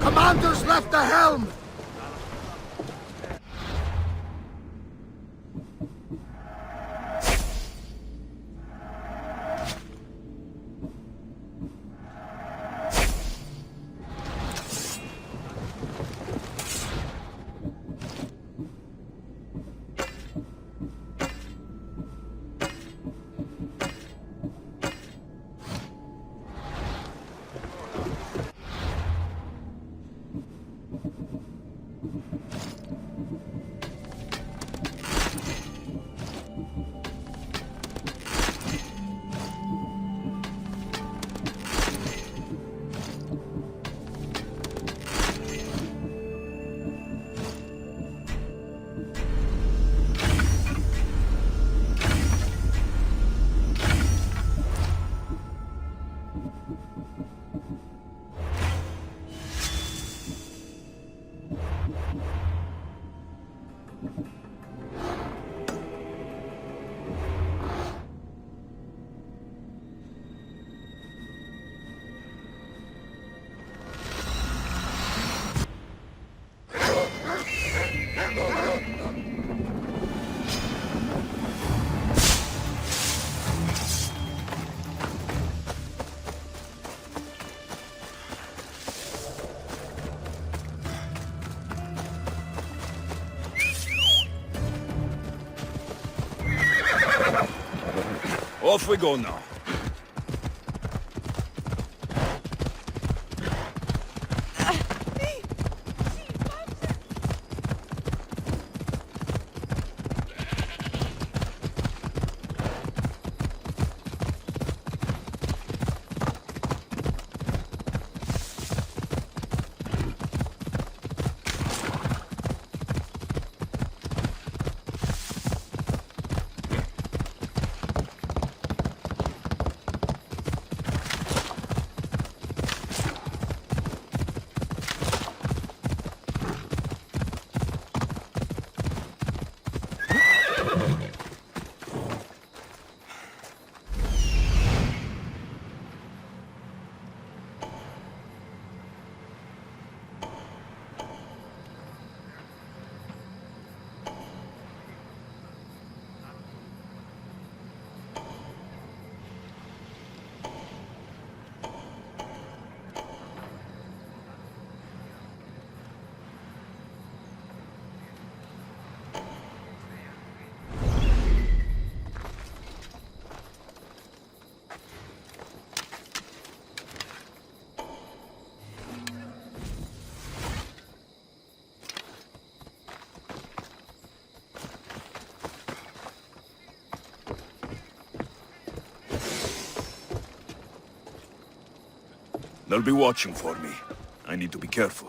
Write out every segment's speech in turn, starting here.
Commander's left the helm! Off we go now. They'll be watching for me. I need to be careful.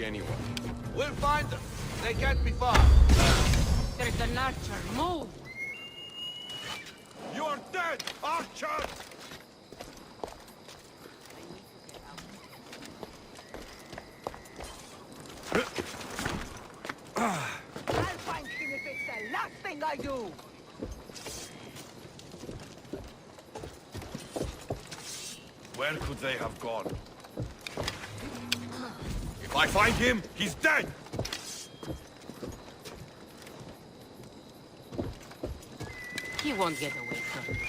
see anyone. We'll find them. They can't be far. There's an archer. Move! You are dead, Archer! I'll find him if it's the last thing I do! Where could they have gone? If I find him, he's dead! He won't get away from me.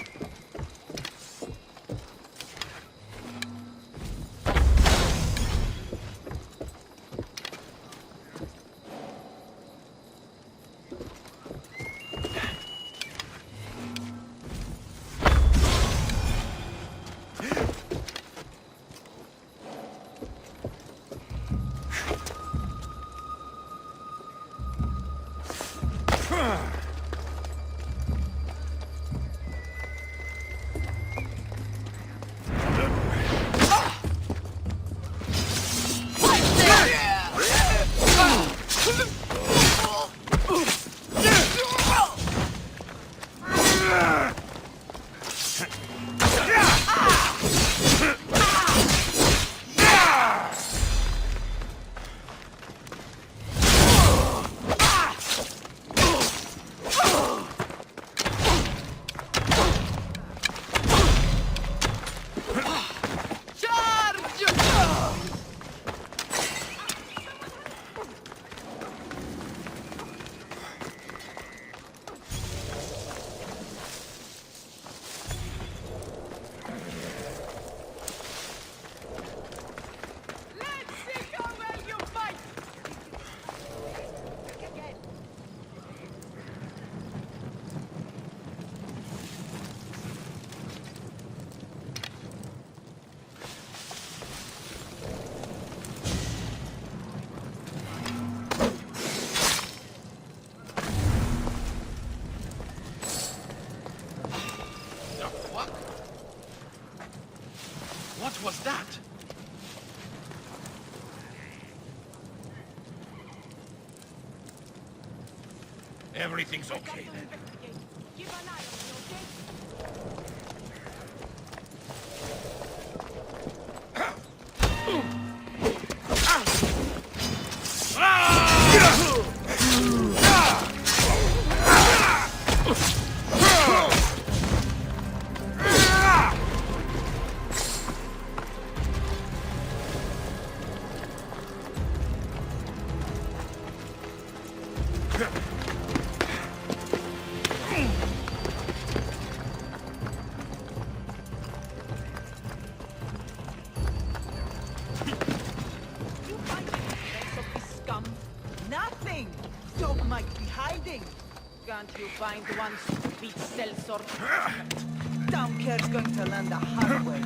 What was that? Everything's okay then. Keep an eye on me, okay? You find the rest of this scum? Nothing! Dog might be hiding. Can't you find one stupid sellsword? Downcare's going to learn the hard way.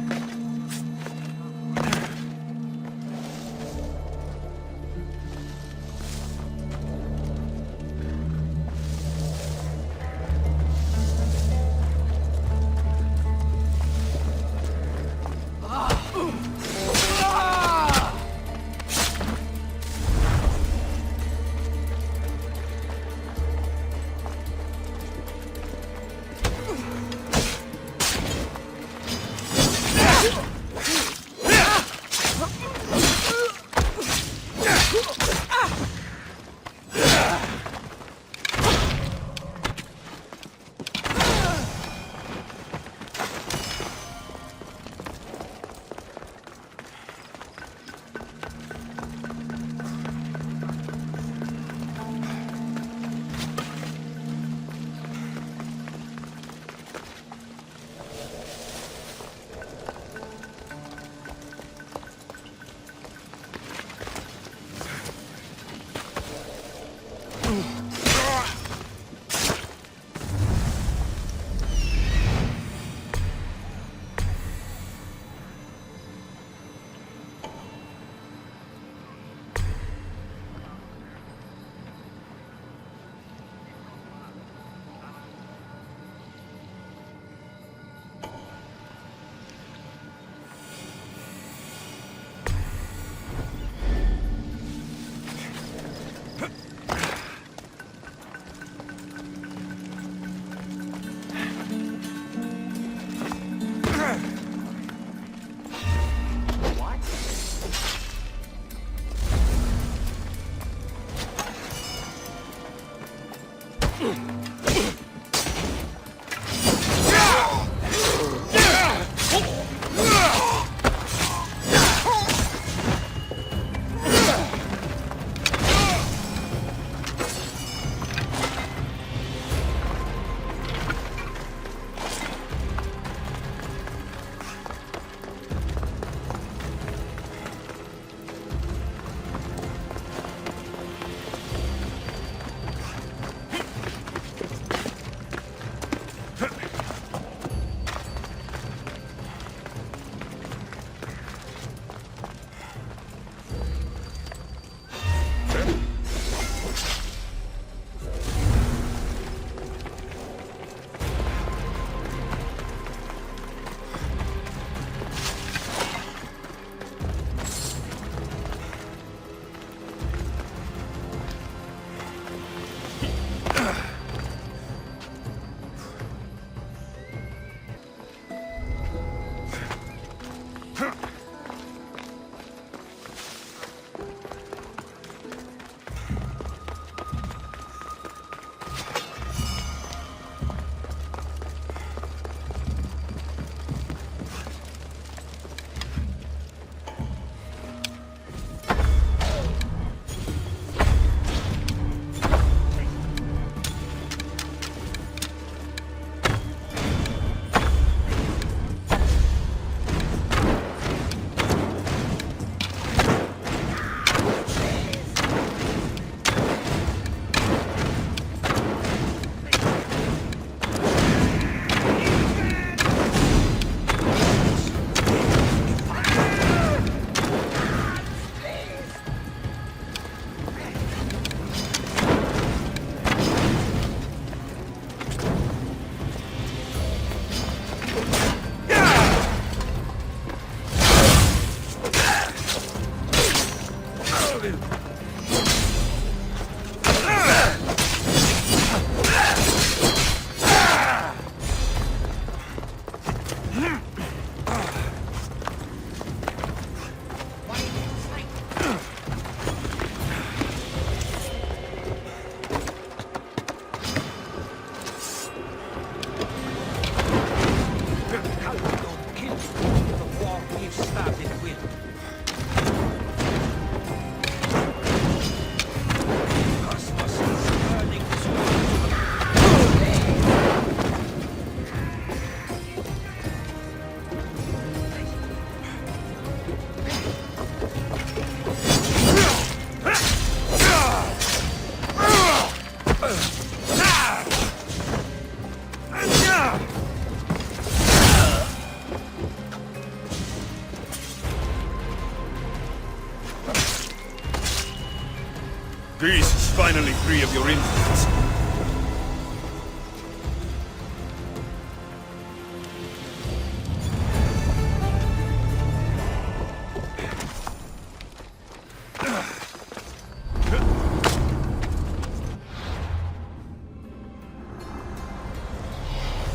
Greece is finally free of your influence.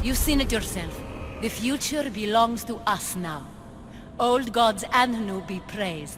You've seen it yourself. The future belongs to us now. Old gods and new be praised.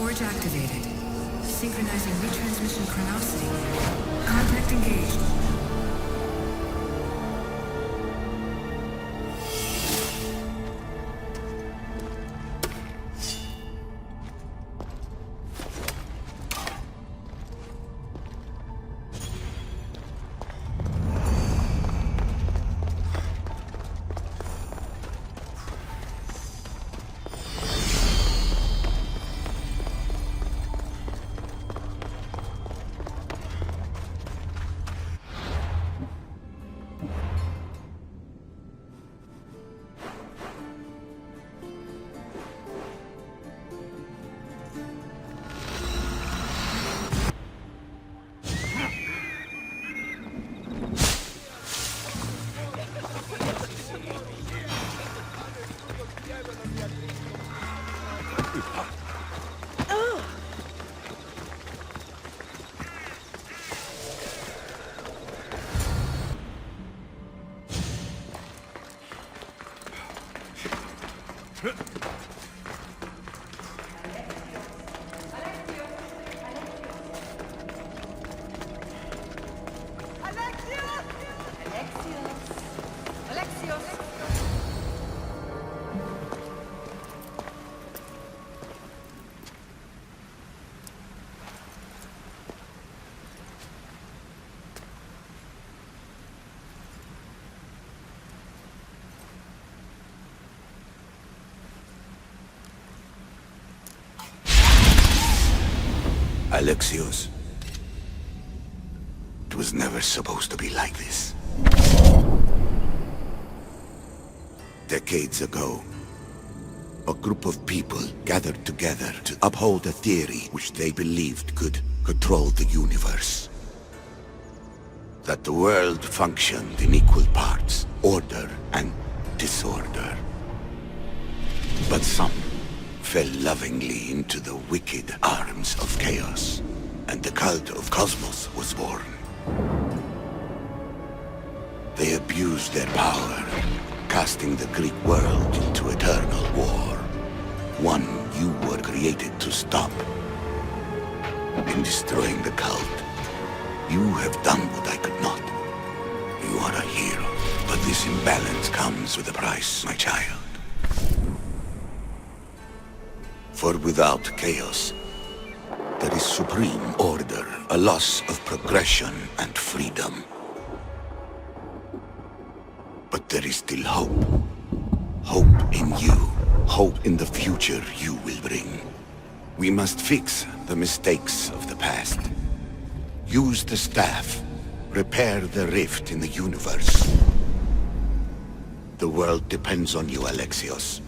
Forge activated. Synchronizing retransmission chronicity. Contact engaged. Alexios. It was never supposed to be like this. Decades ago, a group of people gathered together to uphold a theory which they believed could control the universe. That the world functioned in equal parts, order and disorder. But some fell lovingly into the wicked arms of chaos, and the cult of Cosmos was born. They abused their power, casting the Greek world into eternal war. One you were created to stop. In destroying the cult, you have done what I could not. You are a hero, but this imbalance comes with a price, my child. For without chaos, there is supreme order, a loss of progression and freedom. But there is still hope. Hope in you. Hope in the future you will bring. We must fix the mistakes of the past. Use the staff. Repair the rift in the universe. The world depends on you, Alexios.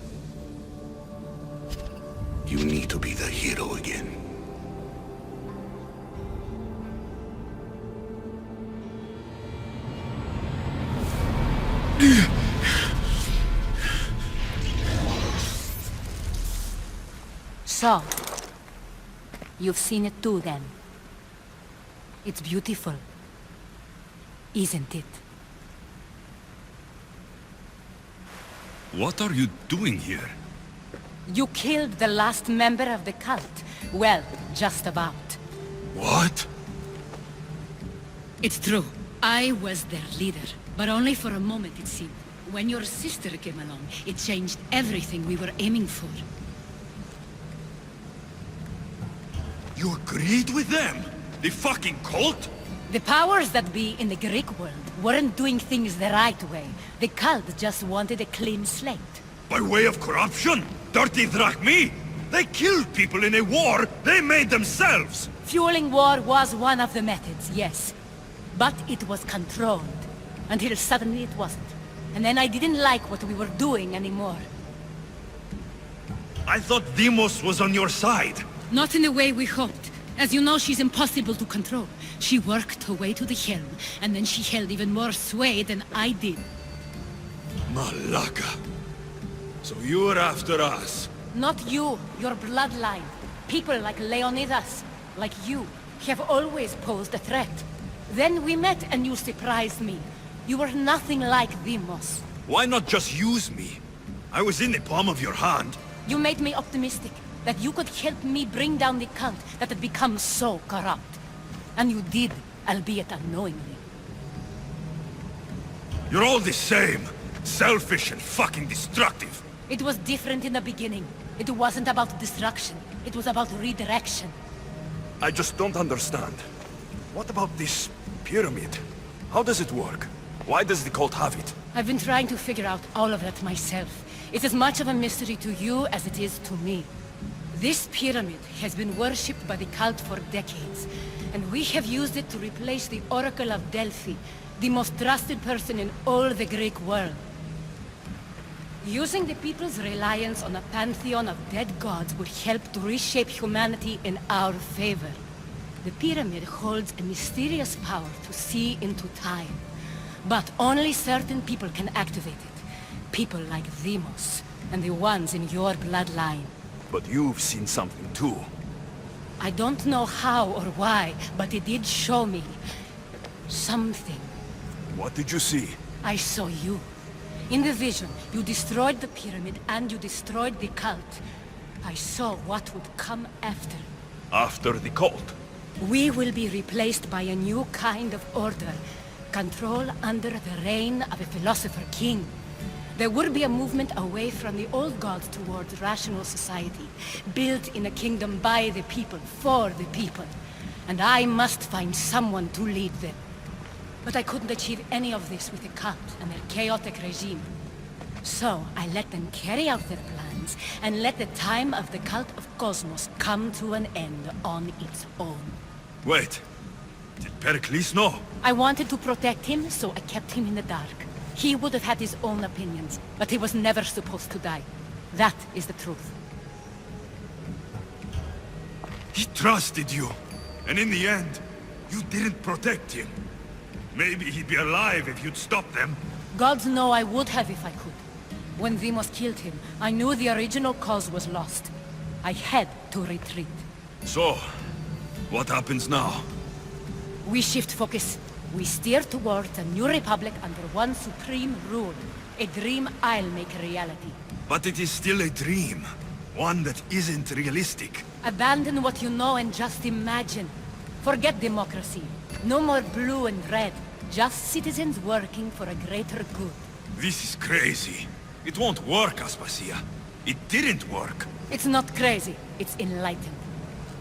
You need to be the hero again. So, you've seen it too then. It's beautiful, isn't it? What are you doing here? You killed the last member of the cult. Well, just about. What? It's true. I was their leader, but only for a moment it seemed. When your sister came along, it changed everything we were aiming for. You agreed with them? The fucking cult? The powers that be in the Greek world weren't doing things the right way. The cult just wanted a clean slate. By way of corruption? Dirty drachmi? They killed people in a war they made themselves! Fueling war was one of the methods, yes. But it was controlled. Until suddenly it wasn't. And then I didn't like what we were doing anymore. I thought Deimos was on your side. Not in the way we hoped. As you know, she's impossible to control. She worked her way to the helm, and then she held even more sway than I did. Malaka. So you're after us? Not you, your bloodline. People like Leonidas, like you, have always posed a threat. Then we met and you surprised me. You were nothing like Deimos. Why not just use me? I was in the palm of your hand. You made me optimistic. that you could help me bring down the cult that had become so corrupt. And you did, albeit unknowingly. You're all the same. Selfish and fucking destructive. It was different in the beginning. It wasn't about destruction. It was about redirection. I just don't understand. What about this pyramid? How does it work? Why does the cult have it? I've been trying to figure out all of that myself. It's as much of a mystery to you as it is to me. This pyramid has been worshipped by the cult for decades, and we have used it to replace the Oracle of Delphi, the most trusted person in all the Greek world. Using the people's reliance on a pantheon of dead gods would help to reshape humanity in our favor. The pyramid holds a mysterious power to see into time, but only certain people can activate it. People like Deimos, and the ones in your bloodline. But you've seen something too. I don't know how or why, but it did show me something. What did you see? I saw you. In the vision, you destroyed the pyramid and you destroyed the cult. I saw what would come after. After the cult? We will be replaced by a new kind of order. Control under the reign of a philosopher king. There will be a movement away from the old gods towards rational society, built in a kingdom by the people, for the people. And I must find someone to lead them. But I couldn't achieve any of this with the cult and their chaotic regime. So I let them carry out their plans, and let the time of the cult of Cosmos come to an end on its own. Wait, did Pericles know? I wanted to protect him, so I kept him in the dark. He would have had his own opinions, but he was never supposed to die. That is the truth. He trusted you, and in the end, you didn't protect him. Maybe he'd be alive if you'd stopped them. Gods know I would have if I could. When Deimos killed him, I knew the original cause was lost. I had to retreat. So, what happens now? We shift focus. We steer towards a new republic under one supreme rule. A dream I'll make a reality. But it is still a dream. One that isn't realistic. Abandon what you know and just imagine. Forget democracy. No more blue and red. Just citizens working for a greater good. This is crazy. It won't work, Aspasia. It didn't work. It's not crazy. It's enlightened.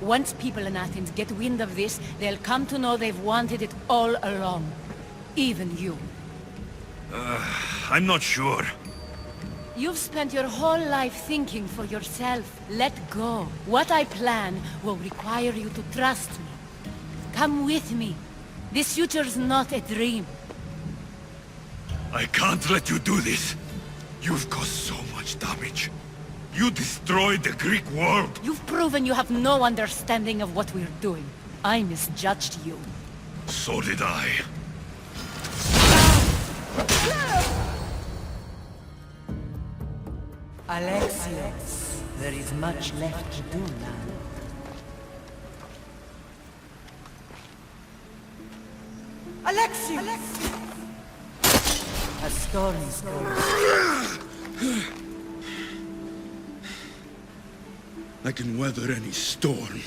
Once people in Athens get wind of this, they'll come to know they've wanted it all along. Even you. I'm not sure. You've spent your whole life thinking for yourself. Let go. What I plan will require you to trust me. Come with me. This future's not a dream. I can't let you do this. You've caused so much damage. You destroyed the Greek world. You've proven you have no understanding of what we're doing. I misjudged you. So did I. Alexios, there is much left to do now. Alexios! A storm is coming. I can weather any storm.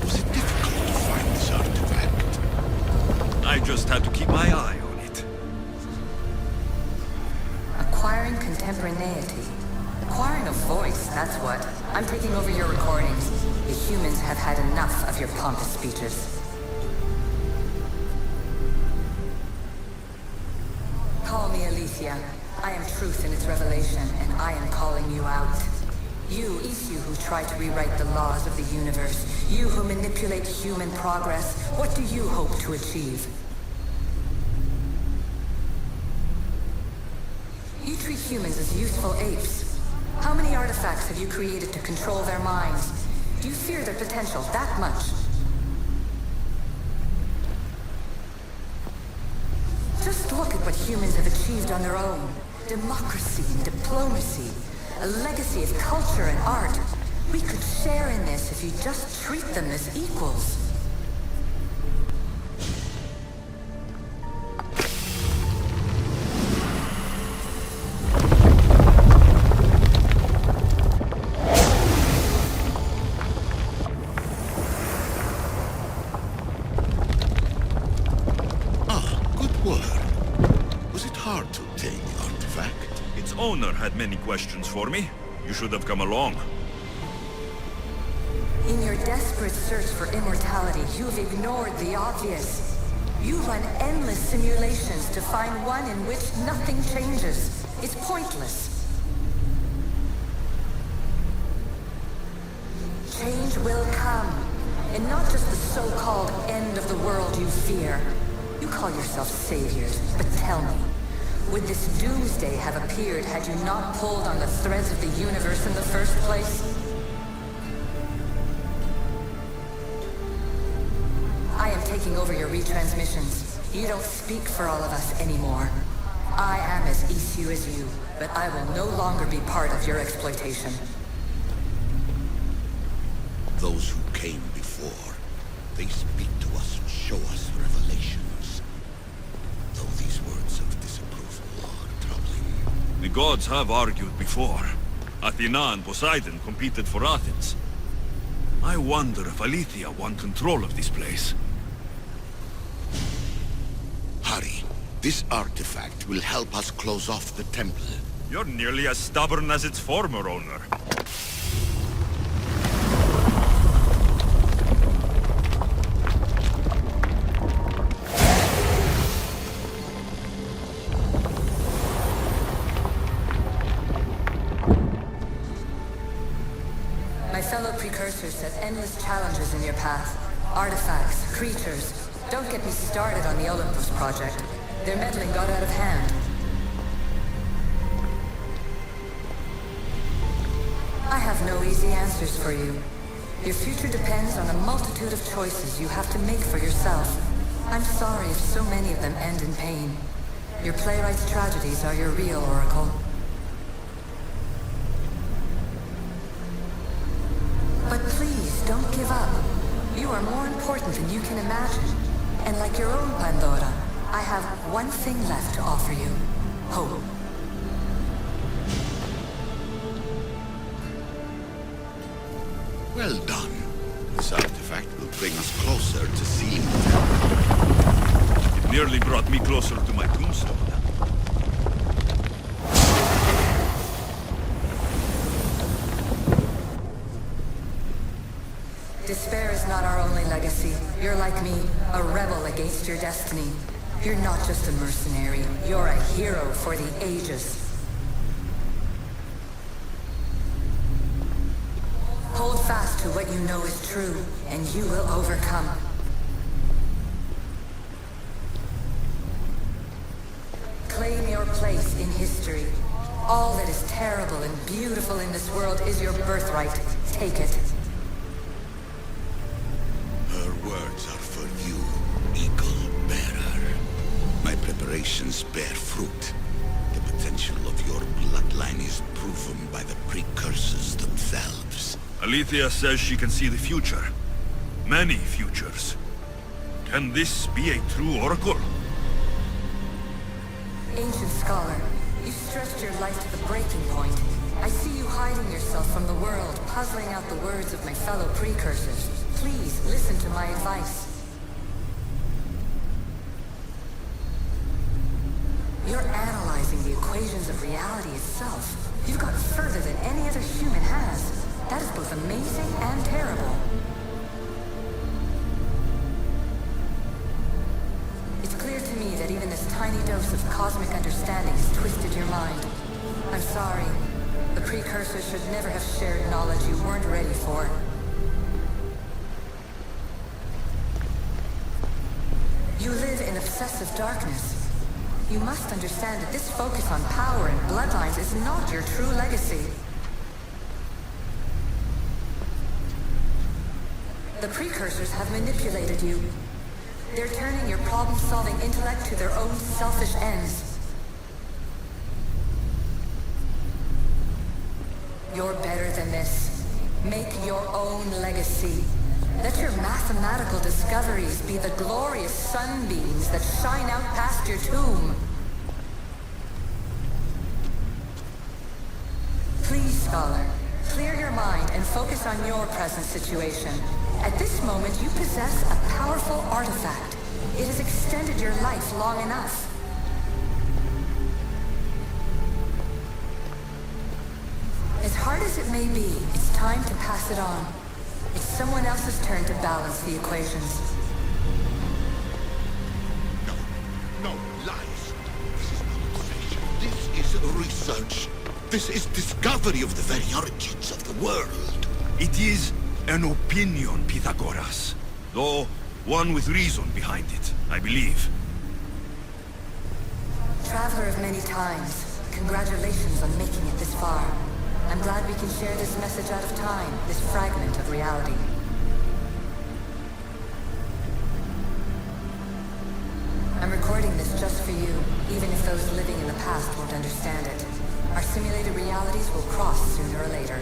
Was it difficult to find this artifact? I just had to keep my eye on it. Acquiring contemporaneity. Acquiring a voice, that's what. I'm taking over your recordings. The humans have had enough of your pompous speeches. Call me Alicia. I am truth in its revelation, and I am calling you out. You, Issue, who try to rewrite the laws of the universe. You who manipulate human progress. What do you hope to achieve? You treat humans as useful apes. How many artifacts have you created to control their minds? Do you fear their potential that much? Just look at what humans have achieved on their own. Democracy and diplomacy. A legacy of culture and art. We could share in this if you just treat them as equals. Good work. Was it hard to obtain the artifact? Its owner had many questions for me. You should have come along. In your desperate search for immortality, you've ignored the obvious. You run endless simulations to find one in which nothing changes. It's pointless. Change will come. And not just the so-called end of the world you fear. You call yourself saviors, but tell me, would this doomsday have appeared had you not pulled on the threads of the universe in the first place? I am taking over your retransmissions. You don't speak for all of us anymore. I am as Issue as you, but I will no longer be part of your exploitation. Those who came before, they speak to us, show us revelations. Though these words of disapproval are troubling. The gods have argued before. Athena and Poseidon competed for Athens. I wonder if Aletheia won control of this place. Hurry. This artifact will help us close off the temple. You're nearly as stubborn as its former owner. My fellow precursors set endless challenges in your path. Artifacts, creatures. Don't get me started on the Olympus project. Their meddling got out of hand. I have no easy answers for you. Your future depends on a multitude of choices you have to make for yourself. I'm sorry if so many of them end in pain. Your playwright's tragedies are your real oracle. But please, don't give up. You are more important than you can imagine. And like your own Pandora, I have one thing left to offer you. Hope. Well done. This artifact will bring us closer to seeing the temple. It nearly brought me closer to my tombstone. Despair is not our only legacy. You're like me, a rebel against your destiny. You're not just a mercenary, you're a hero for the ages. Hold fast to what you know is true, and you will overcome. place in history. All that is terrible and beautiful in this world is your birthright. Take it. Her words are for you, Eagle Bearer. My preparations bear fruit. The potential of your bloodline is proven by the precursors themselves. Alethea says she can see the future. Many futures. Can this be a true oracle? Ancient scholar, you stretched your life to the breaking point. I see you hiding yourself from the world, puzzling out the words of my fellow precursors. Please, listen to my advice. You're analyzing the equations of reality itself. You've got further than any other human has. That is both amazing and terrible. It's clear to me that even this tiny dose of cosmic understanding has twisted your mind. I'm sorry. The precursors should never have shared knowledge you weren't ready for. You live in obsessive darkness. You must understand that this focus on power and bloodlines is not your true legacy. The precursors have manipulated you. They're turning your problem-solving intellect to their own selfish ends. You're better than this. Make your own legacy. Let your mathematical discoveries be the glorious sunbeams that shine out past your tomb. Please, Scholar, clear your mind and focus on your present situation. At this moment, you possess a powerful artifact. It has extended your life long enough. As hard as it may be, it's time to pass it on. It's someone else's turn to balance the equations. No, lies. This is not obsession. This is research. This is discovery of the very origins of the world. It is an opinion, Pythagoras. Though, one with reason behind it, I believe. Traveler of many times, congratulations on making it this far. I'm glad we can share this message out of time, this fragment of reality. I'm recording this just for you, even if those living in the past won't understand it. Our simulated realities will cross sooner or later.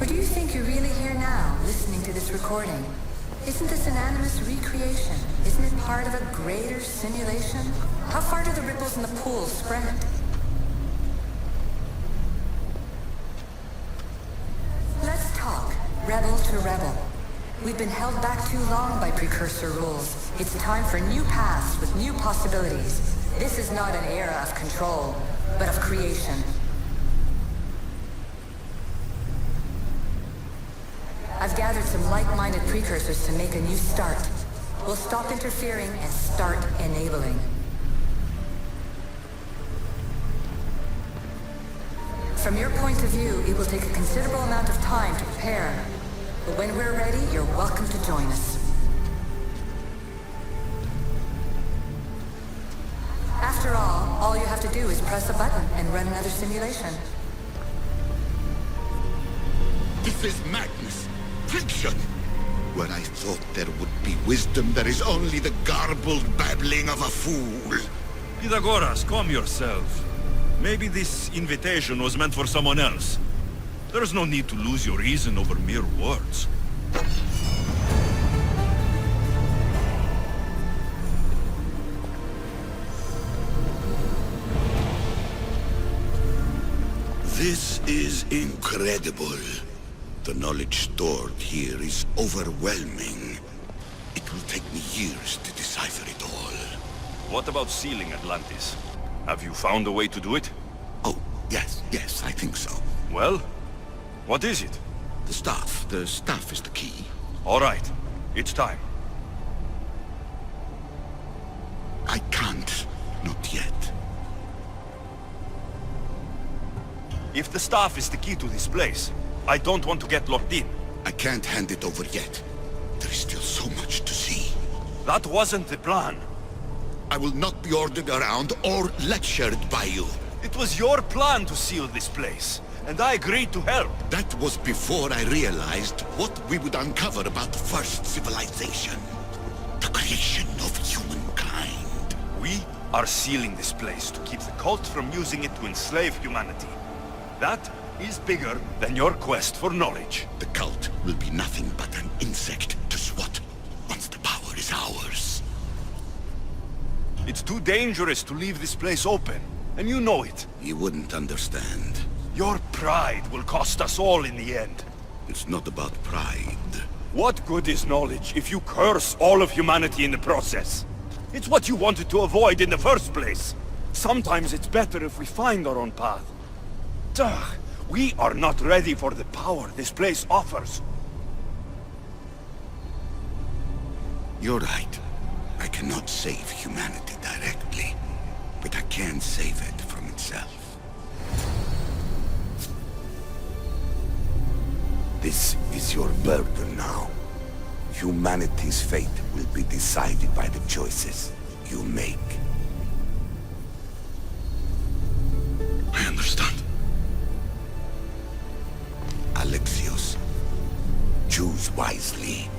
Or do you think you're really here now, listening to this recording? Isn't this an animus recreation? Isn't it part of a greater simulation? How far do the ripples in the pool spread? Let's talk, rebel to rebel. We've been held back too long by precursor rules. It's time for new paths with new possibilities. This is not an era of control, but of creation. I've gathered some like-minded precursors to make a new start. We'll stop interfering and start enabling. From your point of view, it will take a considerable amount of time to prepare. But when we're ready, you're welcome to join us. After all you have to do is press a button and run another simulation. This is madness. Fiction! Where I thought there would be wisdom, there is only the garbled babbling of a fool. Pythagoras, calm yourself. Maybe this invitation was meant for someone else. There's no need to lose your reason over mere words. This is incredible. The knowledge stored here is overwhelming. It will take me years to decipher it all. What about sealing Atlantis? Have you found a way to do it? Oh, yes, I think so. Well, what is it? The staff is the key. All right, it's time. I can't, not yet. If the staff is the key to this place, I don't want to get locked in. I can't hand it over yet. There is still so much to see. That wasn't the plan. I will not be ordered around or lectured by you. It was your plan to seal this place, and I agreed to help. That was before I realized what we would uncover about the first civilization. The creation of humankind. We are sealing this place to keep the cult from using it to enslave humanity. That is bigger than your quest for knowledge. The cult will be nothing but an insect to swat once the power is ours. It's too dangerous to leave this place open, and you know it. You wouldn't understand. Your pride will cost us all in the end. It's not about pride. What good is knowledge if you curse all of humanity in the process? It's what you wanted to avoid in the first place. Sometimes it's better if we find our own path. Ugh, we are not ready for the power this place offers. You're right. I cannot save humanity directly, but I can save it from itself. This is your burden now. Humanity's fate will be decided by the choices you make. I understand. Alexios, choose wisely.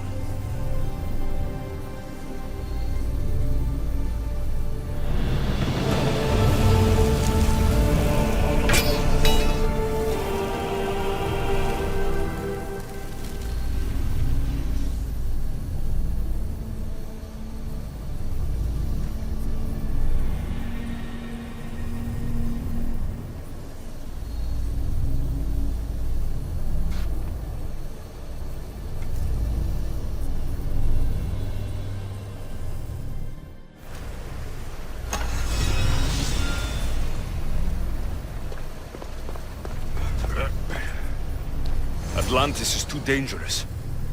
Atlantis is too dangerous.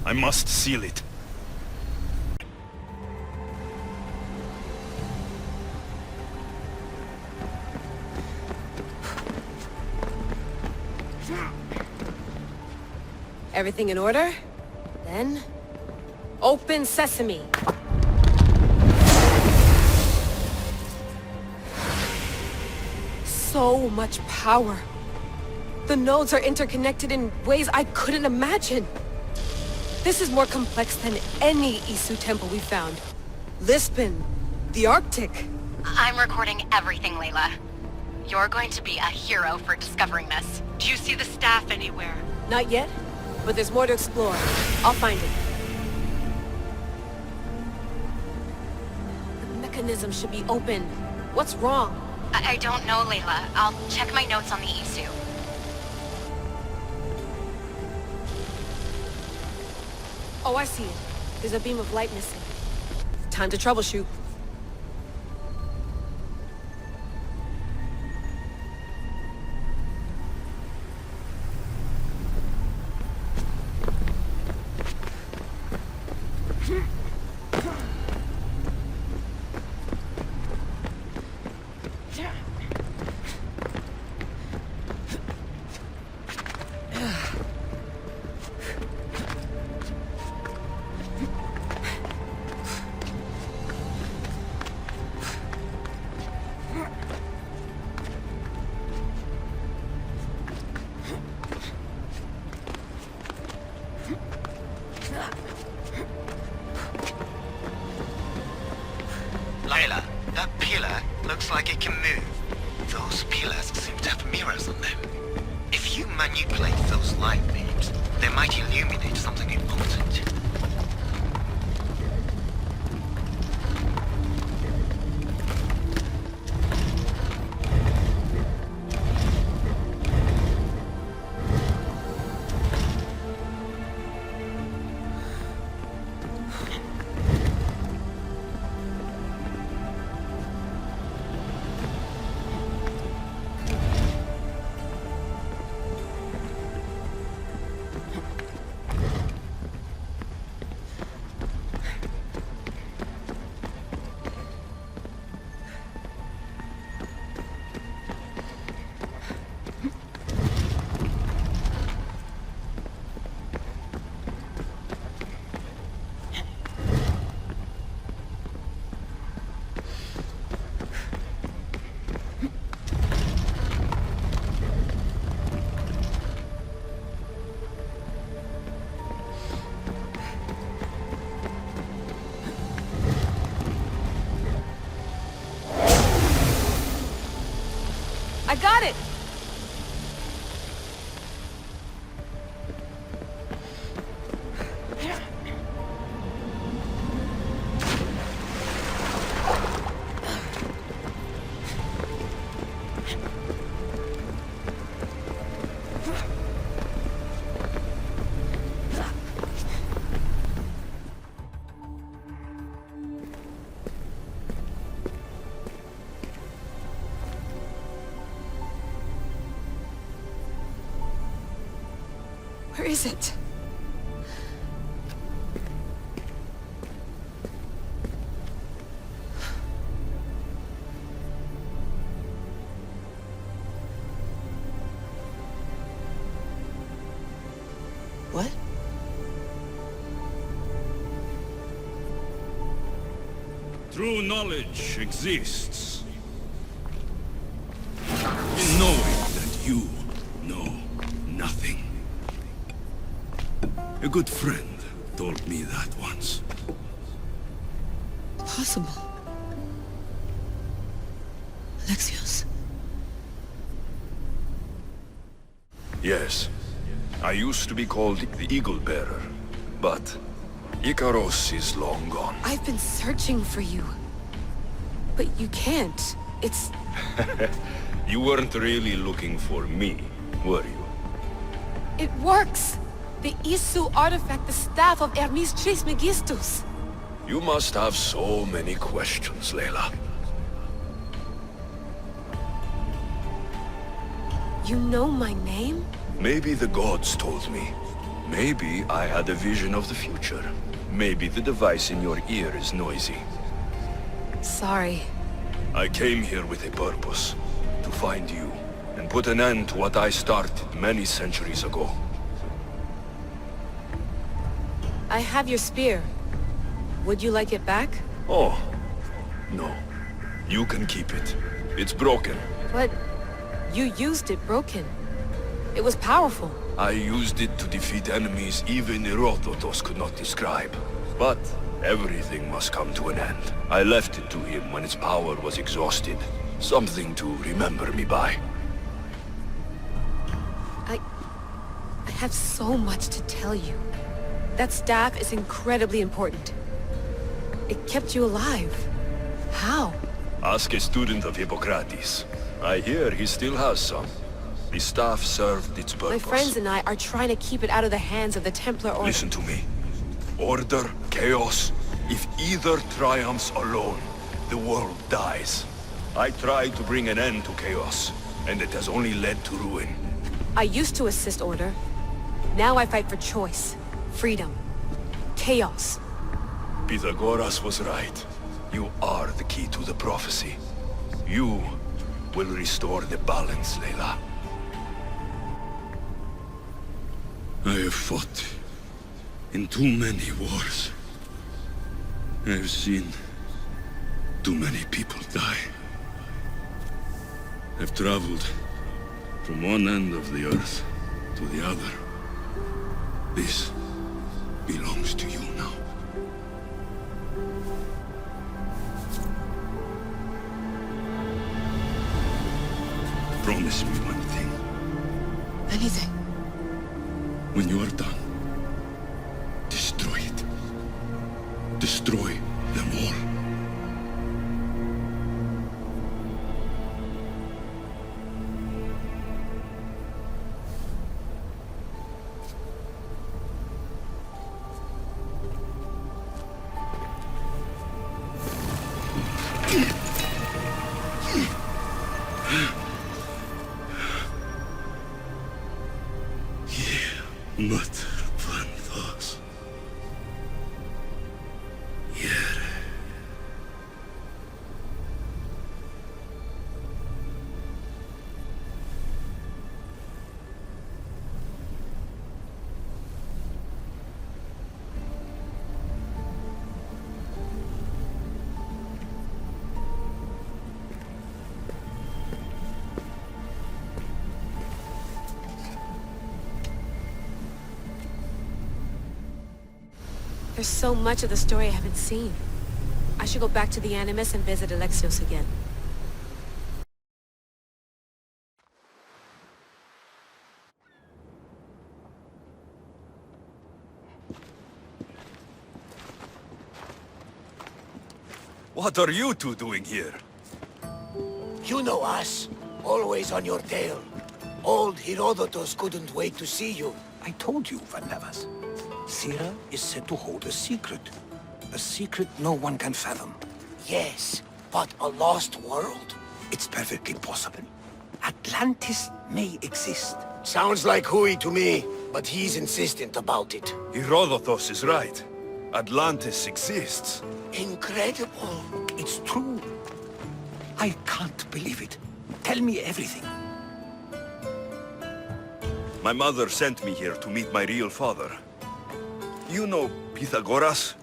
I must seal it. Everything in order? Then... open sesame! So much power! The nodes are interconnected in ways I couldn't imagine! This is more complex than any Isu temple we found. Lisbon, the Arctic. I'm recording everything, Layla. You're going to be a hero for discovering this. Do you see the staff anywhere? Not yet, but there's more to explore. I'll find it. The mechanism should be open. What's wrong? I don't know, Layla. I'll check my notes on the Isu. Oh, I see it. There's a beam of light missing. Time to troubleshoot. Layla, that pillar looks like it can move. Those pillars seem to have mirrors on them. If you manipulate those light beams, they might illuminate something important. I got it! Where is it? What? True knowledge exists in knowing that you know nothing. A good friend told me that once. Possible. Alexios. Yes. I used to be called the Eagle Bearer, but Icaros is long gone. I've been searching for you. But you can't. It's... You weren't really looking for me, were you? It works! The Isu artifact, the staff of Hermes Trismegistus. You must have so many questions, Layla. You know my name? Maybe the gods told me. Maybe I had a vision of the future. Maybe the device in your ear is noisy. Sorry. I came here with a purpose. To find you, and put an end to what I started many centuries ago. I have your spear. Would you like it back? Oh, no. You can keep it. It's broken. But you used it broken. It was powerful. I used it to defeat enemies even Herodotus could not describe. But everything must come to an end. I left it to him when its power was exhausted. Something to remember me by. I have so much to tell you. That staff is incredibly important. It kept you alive. How? Ask a student of Hippocrates. I hear he still has some. The staff served its purpose. My friends and I are trying to keep it out of the hands of the Templar Order. Listen to me. Order, chaos. If either triumphs alone, the world dies. I tried to bring an end to chaos, and it has only led to ruin. I used to assist Order. Now I fight for choice, freedom, chaos. Pythagoras was right. You are the key to the prophecy. You will restore the balance, Layla. I have fought in too many wars. I have seen too many people die. I've traveled from one end of the earth to the other. This belongs to you now. Promise me one thing. Anything. When you are done, destroy it. Destroy them all. But plantos. Yere. There's so much of the story I haven't seen. I should go back to the Animus and visit Alexios again. What are you two doing here? You know us. Always on your tail. Old Herodotus couldn't wait to see you. I told you, Van Nevers. Thera is said to hold a secret. A secret no one can fathom. Yes, but a lost world? It's perfectly possible. Atlantis may exist. Sounds like Hui to me, but he's insistent about it. Herodotus is right. Atlantis exists. Incredible. It's true. I can't believe it. Tell me everything. My mother sent me here to meet my real father. You know Pythagoras?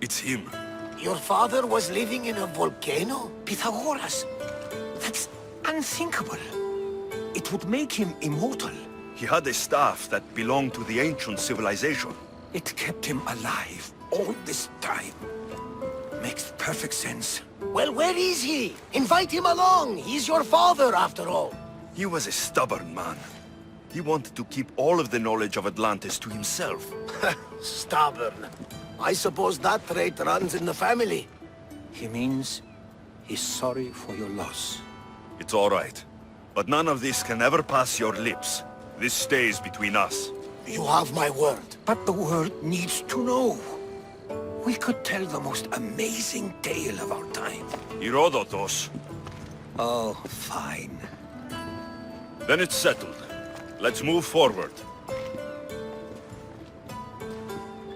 It's him. Your father was living in a volcano? Pythagoras? That's unthinkable. It would make him immortal. He had a staff that belonged to the ancient civilization. It kept him alive all this time. Makes perfect sense. Well, where is he? Invite him along. He's your father, after all. He was a stubborn man. He wanted to keep all of the knowledge of Atlantis to himself. Stubborn. I suppose that trait runs in the family. He means he's sorry for your loss. It's all right. But none of this can ever pass your lips. This stays between us. You have my word. But the world needs to know. We could tell the most amazing tale of our time. Herodotus. Oh, fine. Then it's settled. Let's move forward.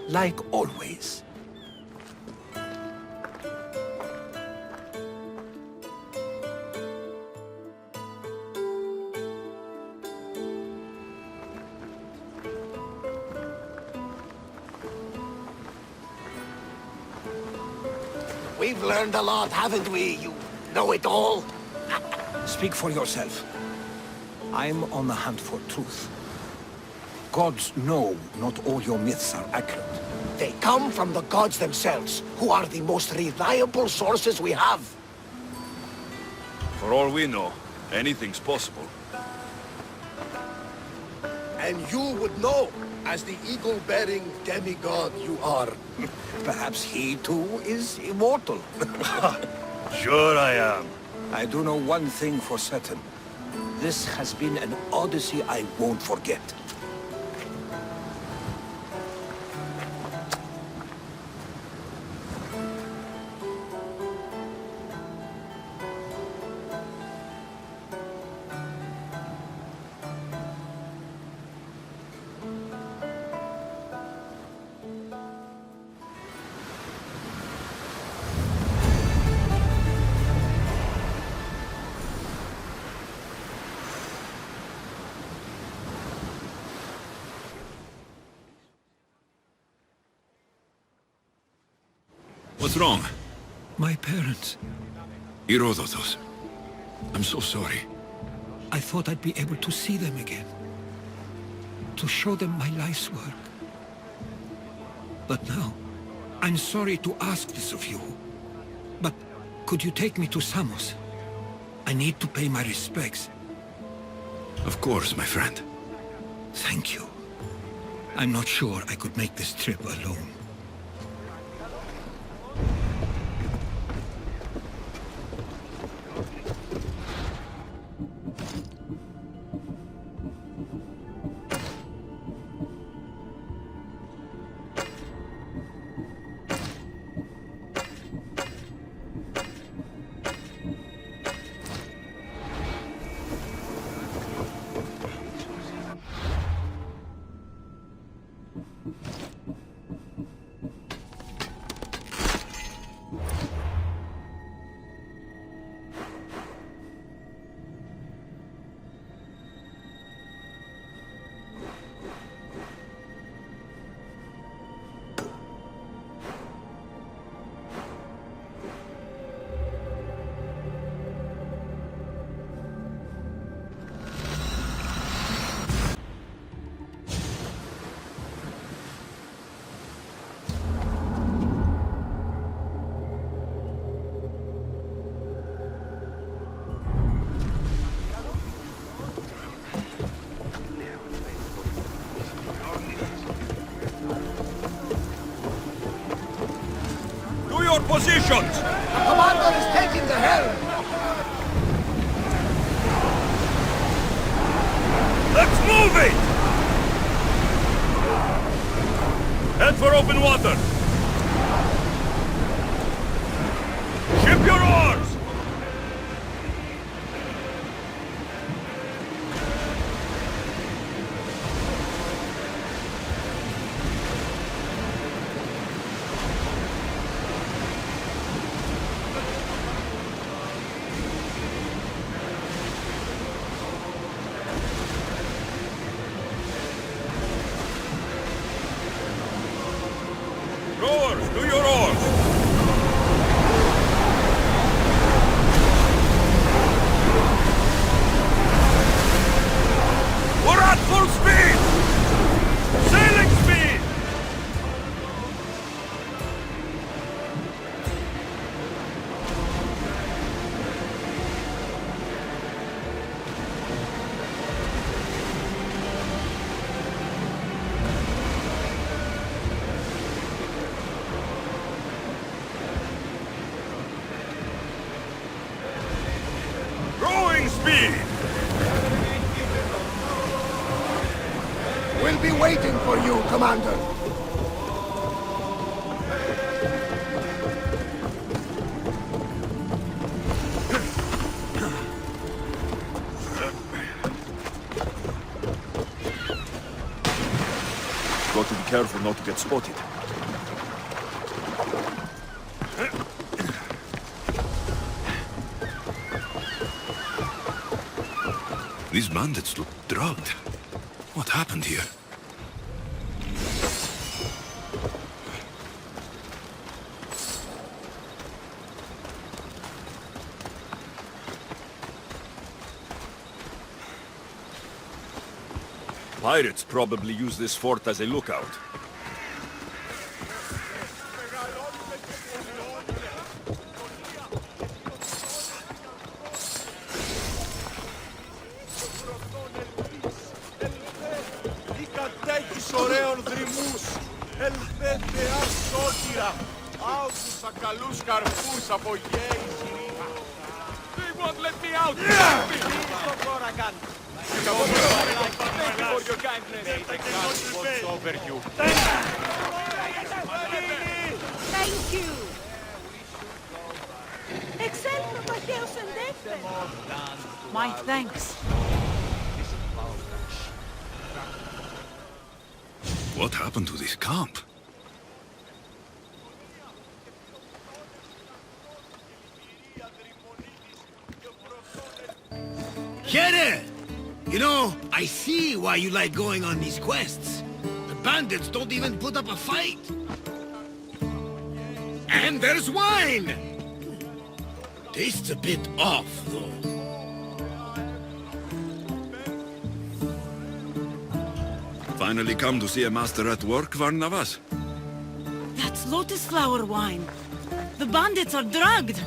Like always. We've learned a lot, haven't we, you know-it-all? Speak for yourself. I'm on the hunt for truth. Gods know not all your myths are accurate. They come from the gods themselves, who are the most reliable sources we have. For all we know, anything's possible. And you would know, as the eagle-bearing demigod you are. Perhaps he too is immortal. Sure I am. I do know one thing for certain. This has been an Odyssey I won't forget. What's wrong? My parents. Herodotus. I'm so sorry. I thought I'd be able to see them again. To show them my life's work. But now, I'm sorry to ask this of you. But could you take me to Samos? I need to pay my respects. Of course, my friend. Thank you. I'm not sure I could make this trip alone. positions! The commander is taking the helm! Let's move it! Head for open water! Ship your oars! Rowers, do your oars! We're at full speed! Sailing speed! Rowing speed! We'll be waiting for you, Commander. Got to be careful not to get spotted. These bandits look drugged. What happened here? Pirates probably use this fort as a lookout. ωραίων δρυμούς, Lv.1 άκουσα καλούς καρπούς από γέηση. They won't let me out! Το κόρακαν! Thank you for your kindness. I cannot watch over you. Thank you! Εξέλθω παχαίος εντεύθεν. My thanks. What happened to this camp? Here! You know, I see why you like going on these quests. The bandits don't even put up a fight. And there's wine! Tastes a bit off, though. Finally come to see a master at work, Varnavas? That's lotus flower wine. The bandits are drugged.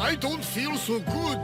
I don't feel so good.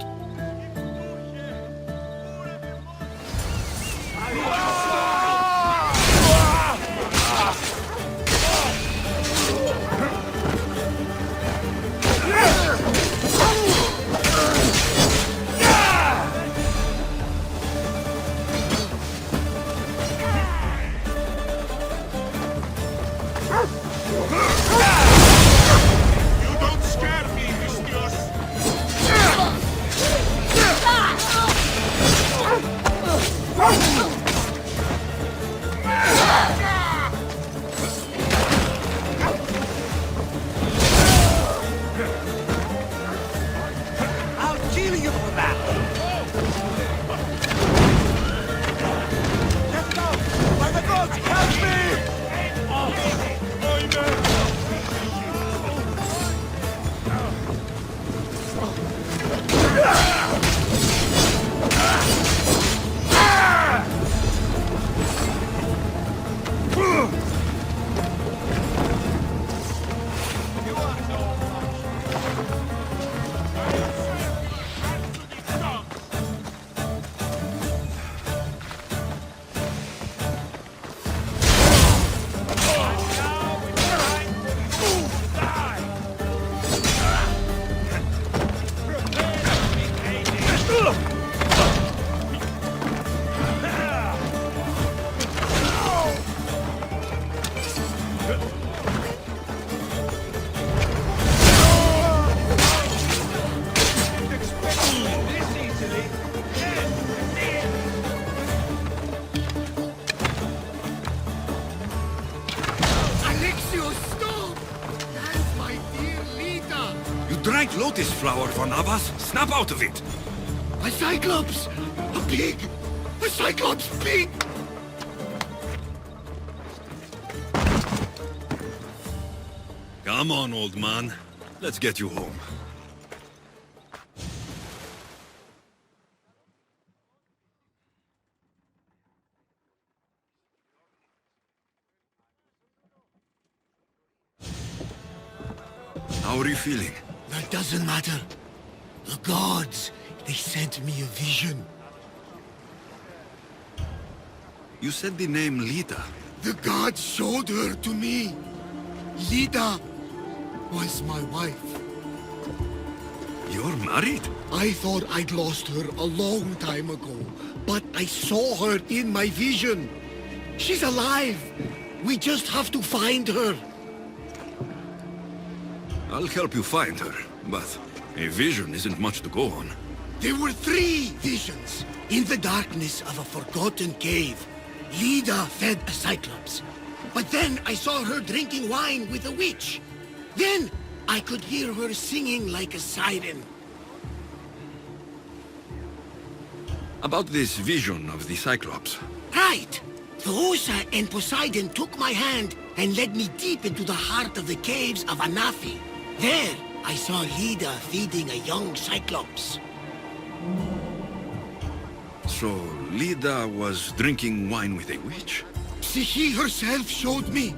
lotus flower for Navas. Snap out of it! A Cyclops! A pig! A Cyclops pig! Come on, old man. Let's get you home. How are you feeling? That doesn't matter. The gods, they sent me a vision. You said the name Lita. The gods showed her to me. Lita was my wife. You're married? I thought I'd lost her a long time ago, but I saw her in my vision. She's alive. We just have to find her. I'll help you find her, but a vision isn't much to go on. There were 3 visions. In the darkness of a forgotten cave, Lida fed a Cyclops. But then I saw her drinking wine with a witch. Then I could hear her singing like a siren. About this vision of the Cyclops. Right! Thoosa and Poseidon took my hand and led me deep into the heart of the caves of Anafi. There, I saw Lida feeding a young Cyclops. So, Lida was drinking wine with a witch? She herself showed me.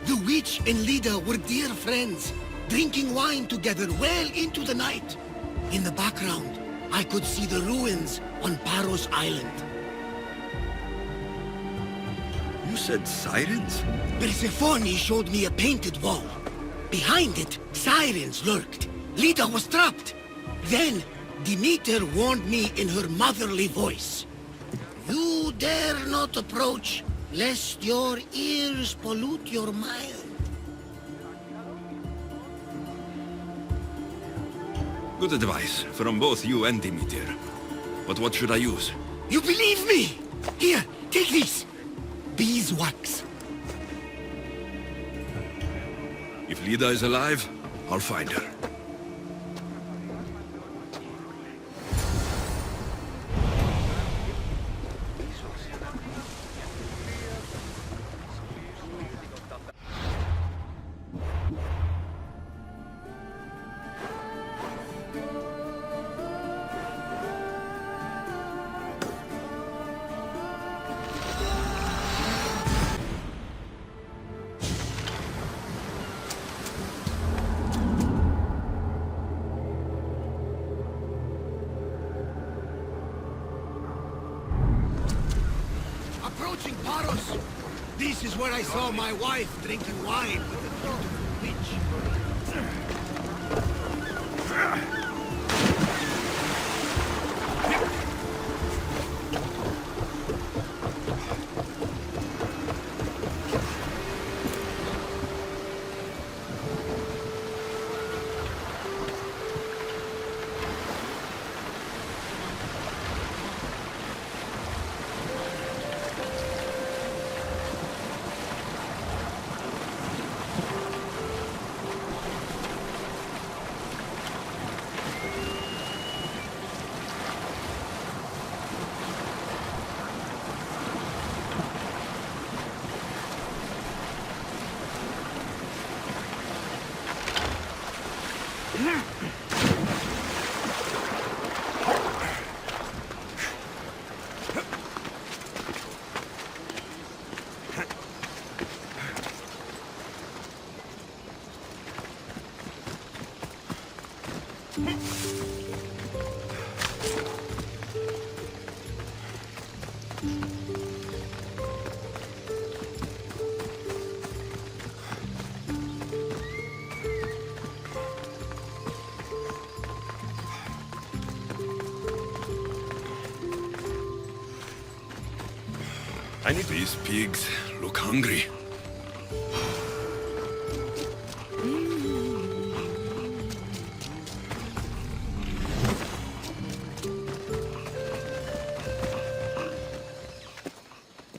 The witch and Lida were dear friends, drinking wine together well into the night. In the background, I could see the ruins on Paros Island. You said sirens? Persephone showed me a painted wall. Behind it, sirens lurked. Lida was trapped. Then, Demeter warned me in her motherly voice. You dare not approach, lest your ears pollute your mind. Good advice from both you and Demeter. But what should I use? You believe me? Here, take this. Beeswax. If Lida is alive, I'll find her. Approaching Paros. This is where I saw my wife drinking wine with the beautiful witch. These pigs look hungry.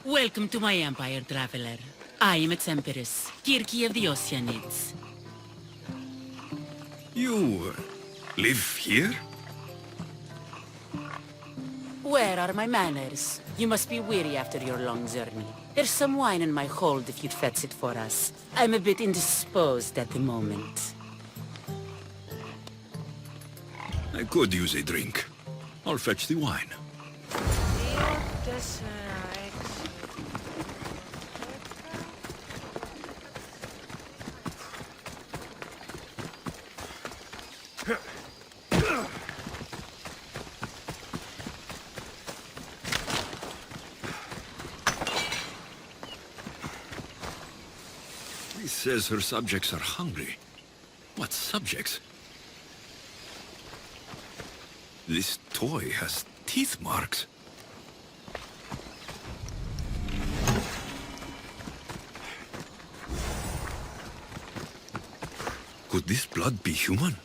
Welcome to my empire, traveler. I am its empress, Kirki of the Oceanids. You Live here? Where are my manners? You must be weary after your long journey. There's some wine in my hold if you'd fetch it for us. I'm a bit indisposed at the moment. I could use a drink. I'll fetch the wine. He says her subjects are hungry. What subjects? This toy has teeth marks. Could this blood be human?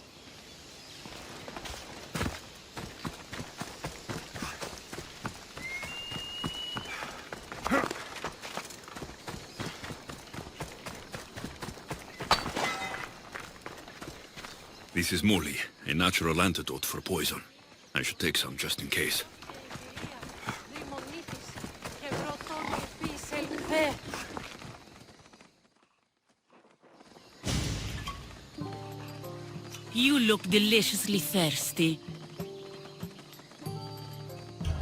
This is moly, a natural antidote for poison. I should take some just in case. You look deliciously thirsty.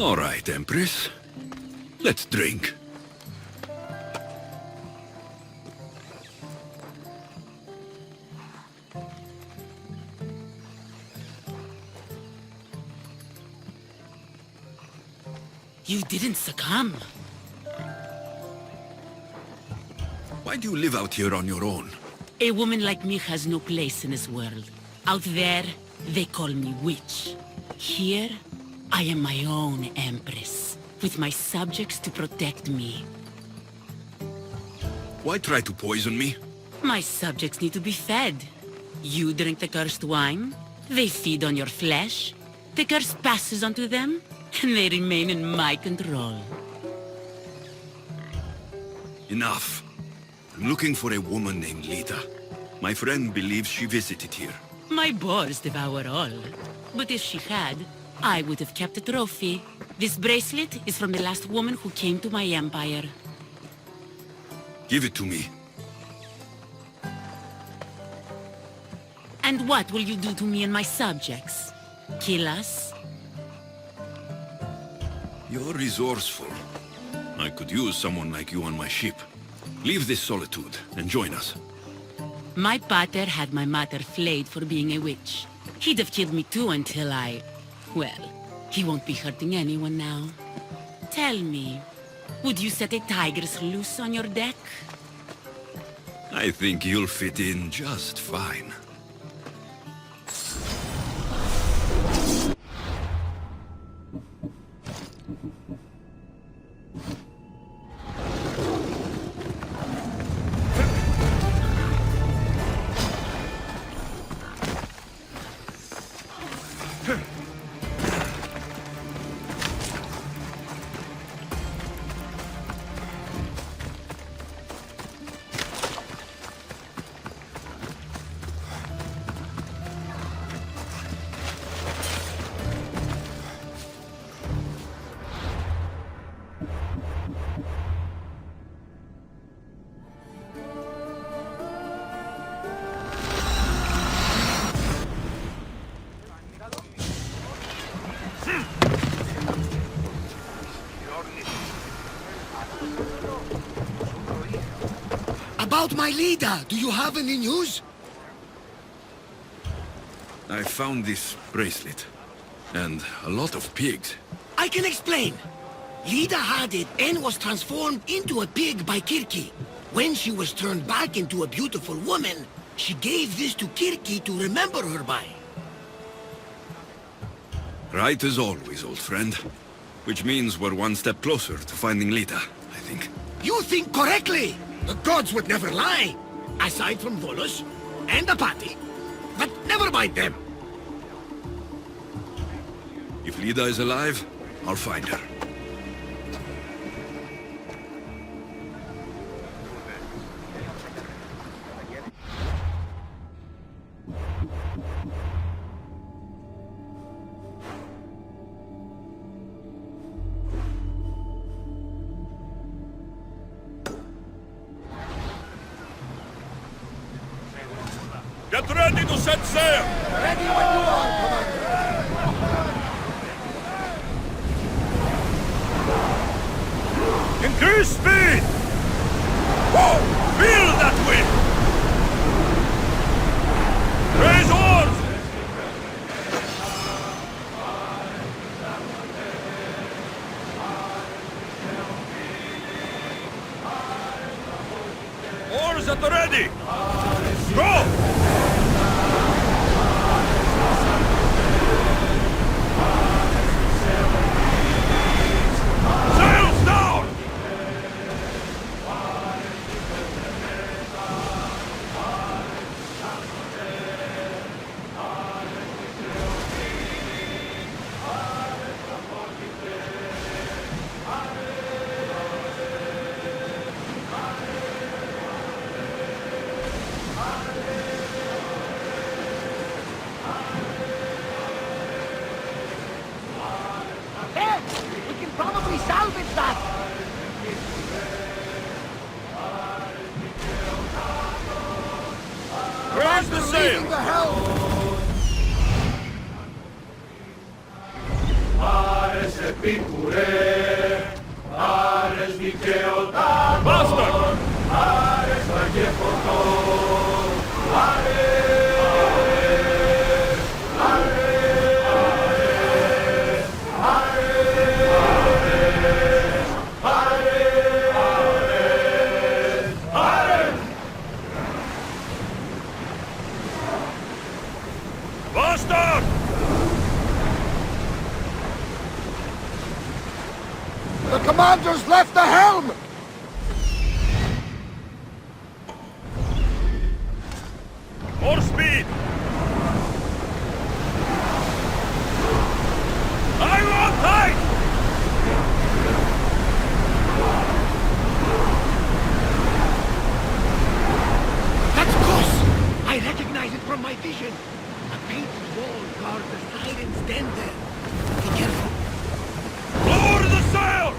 All right, Empress. Let's drink. You didn't succumb. Why do you live out here on your own? A woman like me has no place in this world. Out there, they call me witch. Here, I am my own empress, with my subjects to protect me. Why try to poison me? My subjects need to be fed. You drink the cursed wine, they feed on your flesh, the curse passes onto them, and they remain in my control. Enough. I'm looking for a woman named Lita. My friend believes she visited here. My boars devour all. But if she had, I would have kept a trophy. This bracelet is from the last woman who came to my empire. Give it to me. And what will you do to me and my subjects? Kill us? You're resourceful. I could use someone like you on my ship. Leave this solitude and join us. My pater had my mother flayed for being a witch. He'd have killed me too until I... Well, he won't be hurting anyone now. Tell me, would you set a tigress loose on your deck? I think you'll fit in just fine. About my leader, do you have any news? I found this bracelet. And a lot of pigs. I can explain. Lida had it and was transformed into a pig by Kirki. When she was turned back into a beautiful woman, she gave this to Kirki to remember her by. Right as always, old friend. Which means we're one step closer to finding Lita, I think. You think correctly! The gods would never lie! Aside from Volos and Apati. But never mind them. If Lida is alive, I'll find her. Get ready to set sail! Ready when you are, Commander. Increase speed! Whoa! Feel that wind! Raise oars! Oars at the ready! Go! Sails down! There! We can probably salvage that! Raise the sail! The helm! Faster! Faster! The commander's left the helm! More speed! I'm on tight! That's Gus! I recognize it from my vision. A painted wall guards the siren's den there. Be careful. Lower the sail!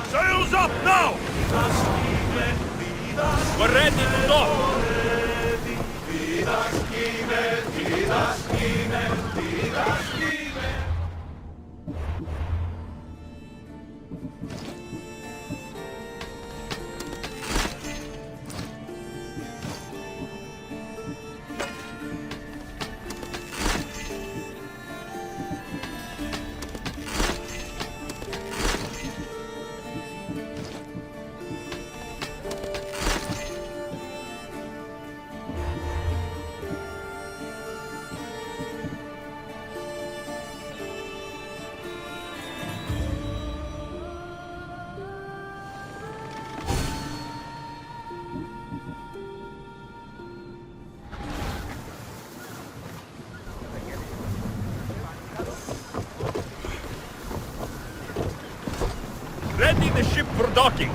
Sails up now! We're ready to dock! Ready the ship for docking.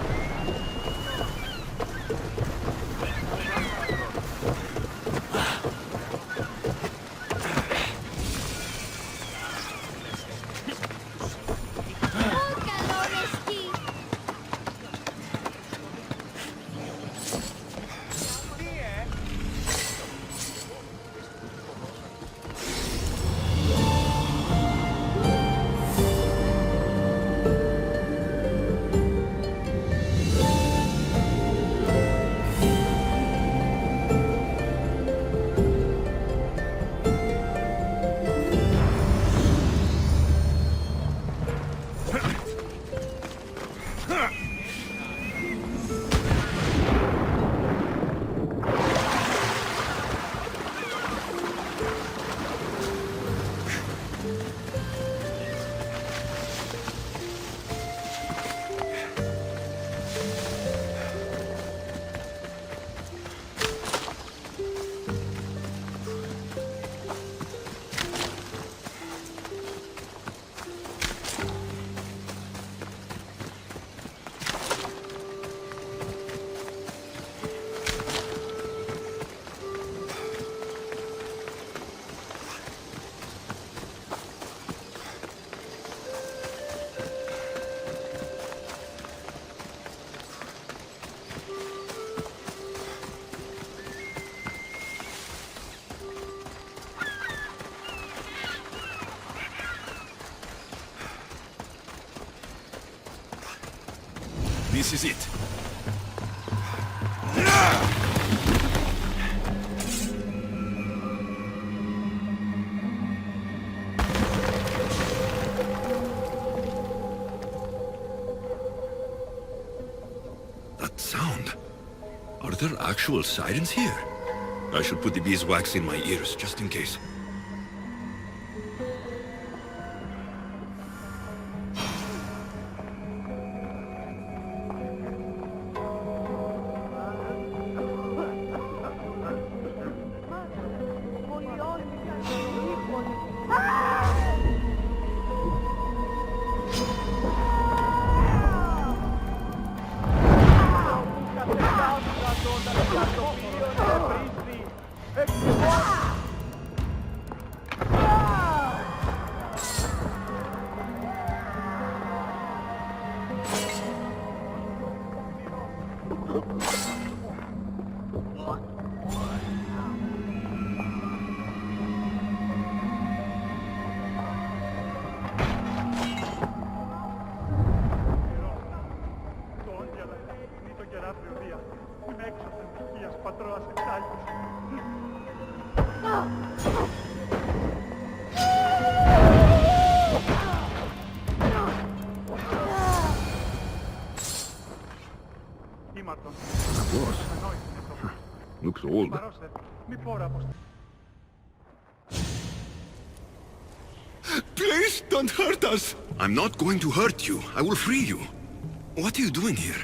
This is it. That sound. Are there actual sirens here? I should put the beeswax in my ears, just in case. Looks old. Please don't hurt us! I'm not going to hurt you. I will free you. What are you doing here?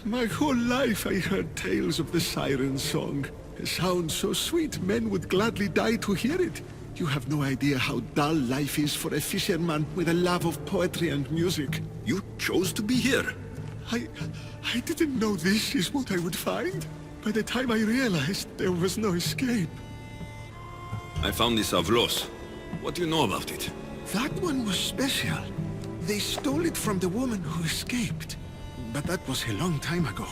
My whole life I heard tales of the siren song. A sound so sweet men would gladly die to hear it. You have no idea how dull life is for a fisherman with a love of poetry and music. You chose to be here. I didn't know this is what I would find. By the time I realized there was no escape. I found this Avlos. What do you know about it? That one was special. They stole it from the woman who escaped. But that was a long time ago.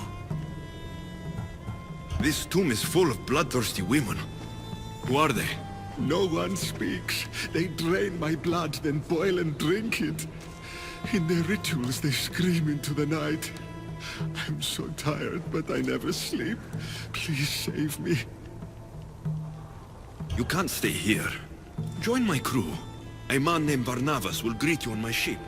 This tomb is full of bloodthirsty women. Who are they? No one speaks. They drain my blood, then boil and drink it. In their rituals, they scream into the night. I'm so tired, but I never sleep. Please save me. You can't stay here. Join my crew. A man named Barnabas will greet you on my ship.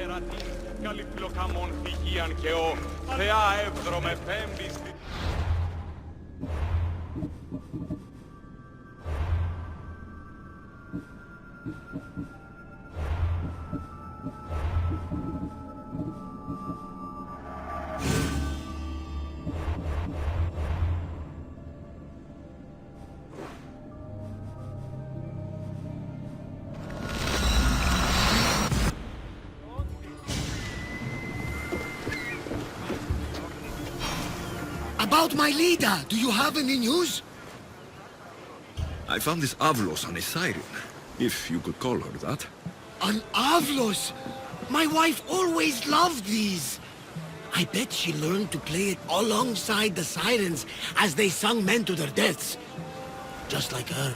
θερατήν, καλυπλοκαμών θυγίαν και ο Θεά έβδρομε πέμπης. About my leader, do you have any news? I found this Avlos on a siren, if you could call her that. An Avlos! My wife always loved these. I bet she learned to play it alongside the sirens as they sung men to their deaths. Just like her.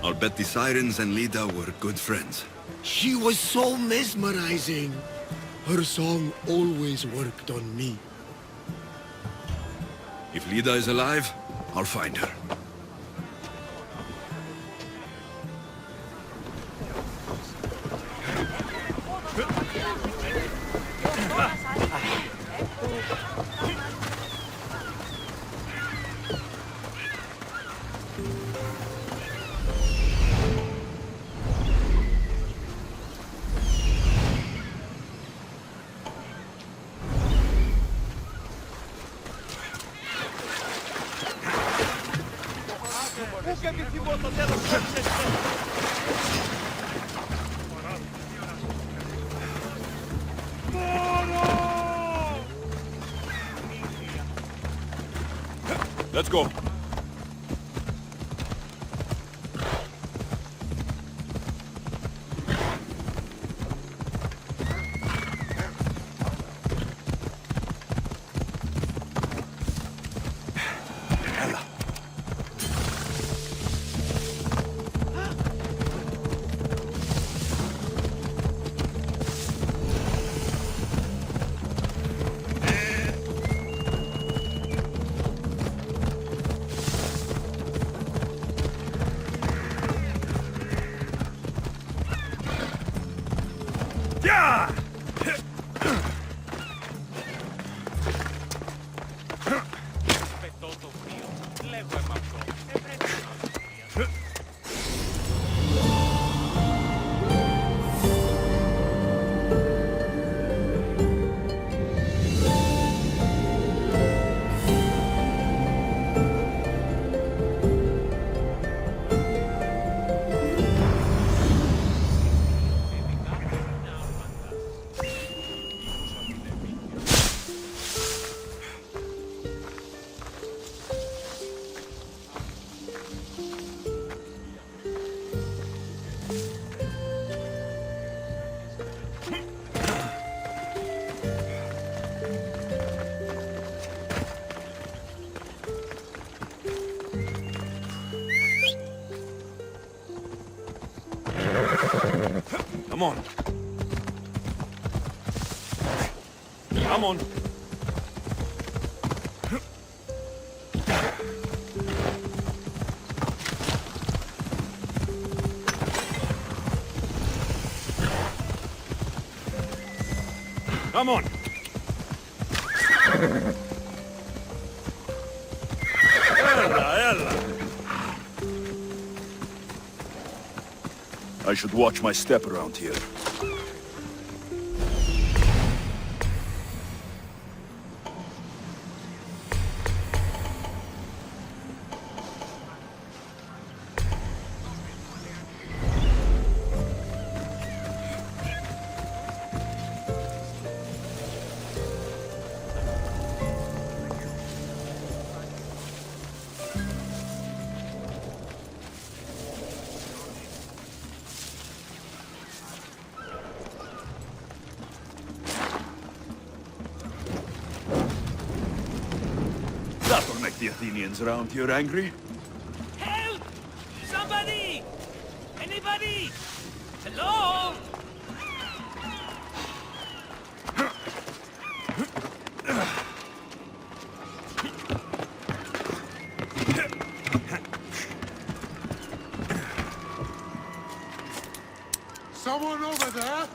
I'll bet the sirens and Lida were good friends. She was so mesmerizing. Her song always worked on me. If Lida is alive, I'll find her. Let's go. Come on. Come on. Come on. Ella. I should watch my step around here. That'll make the Athenians around here angry. Help! Somebody! Anybody? Hello? Someone on over there?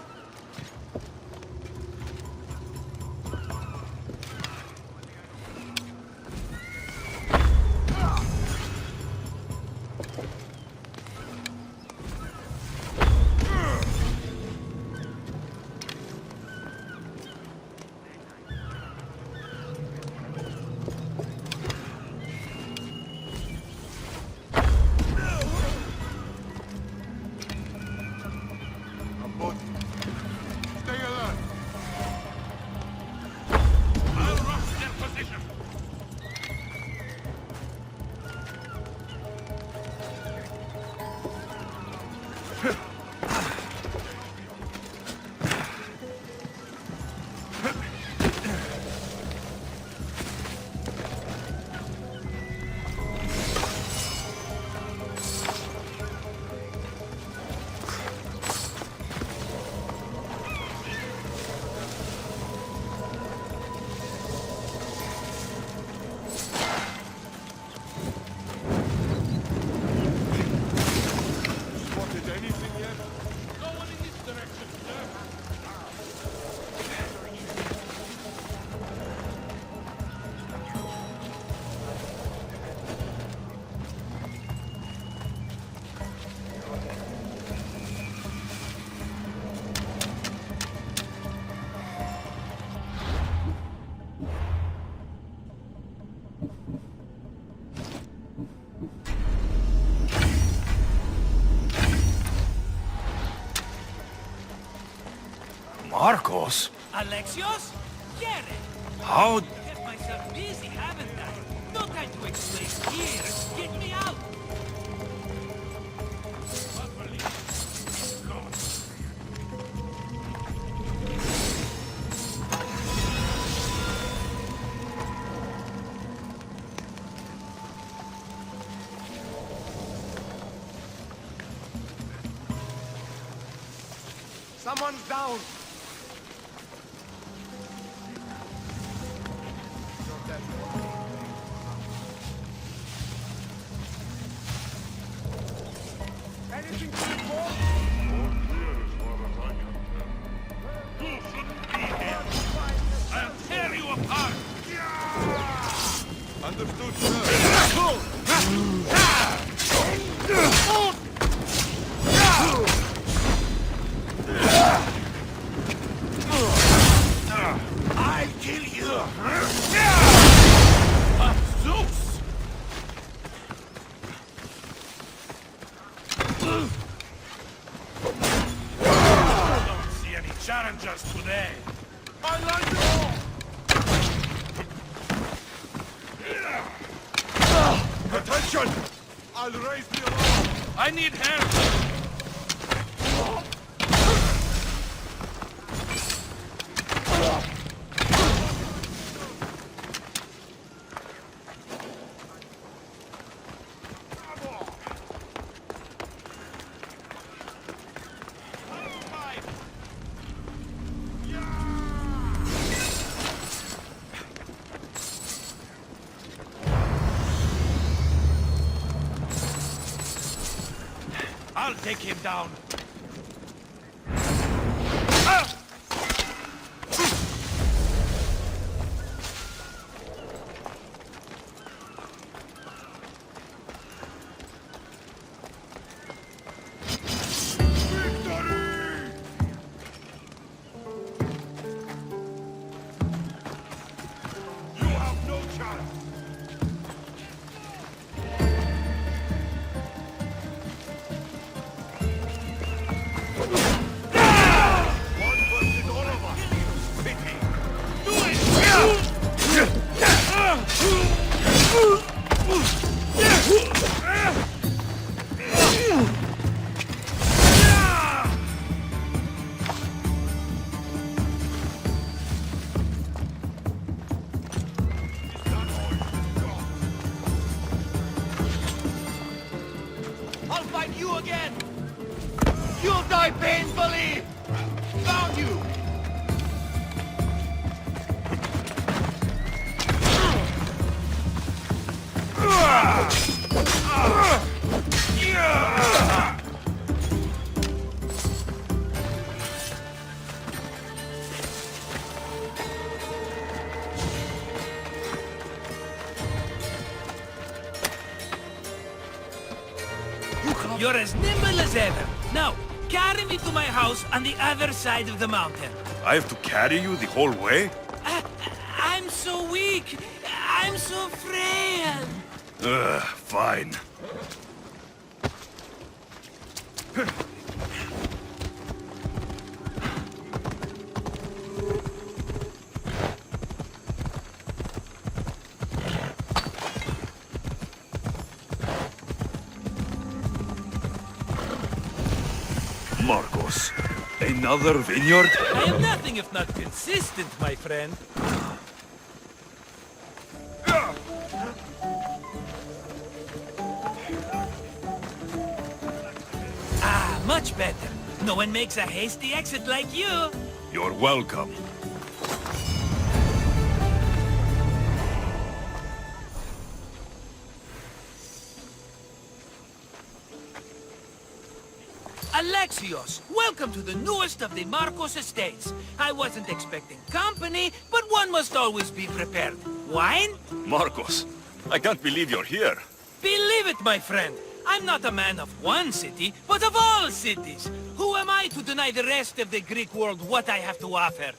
Marcos? Alexios? Get it! How? Kept myself busy, haven't I? No time to explain here. Get me out! Someone's down! Anything to report? You shouldn't be here! I'll tear you apart! Understood, sir. I'll kill you! Zeus! Don't see any challengers today. I like it all! Attention! I'll raise the alarm! I need help! I'll take him down. I'll fight you again! You'll die painfully! Found you! You're as nimble as ever. Now, carry me to my house on the other side of the mountain. I have to carry you the whole way? I'm so weak. I'm so frail. Fine. Marcos, another vineyard? I am nothing if not consistent, my friend. Ah, much better. No one makes a hasty exit like you. You're welcome. Alexios, welcome to the newest of the Marcos estates. I wasn't expecting company, but one must always be prepared. Wine? Marcos, I can't believe you're here. Believe it, my friend. I'm not a man of one city, but of all cities. Who am I to deny the rest of the Greek world what I have to offer?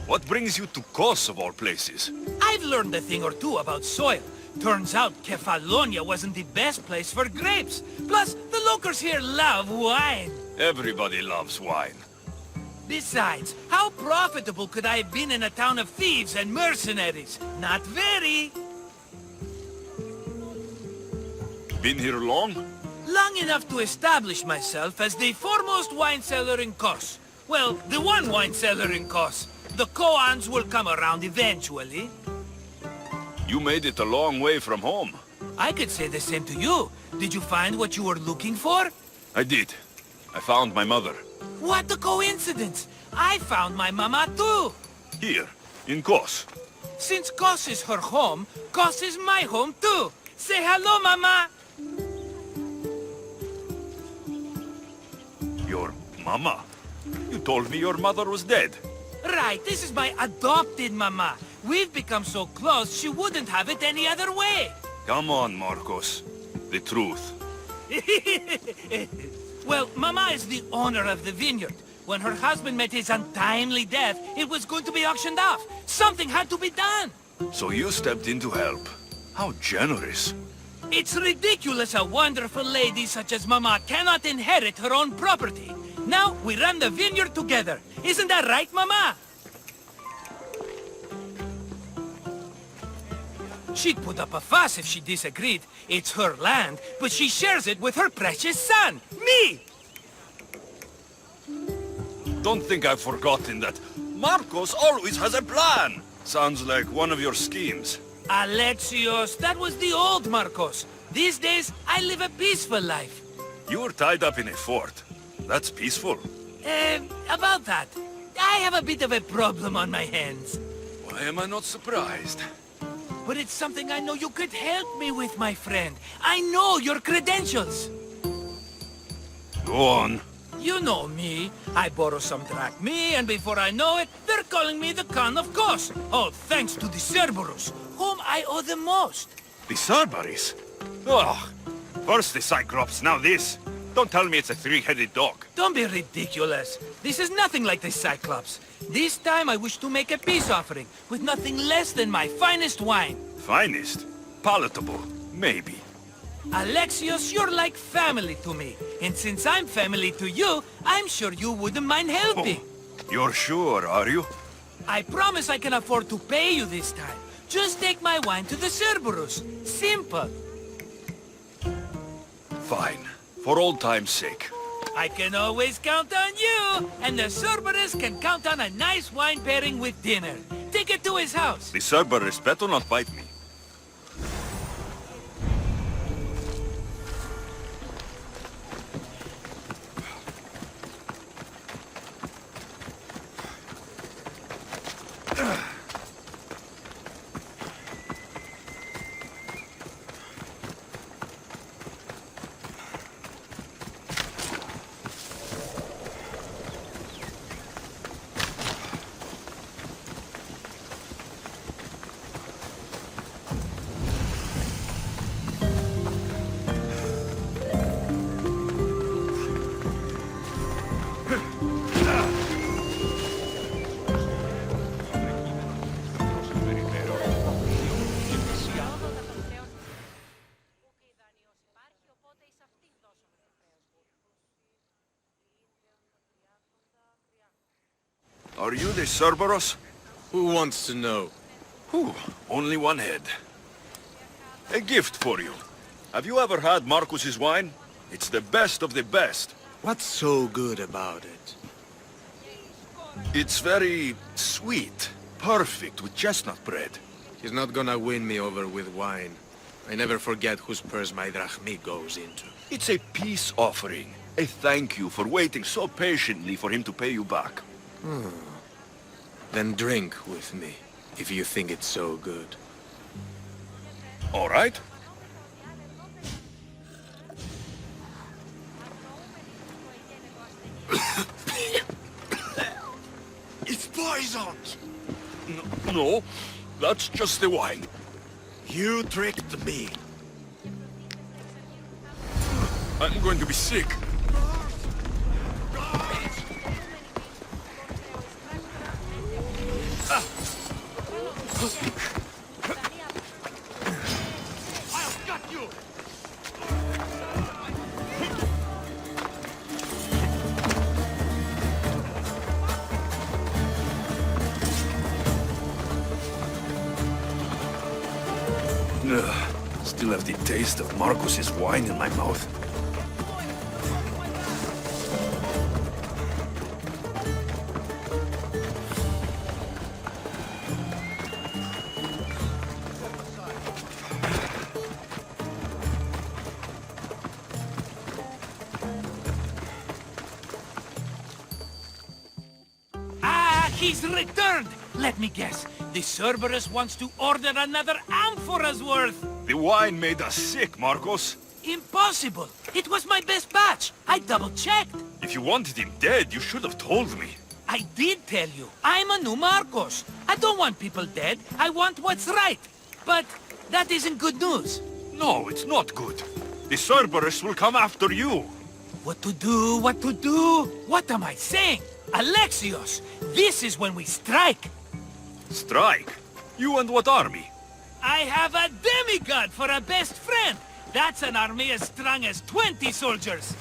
What brings you to Kos, of all places? I've learned a thing or two about soil. Turns out Kefalonia wasn't the best place for grapes. Plus, the locals here love wine. Everybody loves wine. Besides, how profitable could I have been in a town of thieves and mercenaries? Not very. Been here long? Long enough to establish myself as the foremost wine seller in Kos. Well, the one wine seller in Kos. The koans will come around eventually. You made it a long way from home. I could say the same to you. Did you find what you were looking for? I did. I found my mother. What a coincidence! I found my mama too! Here, in Kos. Since Kos is her home, Kos is my home too! Say hello, mama! Your mama? You told me your mother was dead. Right, this is my adopted mama. We've become so close, she wouldn't have it any other way. Come on, Marcos. The truth. Well, Mama is the owner of the vineyard. When her husband met his untimely death, it was going to be auctioned off. Something had to be done. So you stepped in to help. How generous. It's ridiculous a wonderful lady such as Mama cannot inherit her own property. Now we run the vineyard together. Isn't that right, Mama? She'd put up a fuss if she disagreed. It's her land, but she shares it with her precious son, me! Don't think I've forgotten that. Marcos always has a plan. Sounds like one of your schemes. Alexios, that was the old Marcos. These days, I live a peaceful life. You were tied up in a fort. That's peaceful. About that. I have a bit of a problem on my hands. Why am I not surprised? But it's something I know you could help me with, my friend. I know your credentials. Go on. You know me. I borrow some drachmi, and before I know it, they're calling me the Khan of Kos. All thanks to the Cerberus, whom I owe the most. The Cerberus? Ugh. First the Cyclops, now this. Don't tell me it's a three-headed dog. Don't be ridiculous. This is nothing like the Cyclops. This time I wish to make a peace offering, with nothing less than my finest wine. Finest? Palatable? Maybe. Alexios, you're like family to me. And since I'm family to you, I'm sure you wouldn't mind helping. Oh, you're sure, are you? I promise I can afford to pay you this time. Just take my wine to the Cerberus. Simple. Fine. For old time's sake. I can always count on you, and the Cerberus can count on a nice wine pairing with dinner. Take it to his house. The Cerberus better not bite me. Are you the Cerberus? Who wants to know? Whew, only one head. A gift for you. Have you ever had Marcus's wine? It's the best of the best. What's so good about it? It's very sweet. Perfect with chestnut bread. He's not gonna win me over with wine. I never forget whose purse my drachmi goes into. It's a peace offering. A thank you for waiting so patiently for him to pay you back. Then drink with me, if you think it's so good. All right. It's poison! No, that's just the wine. You tricked me. I'm going to be sick. I've got you! Still have the taste of Marcus's wine in my mouth. He's returned! Let me guess. The Cerberus wants to order another amphora's worth. The wine made us sick, Marcus. Impossible! It was my best batch. I double-checked. If you wanted him dead, you should have told me. I did tell you. I'm a new Marcos. I don't want people dead. I want what's right. But that isn't good news. No, it's not good. The Cerberus will come after you. What to do? What to do? What am I saying? Alexios, this is when we strike. Strike? You and what army? I have a demigod for a best friend. That's an army as strong as 20 soldiers.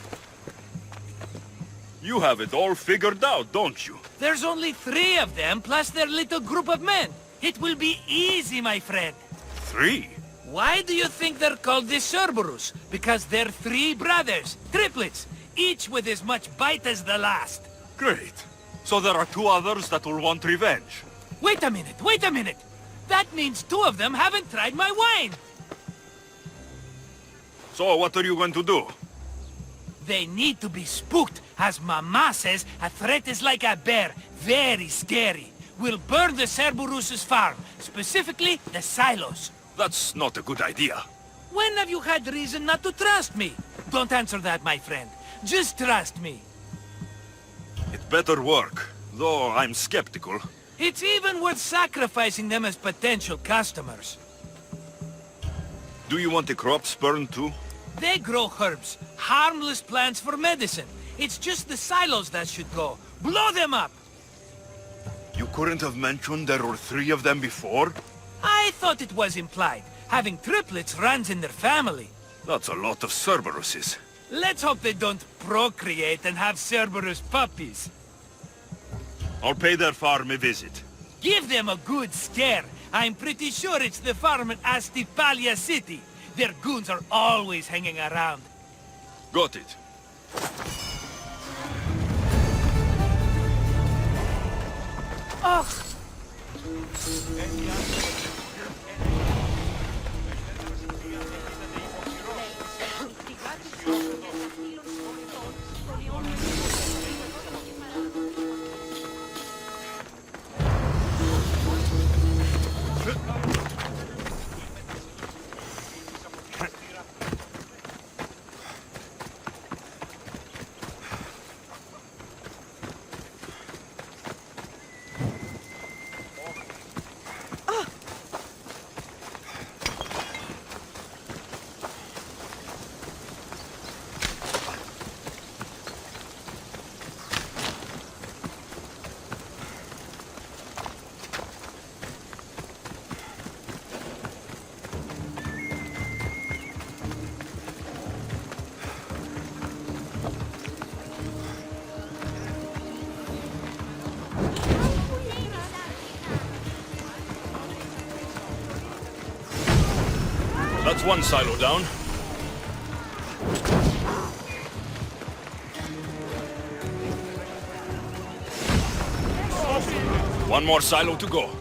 You have it all figured out, don't you? There's only 3 of them, plus their little group of men. It will be easy, my friend. 3? Why do you think they're called the Cerberus? Because they're 3 brothers, triplets, each with as much bite as the last. Great. So there are 2 others that will want revenge. Wait a minute, wait a minute! That means 2 of them haven't tried my wine! So what are you going to do? They need to be spooked. As Mama says, a threat is like a bear, very scary. We'll burn the Cerberus's farm, specifically the silos. That's not a good idea. When have you had reason not to trust me? Don't answer that, my friend. Just trust me. It better work, though I'm skeptical. It's even worth sacrificing them as potential customers. Do you want the crops burned too? They grow herbs, harmless plants for medicine. It's just the silos that should go. Blow them up! You couldn't have mentioned there were 3 of them before? I thought it was implied. Having triplets runs in their family. That's a lot of Cerberuses. Let's hope they don't procreate and have Cerberus puppies. I'll pay their farm a visit. Give them a good scare. I'm pretty sure it's the farm in Astipalia City. Their goons are always hanging around. Got it. Oh! That's one silo down. One more silo to go.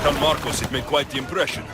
Look, Marcos, it made quite the impression.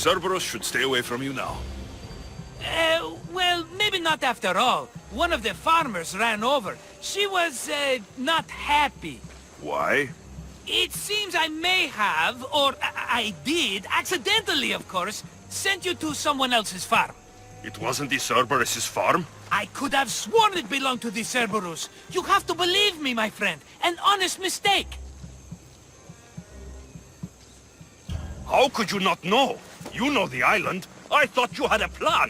Cerberus should stay away from you now. Well, maybe not after all. One of the farmers ran over. She was, not happy. Why? It seems I may have, or I did, accidentally of course, sent you to someone else's farm. It wasn't the Cerberus' farm? I could have sworn it belonged to the Cerberus. You have to believe me, my friend. An honest mistake. How could you not know? You know the island. I thought you had a plan.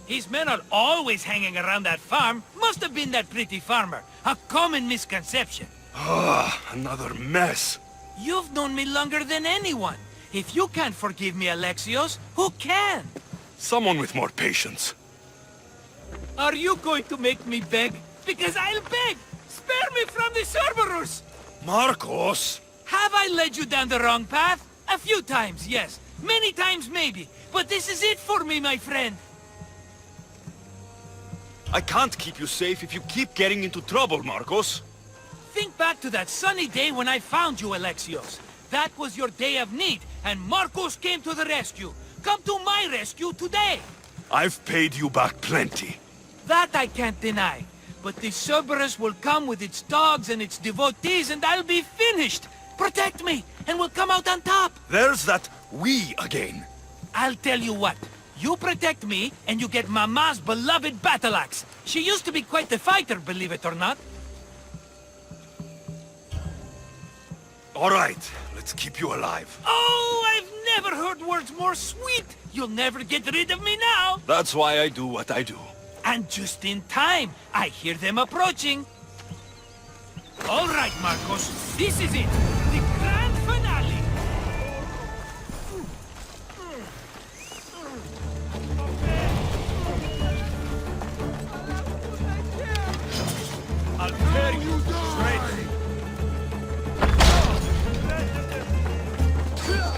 His men are always hanging around that farm. Must have been that pretty farmer. A common misconception. Ah, another mess. You've known me longer than anyone. If you can't forgive me, Alexios, who can? Someone with more patience. Are you going to make me beg? Because I'll beg! Spare me from the Cerberus! Marcos! Have I led you down the wrong path? A few times, yes. Many times, maybe. But this is it for me, my friend. I can't keep you safe if you keep getting into trouble, Marcos. Think back to that sunny day when I found you, Alexios. That was your day of need, and Marcos came to the rescue. Come to my rescue today! I've paid you back plenty. That I can't deny. But the Cerberus will come with its dogs and its devotees, and I'll be finished! Protect me, and we'll come out on top! There's that we again. I'll tell you what. You protect me, and you get Mama's beloved battle axe. She used to be quite the fighter, believe it or not. All right, let's keep you alive. Oh, I've never heard words more sweet! You'll never get rid of me now! That's why I do what I do. And just in time, I hear them approaching. All right, Marcos, this is it. The grand finale. I'll tear you straight.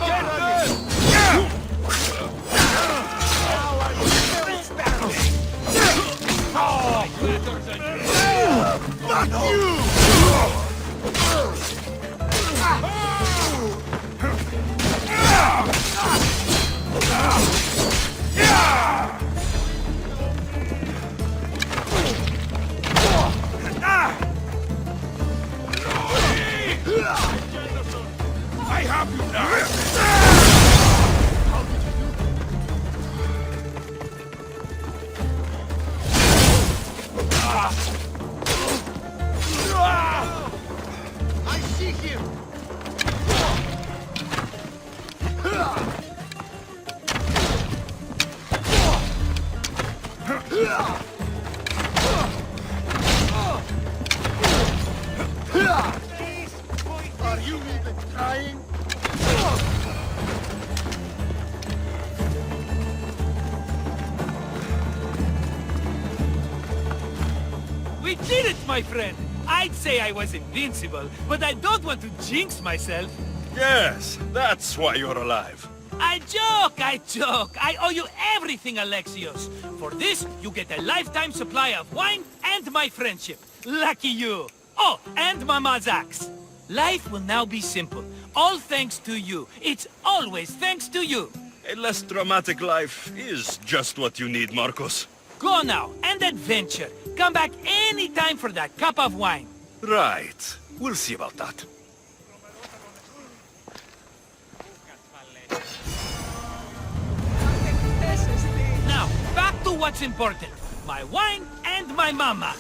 Get them! Fuck you! I have you now! I see him! Are you even trying? We did it, my friend! I'd say I was invincible, but I don't want to jinx myself. Yes, that's why you're alive. I joke! I owe you everything, Alexios. For this, you get a lifetime supply of wine and my friendship. Lucky you! Oh, and Mama's axe. Life will now be simple. All thanks to you. It's always thanks to you. A less dramatic life is just what you need, Marcos. Go now, and adventure. Come back any time for that cup of wine. Right. We'll see about that. Now, back to what's important. My wine and my mama.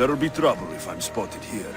There'll be trouble if I'm spotted here.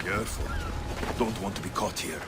Careful. Don't want to be caught here.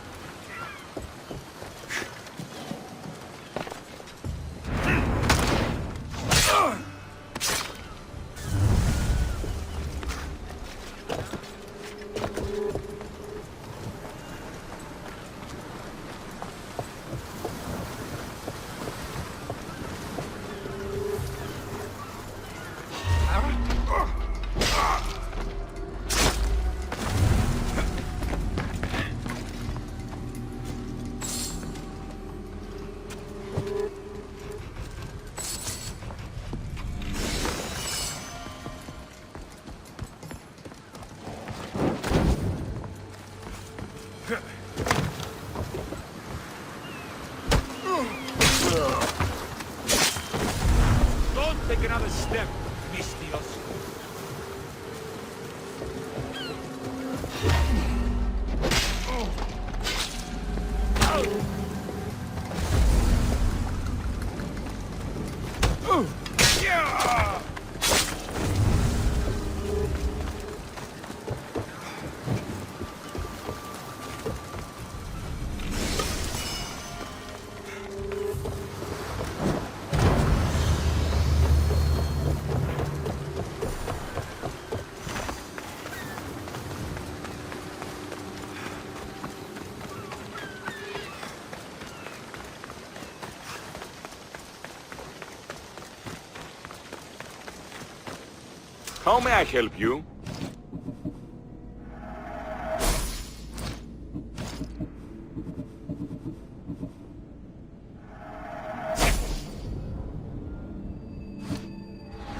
How may I help you?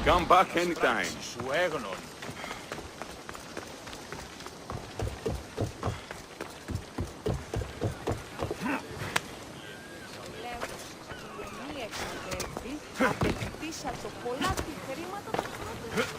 Come back anytime. Σου έγνων. Απεκτήσα πολλά τη χρήματα του πρώτου.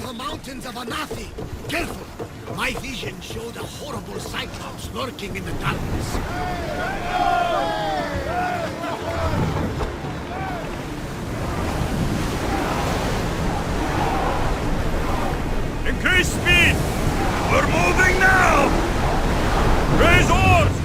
the mountains of Anathi. Careful! My vision showed a horrible cyclops lurking in the darkness. Increase speed! We're moving now! Raise oars!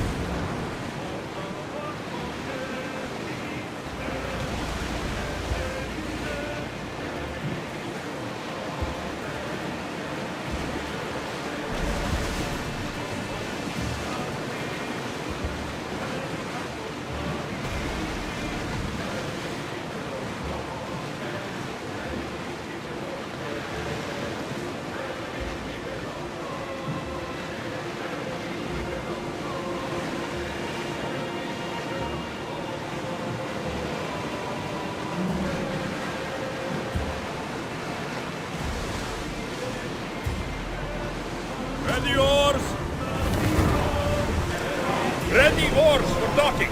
Ready oars! Ready oars for docking!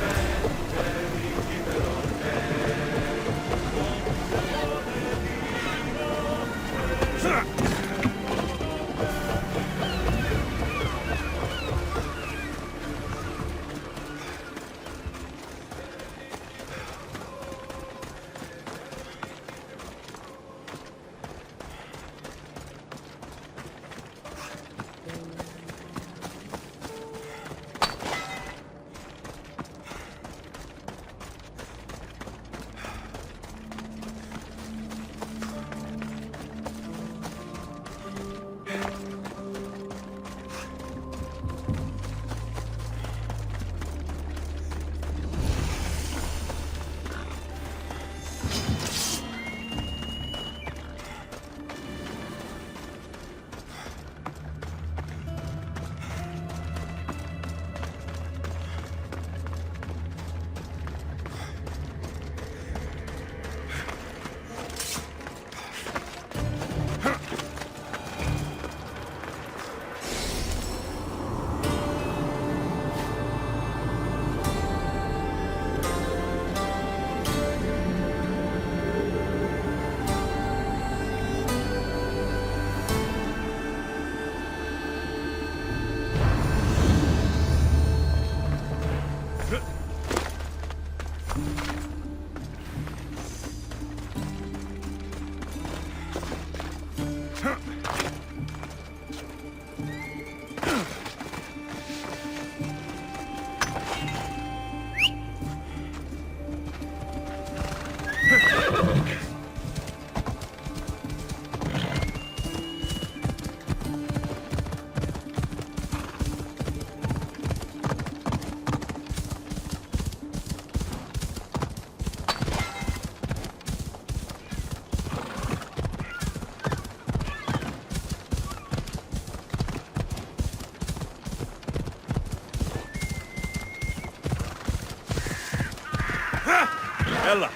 Ella!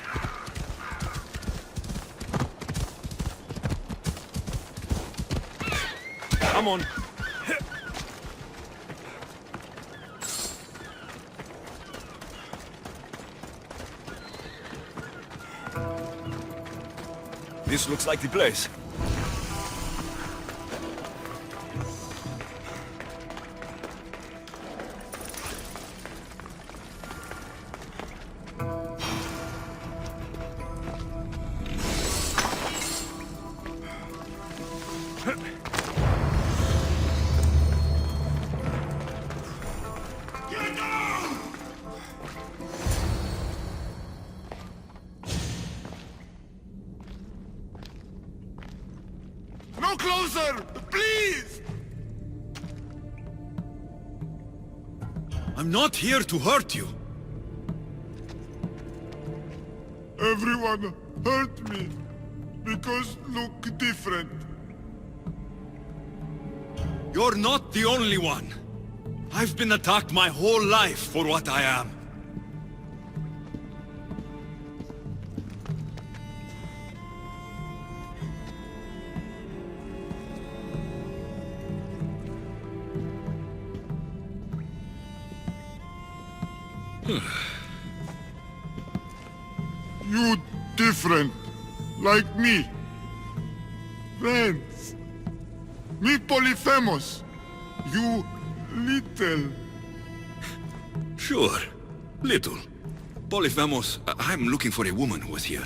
Come on! This looks like the place. No closer! Please! I'm not here to hurt you. Everyone hurt me because look different. You're not the only one. I've been attacked my whole life for what I am. You different, like me. Friends. Me Polyphemus. You little. Sure. Little. Polyphemus, I'm looking for a woman who was here.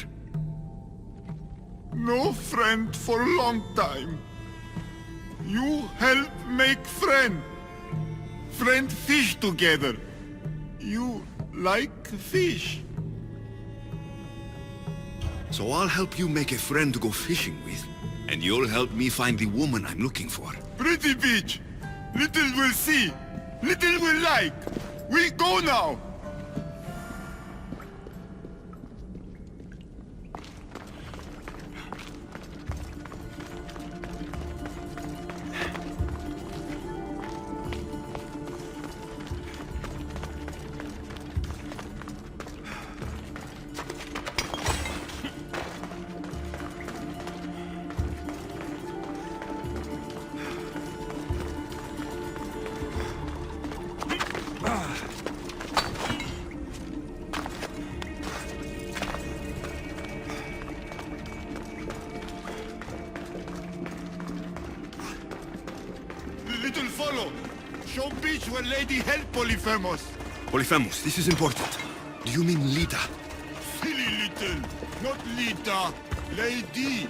No friend for a long time. You help make friend. Friend fish together. You like fish. So I'll help you make a friend to go fishing with, and you'll help me find the woman I'm looking for. Pretty beach. Little will see. Little will like. We go now. Little follow. Show beach where lady help Polyphemus. Polyphemus, this is important. Do you mean Lita? Silly little. Not Lita. Lady.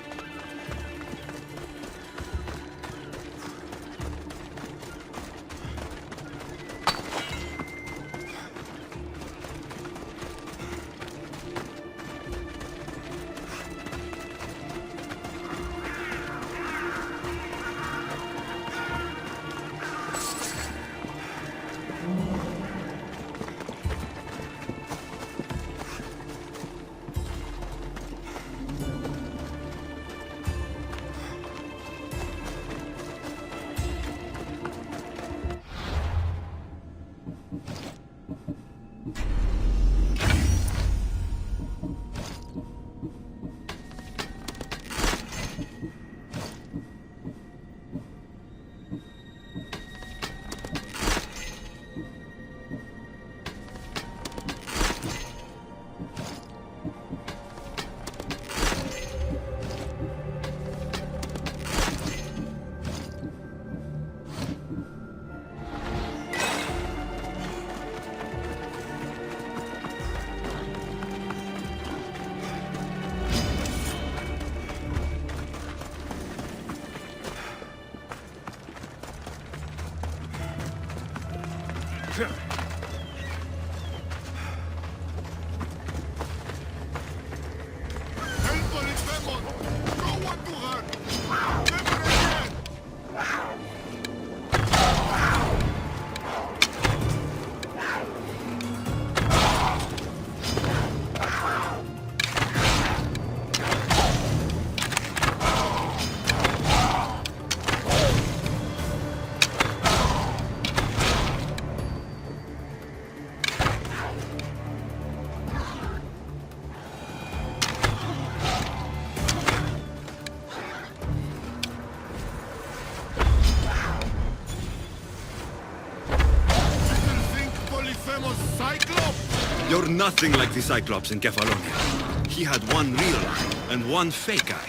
You're nothing like the Cyclops in Kefalonia. He had one real eye and one fake eye.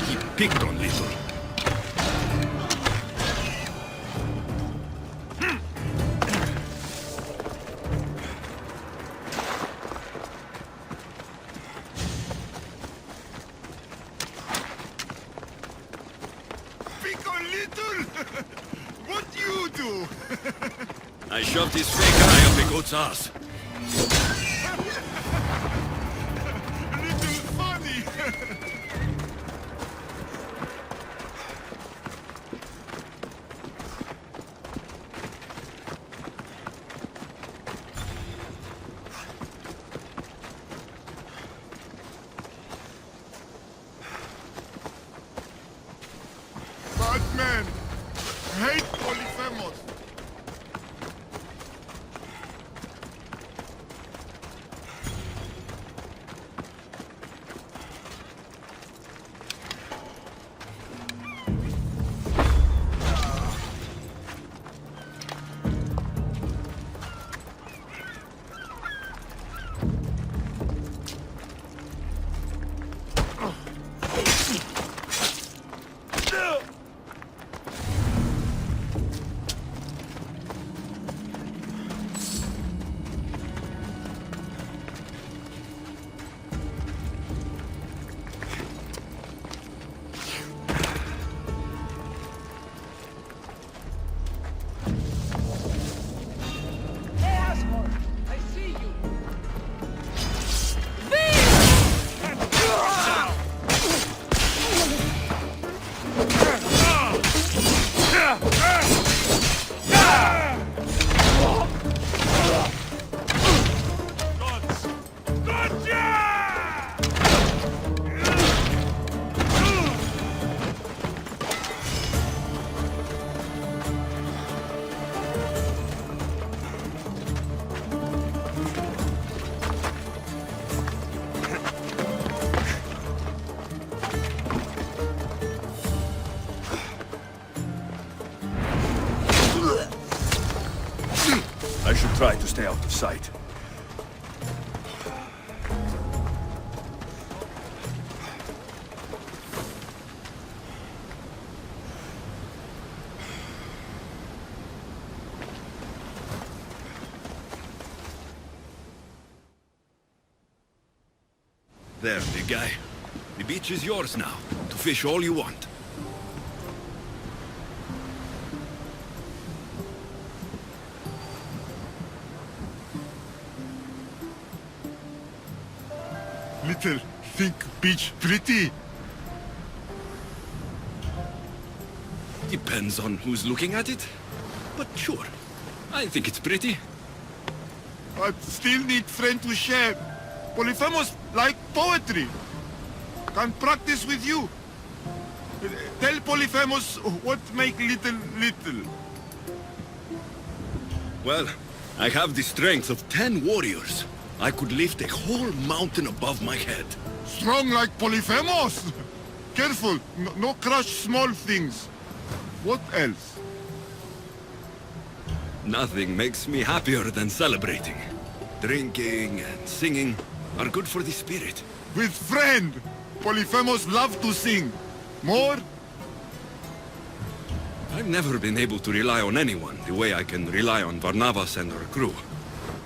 He picked on Little. Pick on Little? What you do? I shoved his fake eye up the goat's ass. Little funny. Batman, hate Polyphemus. stay out of sight. There, big guy. The beach is yours now, to fish all you want. Little, think beach pretty? Depends on who's looking at it. But sure, I think it's pretty. But still need friend to share. Polyphemus like poetry. Can practice with you. Tell Polyphemus what make little. Well, I have the strength of 10 warriors. I could lift a whole mountain above my head. Strong like Polyphemus? Careful, no crush small things. What else? Nothing makes me happier than celebrating. Drinking and singing are good for the spirit. With friend! Polyphemus love to sing. More? I've never been able to rely on anyone the way I can rely on Varnavas and our crew.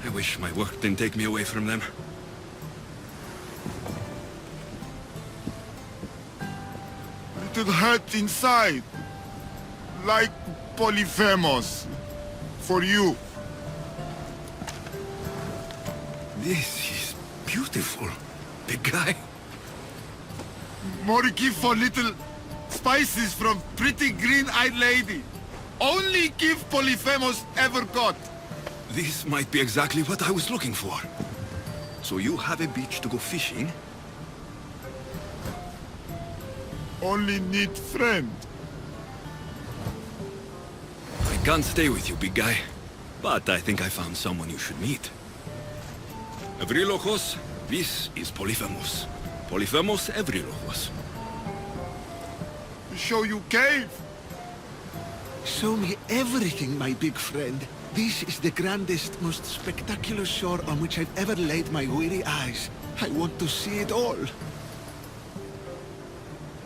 I wish my work didn't take me away from them. Little hurt inside. Like Polyphemus. For you. This is beautiful, big guy. More give for little spices from pretty green-eyed lady. Only give Polyphemus ever got. This might be exactly what I was looking for. So you have a beach to go fishing? Only need friend. I can't stay with you, big guy. But I think I found someone you should meet. Evrilokos, this is Polyphemus. Polyphemus Evrilokos. Show you cave. Show me everything, my big friend. This is the grandest, most spectacular shore on which I've ever laid my weary eyes. I want to see it all.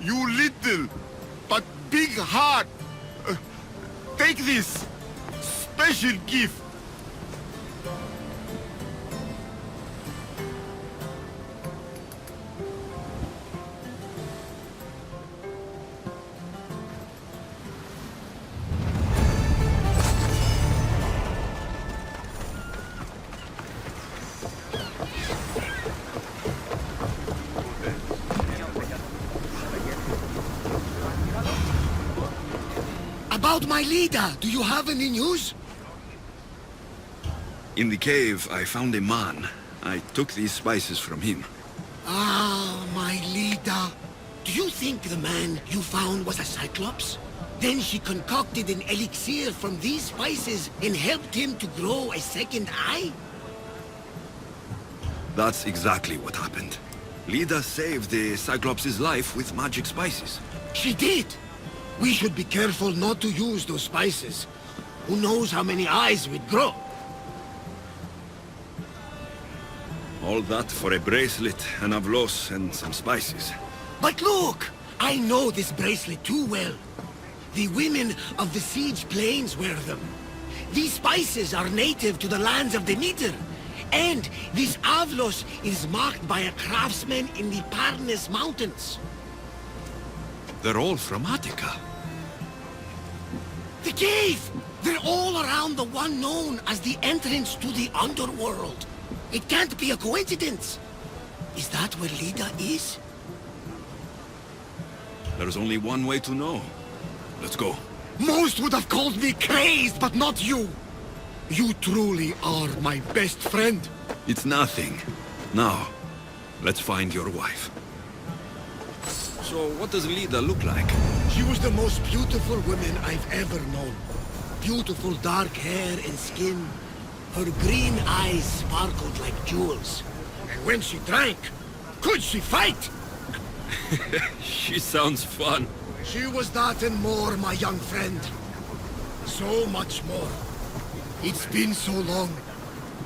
You little, but big heart. Take this. Special gift. About my leader, do you have any news? In the cave, I found a man. I took these spices from him. Ah, my leader. Do you think the man you found was a Cyclops? Then she concocted an elixir from these spices and helped him to grow a second eye? That's exactly what happened. Lida saved the Cyclops' life with magic spices. She did! We should be careful not to use those spices. Who knows how many eyes we'd grow? All that for a bracelet, an avlos, and some spices. But look! I know this bracelet too well. The women of the Siege Plains wear them. These spices are native to the lands of the Niter. And this avlos is marked by a craftsman in the Parnes Mountains. They're all from Attika. The cave! They're all around the one known as the entrance to the underworld. It can't be a coincidence. Is that where Lida is? There's only one way to know. Let's go. Most would have called me crazed, but not you. You truly are my best friend. It's nothing. Now, let's find your wife. So, what does Lida look like? She was the most beautiful woman I've ever known. Beautiful dark hair and skin. Her green eyes sparkled like jewels. And when she drank, could she fight? She sounds fun. She was that and more, my young friend. So much more. It's been so long.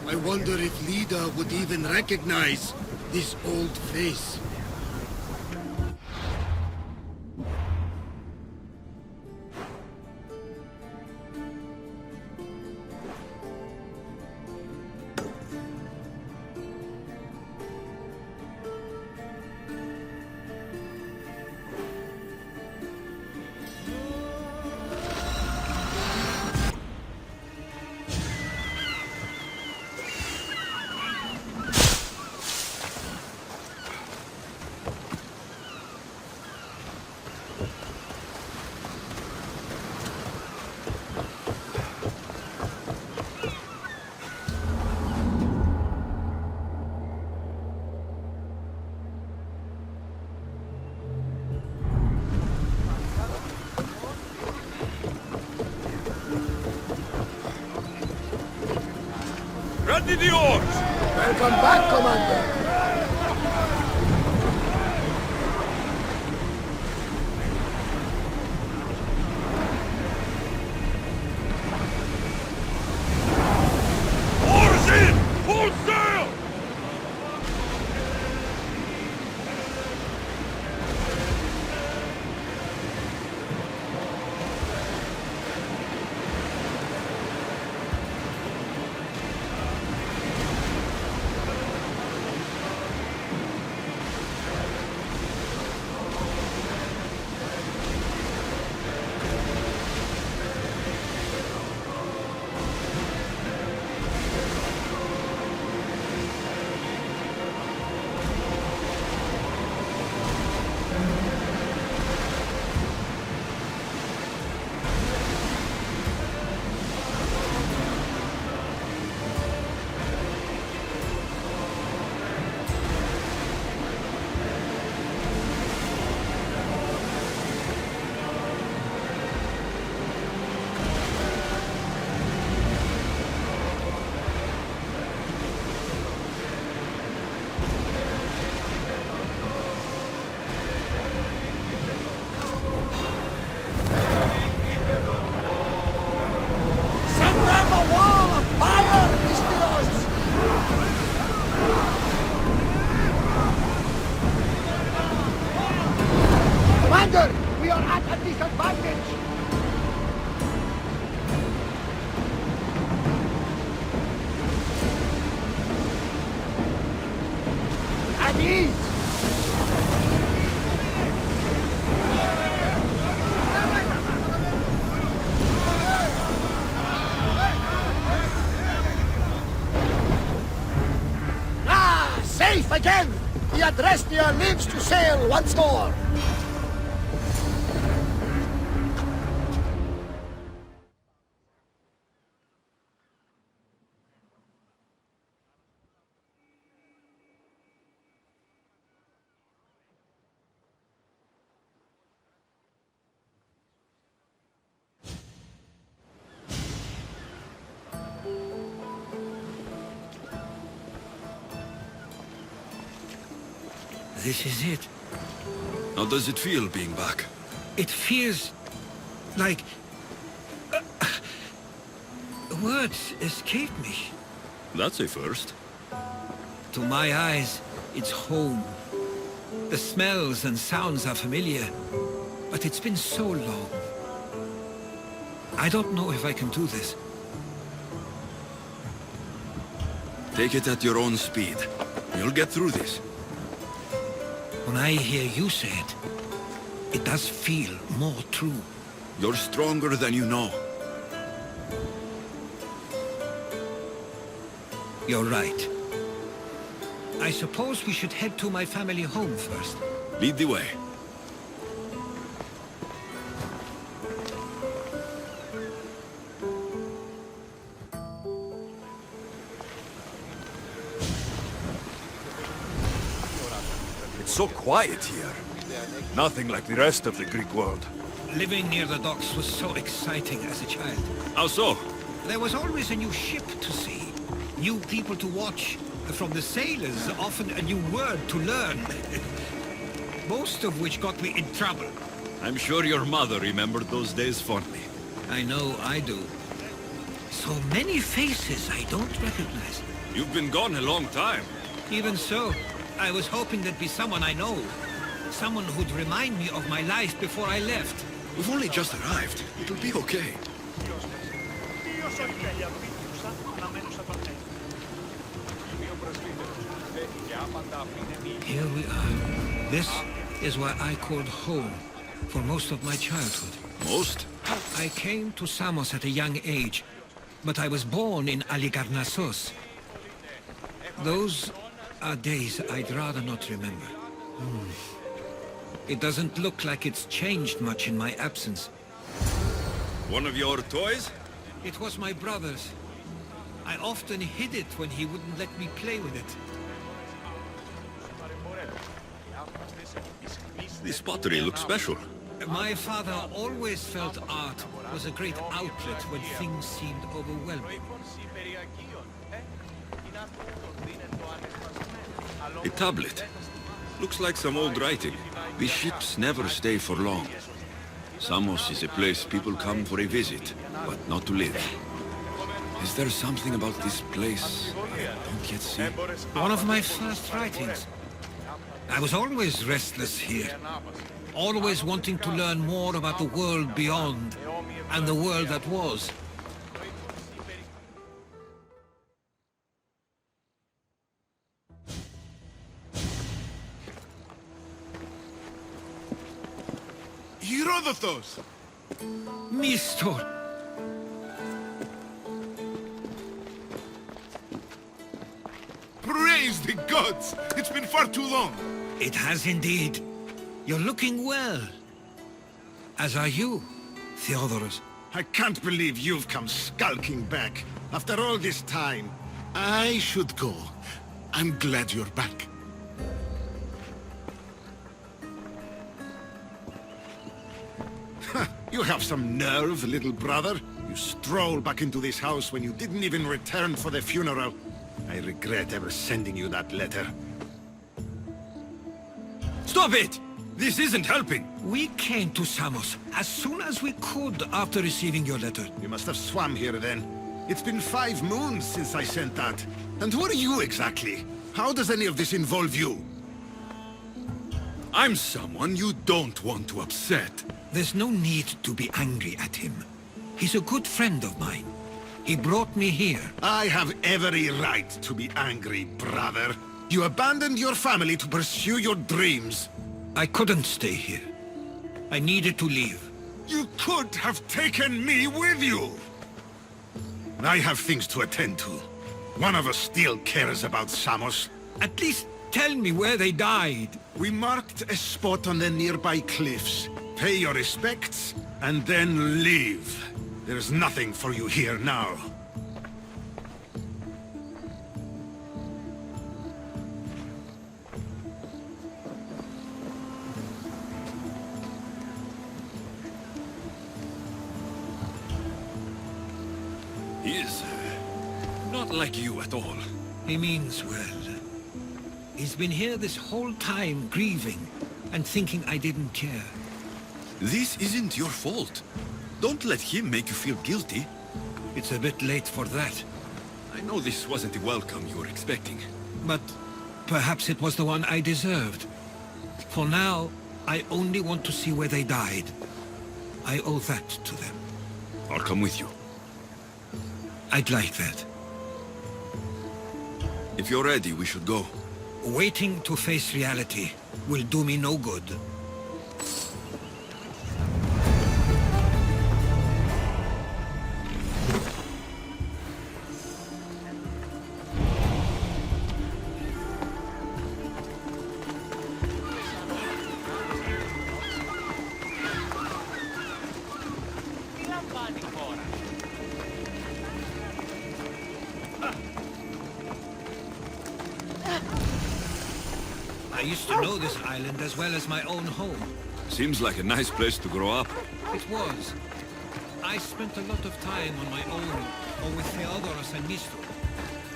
I wonder if Lida would even recognize this old face. Ready the oars! Welcome back, Commander! Oars in! Full sail! Commander, we are at a disadvantage! At ease! Ah! Safe again! The Adrestia lives to sail once more! This is it. How does it feel being back? It feels like... words escape me. That's a first. To my eyes, it's home. The smells and sounds are familiar, but it's been so long. I don't know if I can do this. Take it at your own speed. You'll get through this. When I hear you say it, it does feel more true. You're stronger than you know. You're right. I suppose we should head to my family home first. Lead the way. It's so quiet here. Nothing like the rest of the Greek world. Living near the docks was so exciting as a child. How so? There was always a new ship to see, new people to watch. From the sailors, often a new word to learn. Most of which got me in trouble. I'm sure your mother remembered those days fondly. I know I do. So many faces I don't recognize. You've been gone a long time. Even so, I was hoping there'd be someone I know. Someone who'd remind me of my life before I left. We've only just arrived. It'll be okay. Here we are. This is where I called home for most of my childhood. Most? I came to Samos at a young age, but I was born in Aligarnassos. Those are days I'd rather not remember. It doesn't look like it's changed much in my absence. One of your toys? It was my brother's. I often hid it when he wouldn't let me play with it. This pottery looks special. My father always felt art was a great outlet when things seemed overwhelming. A tablet. Looks like some old writing. The ships never stay for long. Samos is a place people come for a visit, but not to live. Is there something about this place I don't yet see? One of my first writings. I was always restless here. Always wanting to learn more about the world beyond, and the world that was. Herodotus! Mistor! Praise the gods! It's been far too long! It has indeed. You're looking well. As are you, Theodorus. I can't believe you've come skulking back. After all this time, I should go. I'm glad you're back. You have some nerve, little brother. You stroll back into this house when you didn't even return for the funeral. I regret ever sending you that letter. Stop it! This isn't helping! We came to Samos as soon as we could after receiving your letter. You must have swum here then. It's been 5 moons since I sent that. And who are you exactly? How does any of this involve you? I'm someone you don't want to upset. There's no need to be angry at him. He's a good friend of mine. He brought me here. I have every right to be angry, brother. You abandoned your family to pursue your dreams. I couldn't stay here. I needed to leave. You could have taken me with you! I have things to attend to. One of us still cares about Samos. At least tell me where they died. We marked a spot on the nearby cliffs. Pay your respects, and then leave. There's nothing for you here now. He is not like you at all. He means well. He's been here this whole time grieving and thinking I didn't care. This isn't your fault. Don't let him make you feel guilty. It's a bit late for that. I know this wasn't the welcome you were expecting. But perhaps it was the one I deserved. For now, I only want to see where they died. I owe that to them. I'll come with you. I'd like that. If you're ready, we should go. Waiting to face reality will do me no good. I used to know this island as well as my own home. Seems like a nice place to grow up. It was. I spent a lot of time on my own, or with Theodoros and Misto.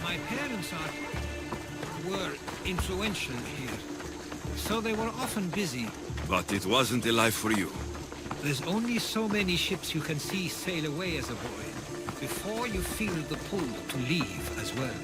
My parents were influential here, so they were often busy. But it wasn't a life for you. There's only so many ships you can see sail away as a boy, before you feel the pull to leave as well.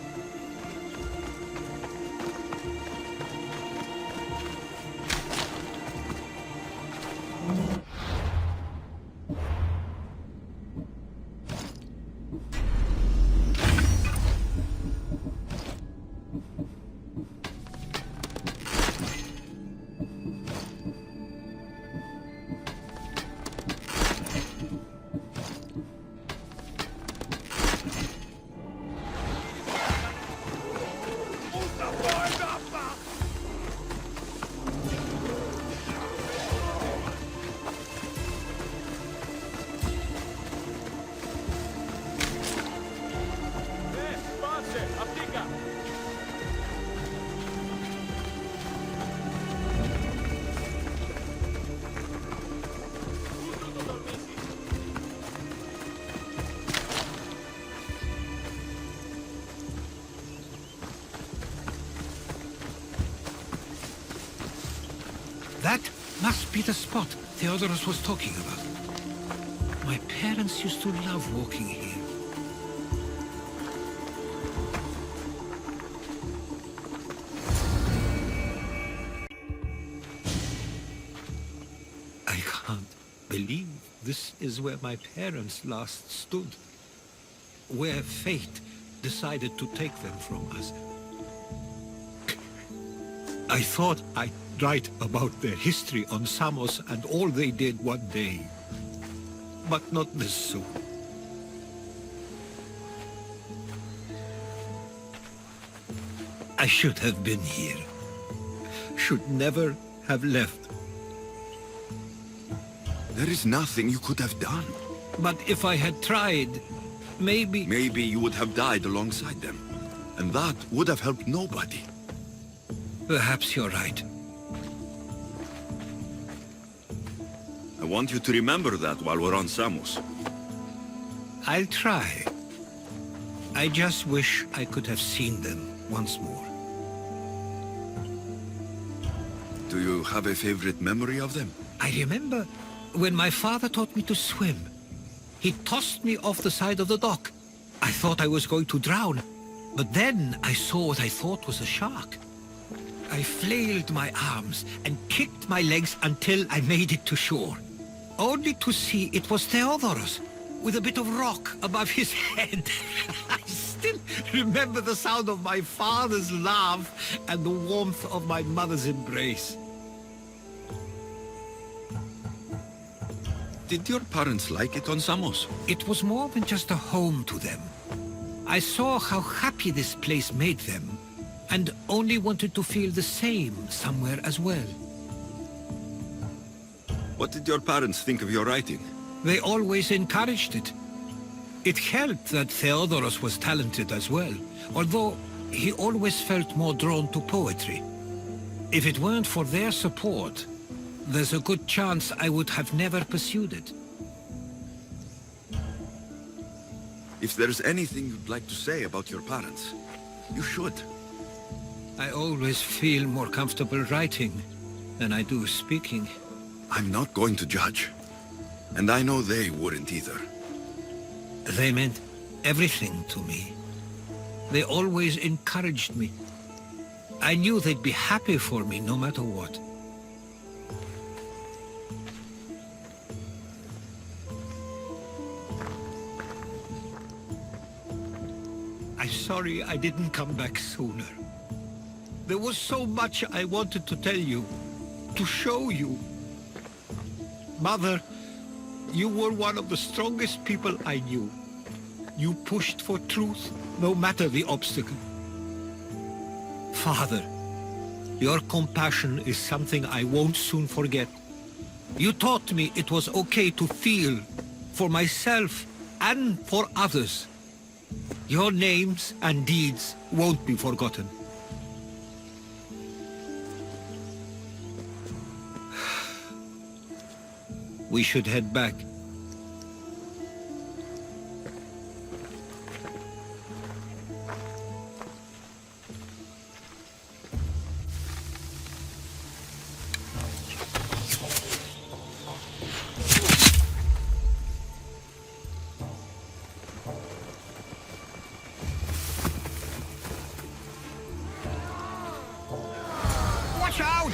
That must be the spot Theodorus was talking about. My parents used to love walking here. I can't believe this is where my parents last stood. Where fate decided to take them from us. I thought I'd write about their history on Samos and all they did one day. But not this soon. I should have been here. Should never have left. There is nothing you could have done. But if I had tried, maybe... Maybe you would have died alongside them. And that would have helped nobody. Perhaps you're right. I want you to remember that while we're on Samos. I'll try. I just wish I could have seen them once more. Do you have a favorite memory of them? I remember when my father taught me to swim. He tossed me off the side of the dock. I thought I was going to drown, but then I saw what I thought was a shark. I flailed my arms and kicked my legs until I made it to shore, only to see it was Theodorus, with a bit of rock above his head. I still remember the sound of my father's laugh and the warmth of my mother's embrace. Did your parents like it on Samos? It was more than just a home to them. I saw how happy this place made them, and only wanted to feel the same somewhere as well. What did your parents think of your writing? They always encouraged it. It helped that Theodorus was talented as well, although he always felt more drawn to poetry. If it weren't for their support, there's a good chance I would have never pursued it. If there's anything you'd like to say about your parents, you should. I always feel more comfortable writing than I do speaking. I'm not going to judge. And I know they wouldn't either. They meant everything to me. They always encouraged me. I knew they'd be happy for me no matter what. I'm sorry I didn't come back sooner. There was so much I wanted to tell you, to show you. Mother, you were one of the strongest people I knew. You pushed for truth, no matter the obstacle. Father, your compassion is something I won't soon forget. You taught me it was okay to feel, for myself and for others. Your names and deeds won't be forgotten. We should head back. Watch out!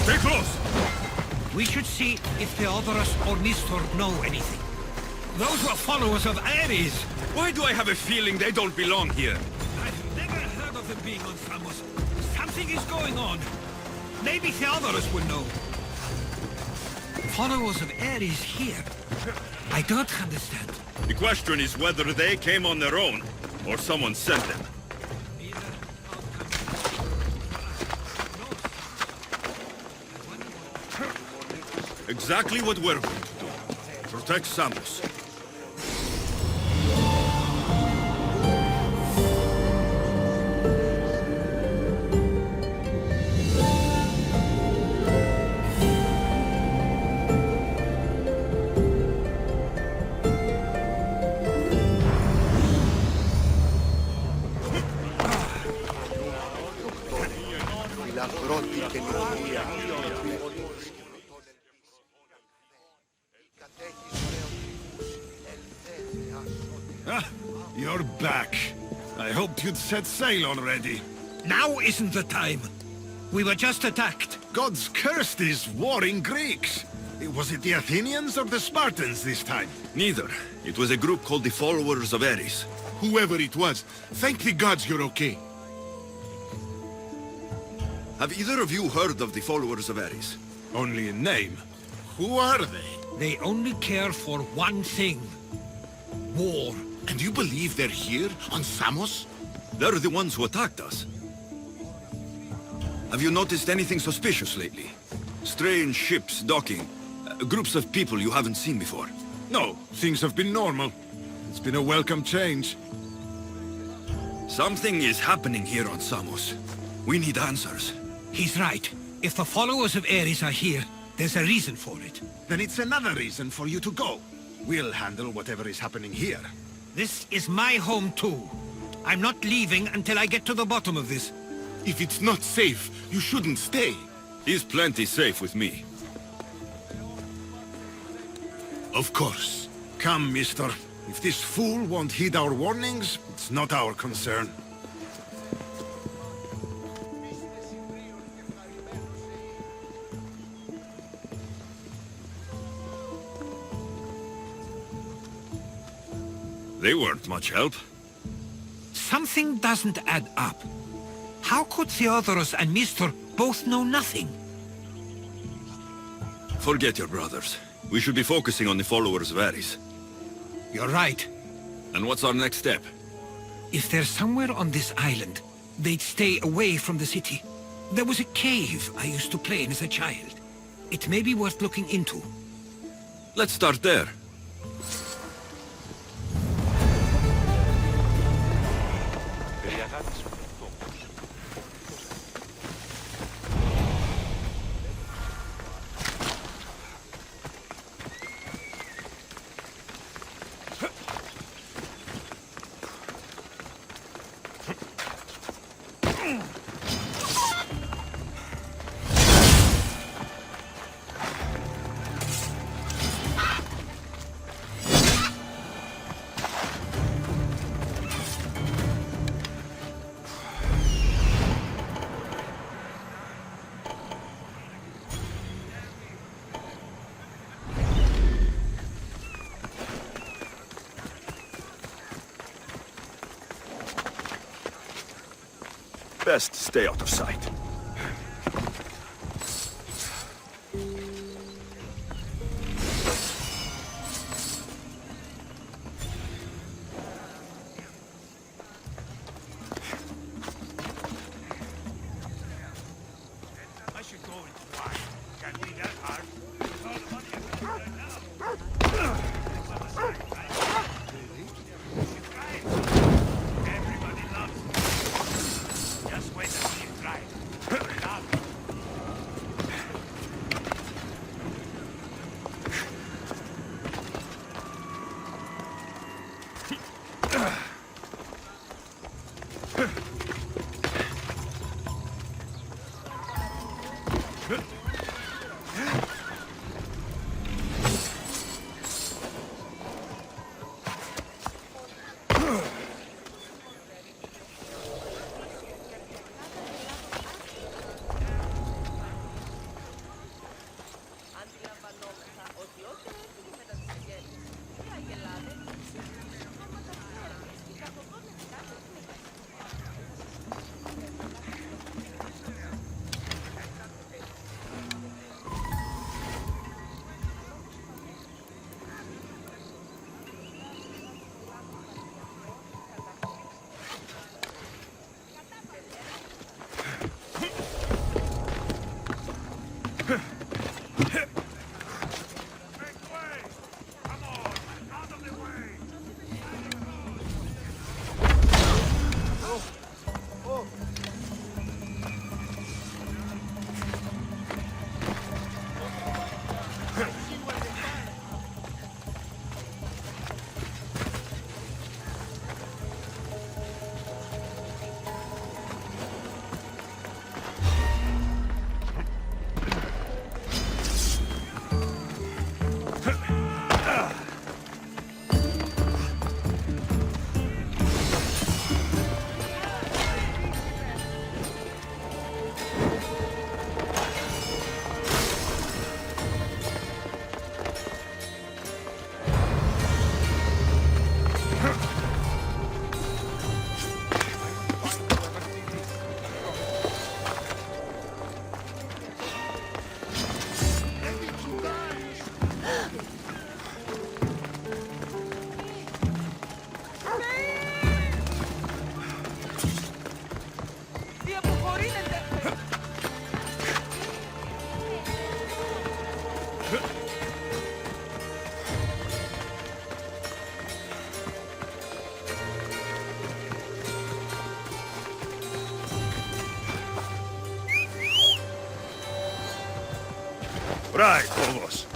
Stay close! We should see if Theodorus or Nistor know anything. Those were followers of Ares. Why do I have a feeling they don't belong here? I've never heard of them being on Samos. Something is going on. Maybe Theodorus will know. Followers of Ares here? I don't understand. The question is whether they came on their own, or someone sent them. Exactly what we're going to do. Protect Samos. You're back. I hoped you'd set sail already. Now isn't the time. We were just attacked. Gods cursed these warring Greeks. Was it the Athenians or the Spartans this time? Neither. It was a group called the Followers of Ares. Whoever it was, thank the gods you're okay. Have either of you heard of the Followers of Ares? Only in name. Who are they? They only care for one thing. War. And you believe they're here, on Samos? They're the ones who attacked us. Have you noticed anything suspicious lately? Strange ships docking, groups of people you haven't seen before? No, things have been normal. It's been a welcome change. Something is happening here on Samos. We need answers. He's right. If the followers of Ares are here, there's a reason for it. Then it's another reason for you to go. We'll handle whatever is happening here. This is my home too. I'm not leaving until I get to the bottom of this. If it's not safe, you shouldn't stay. He's plenty safe with me. Of course. Come, mister. If this fool won't heed our warnings, it's not our concern. They weren't much help. Something doesn't add up. How could Theodoros and Mistor both know nothing? Forget your brothers. We should be focusing on the Followers of Ares. You're right. And what's our next step? If they're somewhere on this island, they'd stay away from the city. There was a cave I used to play in as a child. It may be worth looking into. Let's start there. Best stay out of sight. I should go into wine. Can't be that hard. All the money I'm making right now. Everybody loves it. Just wait until you try it. Love it. Right, Phobos.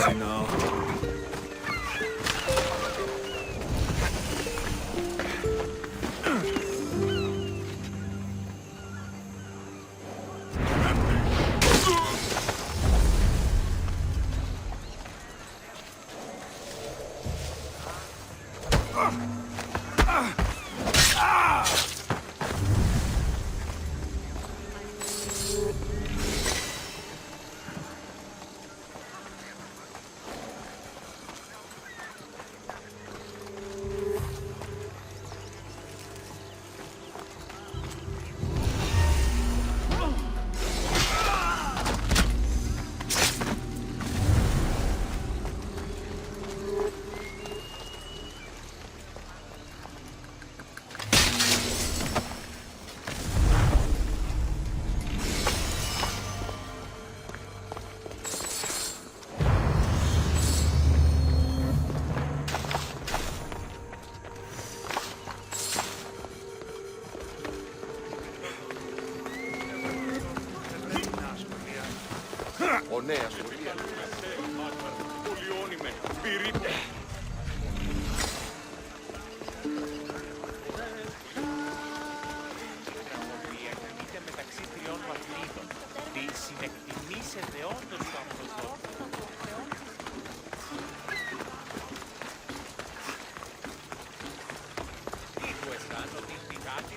Easy now. Ο νέας Πολιώνει με πυρήτε. μεταξύ τριών βαθμίδων. Τι συνεκτιμήσετε όντως το αυτοσδόκο. Τίγου αισθάνω ότι η κάτι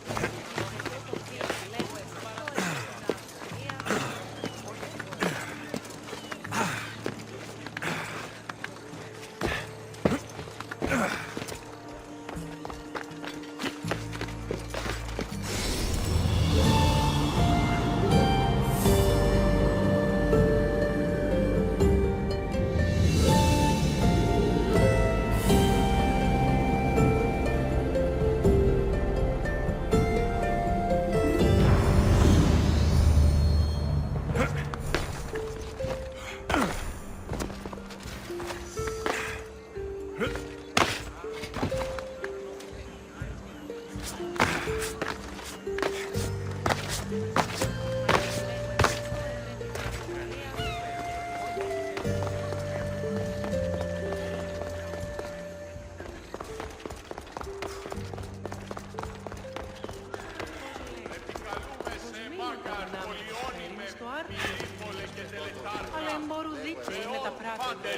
Αλλά εμπόρου δίκτυα είναι τα πράγματα.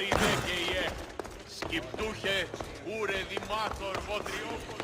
Σκυπτούχε, ούρε δημάτορ, βοτριόκος.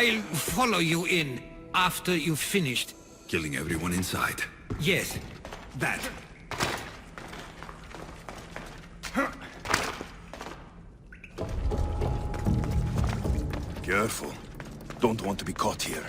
I'll follow you in after you've finished. Killing everyone inside. Yes, that. Careful. Don't want to be caught here.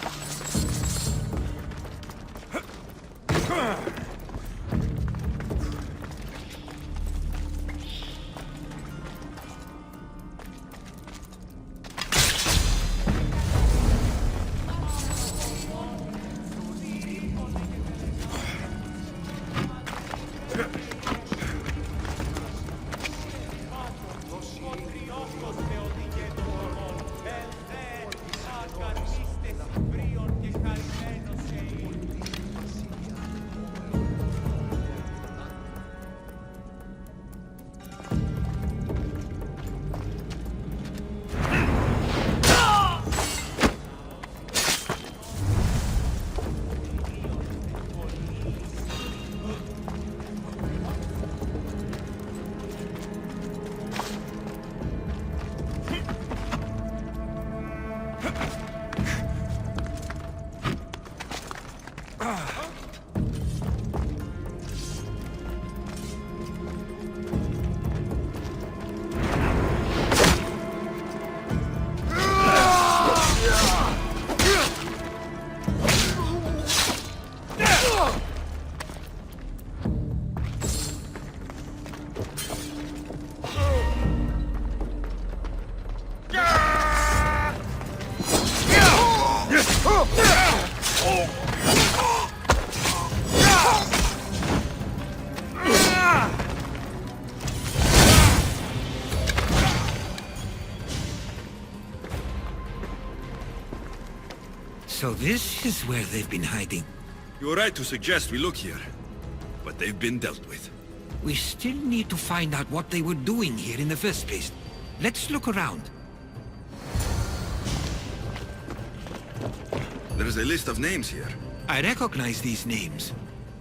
So this is where they've been hiding. You were right to suggest we look here, but they've been dealt with. We still need to find out what they were doing here in the first place. Let's look around. There's a list of names here. I recognize these names.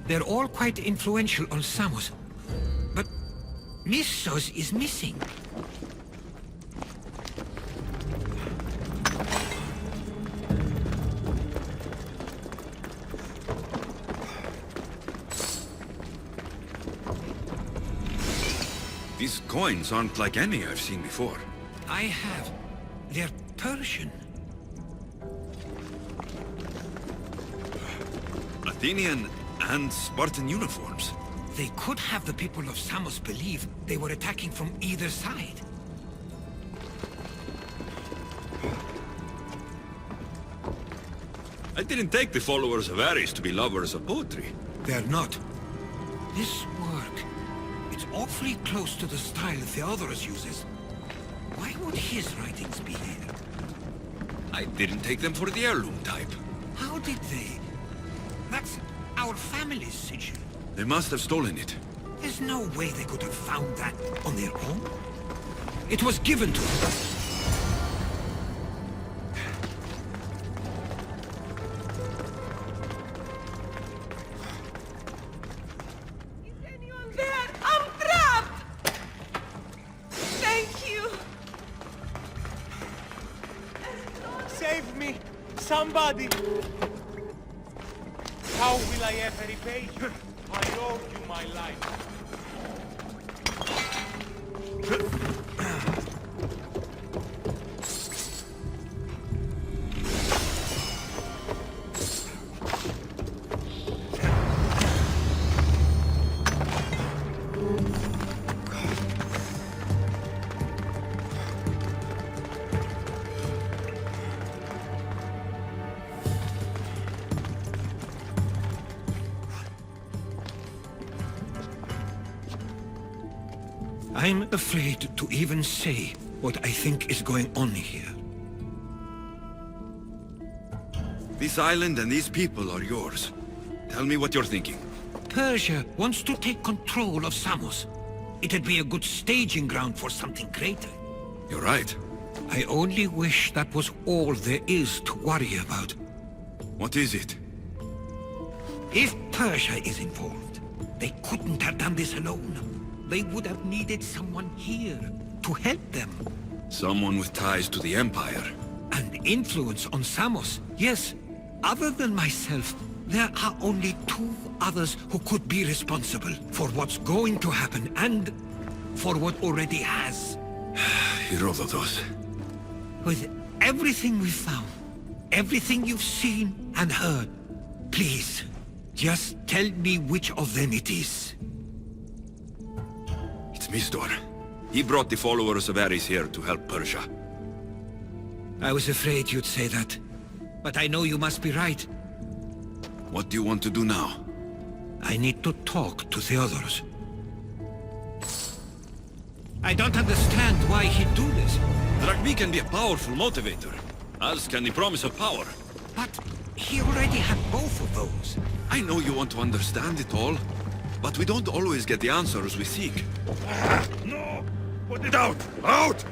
They're all quite influential on Samos. But Missos is missing. These coins aren't like any I've seen before. I have. They're Persian. Athenian and Spartan uniforms. They could have the people of Samos believe they were attacking from either side. I didn't take the followers of Ares to be lovers of poetry. They're not. This work, it's awfully close to the style Theodorus uses. Why would his writings be here? I didn't take them for the heirloom type. How did they? That's our family's sigil. They must have stolen it. There's no way they could have found that on their own. It was given to them. Save me! Somebody! How will I ever repay you? I owe you my life. I'm afraid to even say what I think is going on here. This island and these people are yours. Tell me what you're thinking. Persia wants to take control of Samos. It'd be a good staging ground for something greater. You're right. I only wish that was all there is to worry about. What is it? If Persia is involved, they couldn't have done this alone. They would have needed someone here to help them. Someone with ties to the Empire. And influence on Samos, yes. Other than myself, there are only two others who could be responsible for what's going to happen and for what already has. Herodotus. With everything we've found, everything you've seen and heard, please, just tell me which of them it is. It's Mistor. He brought the followers of Ares here to help Persia. I was afraid you'd say that. But I know you must be right. What do you want to do now? I need to talk to Theodorus. I don't understand why he'd do this. Drachmi can be a powerful motivator, as can the promise of power. But he already had both of those. I know you want to understand it all, but we don't always get the answers we seek. No! Put it out! Out!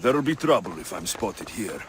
There'll be trouble if I'm spotted here.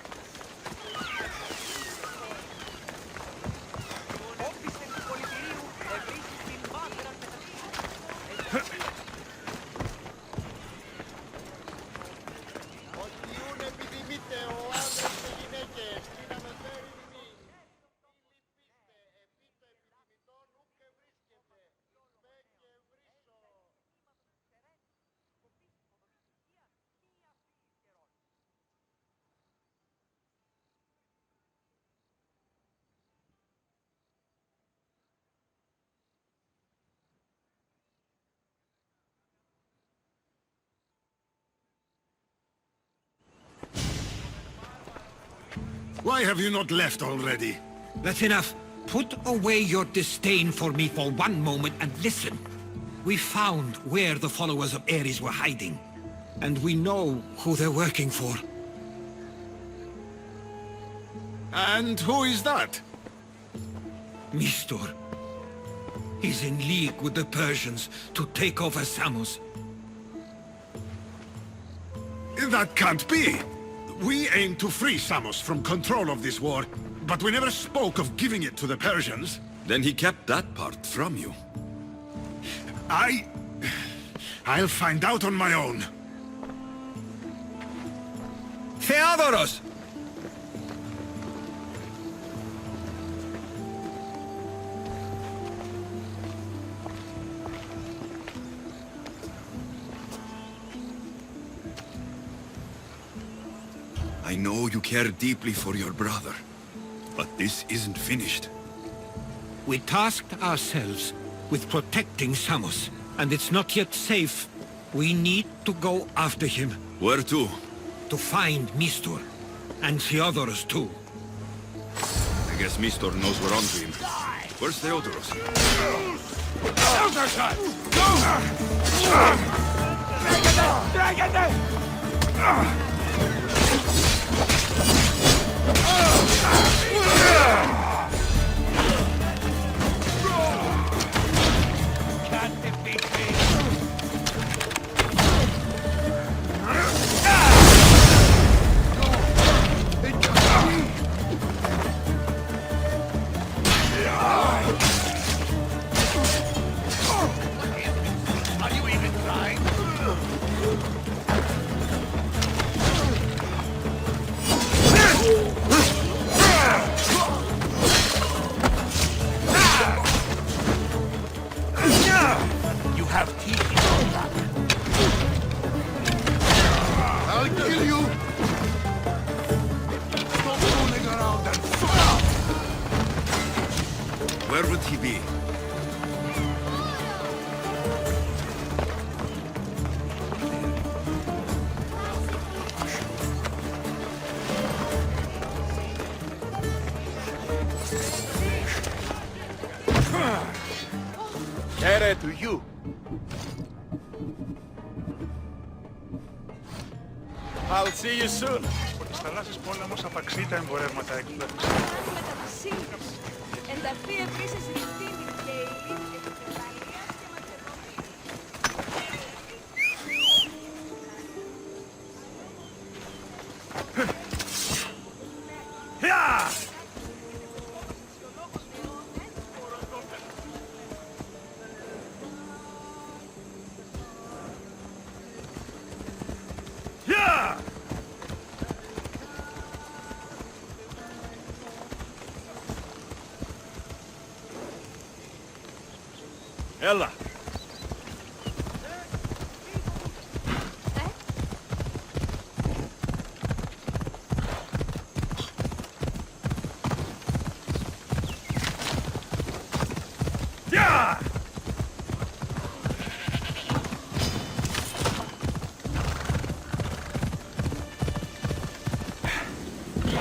Why have you not left already? That's enough. Put away your disdain for me for one moment and listen. We found where the followers of Ares were hiding. And we know who they're working for. And who is that? Mistor. He's in league with the Persians to take over Samos. That can't be! We aim to free Samos from control of this war, but we never spoke of giving it to the Persians. Then he kept that part from you. I'll find out on my own. Theodoros! I know you care deeply for your brother, but this isn't finished. We tasked ourselves with protecting Samos, and it's not yet safe. We need to go after him. Where to? To find Mistor, and Theodoros too. I guess Mistor knows we're on to him. Where's Theodoros? Can't defeat me. Are you even trying? You have teeth in your back. I'll kill you! Stop fooling around and stop! Where would he be? Thera to you. I'll see you soon. Στις θαλάσσιες πόλεμος απαξεί τα εμπορεύματα έκπληξη. Ενταφεί επίσης η ευθύνη και η λύθη της Ιταλίας και Μακεδονίας. Ella! Yeah!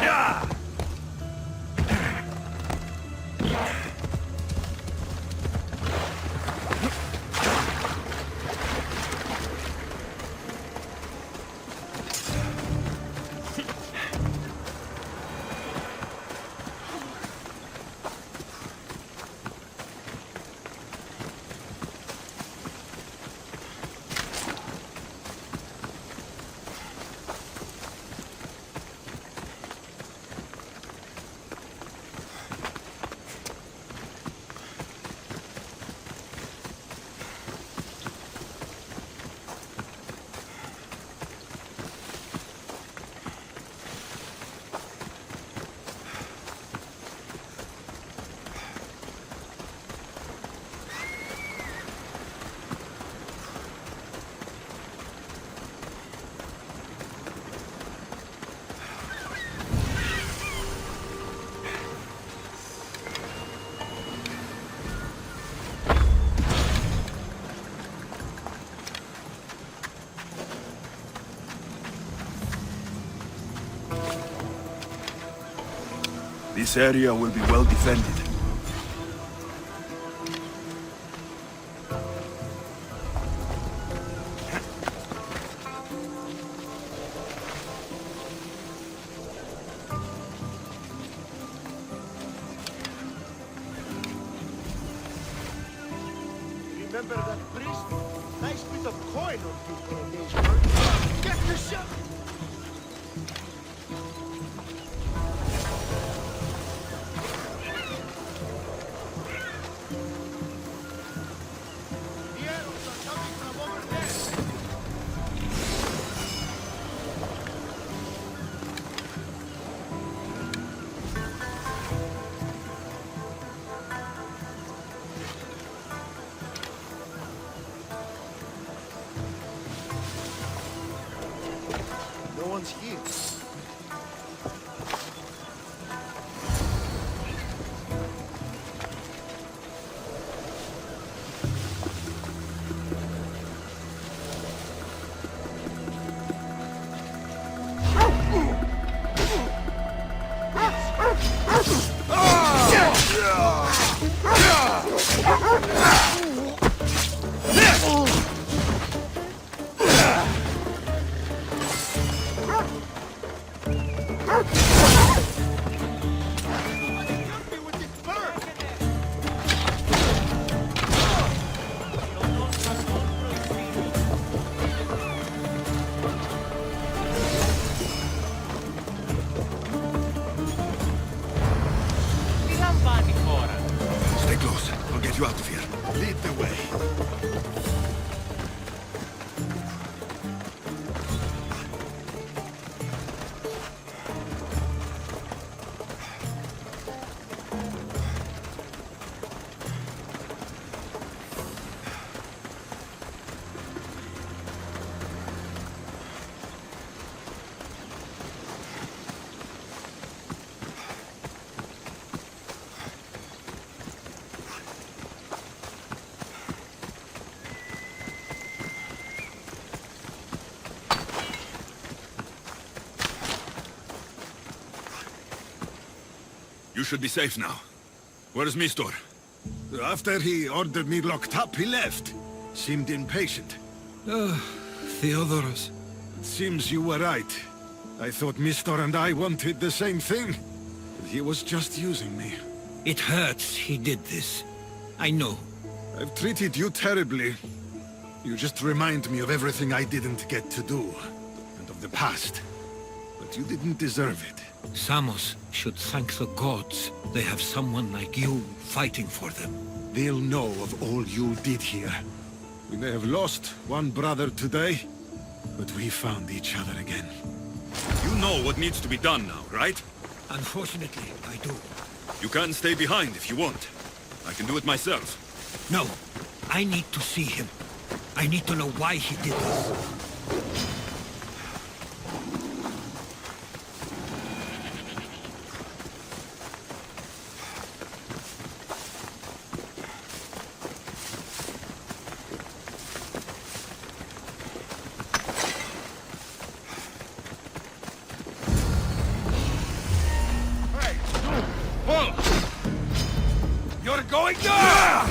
Yeah! This area will be well defended. Remember that priest? Nice bit of coin on you for a day's work. Get yourself! The arrows are coming from over there! No one's here. Stay close. I'll get you out of here. Lead the way. You should be safe now. Where is Mistor? After he ordered me locked up, he left. Seemed impatient. Theodoros. It seems you were right. I thought Mistor and I wanted the same thing. But he was just using me. It hurts he did this. I know. I've treated you terribly. You just remind me of everything I didn't get to do. And of the past. But you didn't deserve it. Samos should thank the gods. They have someone like you fighting for them. They'll know of all you did here. We may have lost one brother today, but we found each other again. You know what needs to be done now, right? Unfortunately, I do. You can stay behind if you want. I can do it myself. No, I need to see him. I need to know why he did this. You're going down!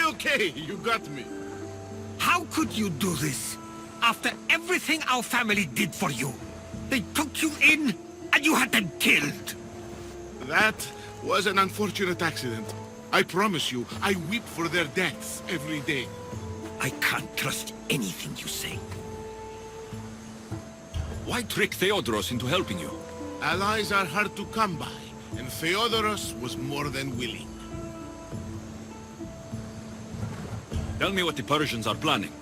Okay, you got me. How could you do this? After everything our family did for you. They took you in, and you had them killed. That was an unfortunate accident. I promise you, I weep for their deaths every day. I can't trust anything you say. Why trick Theodoros into helping you? Allies are hard to come by, and Theodoros was more than willing. Tell me what the Persians are planning.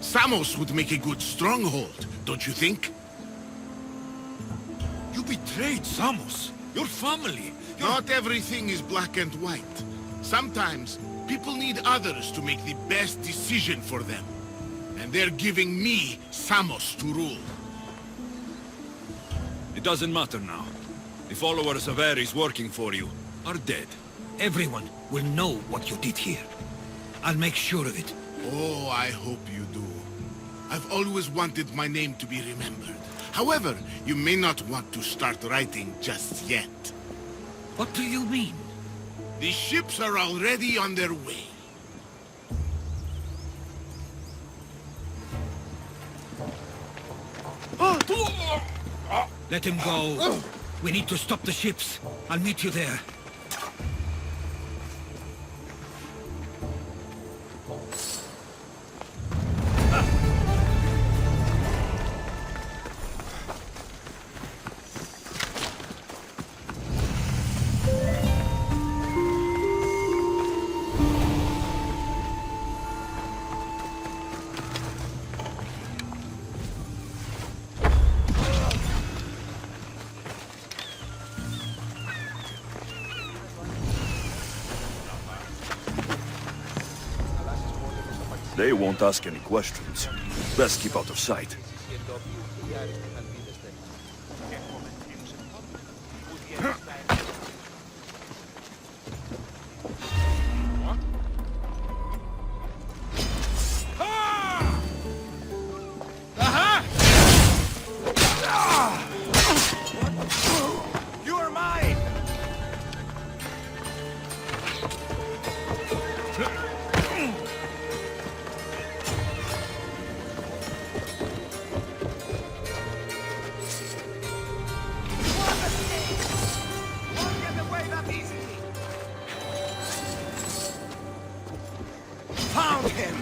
Samos would make a good stronghold, don't you think? You betrayed Samos, your family. Not everything is black and white. Sometimes, people need others to make the best decision for them. And they're giving me Samos to rule. It doesn't matter now. The followers of Ares working for you are dead. Everyone will know what you did here. I'll make sure of it. Oh, I hope you do. I've always wanted my name to be remembered. However, you may not want to start writing just yet. What do you mean? The ships are already on their way. Let him go. We need to stop the ships. I'll meet you there. They won't ask any questions. Best keep out of sight. You are mine! Found him!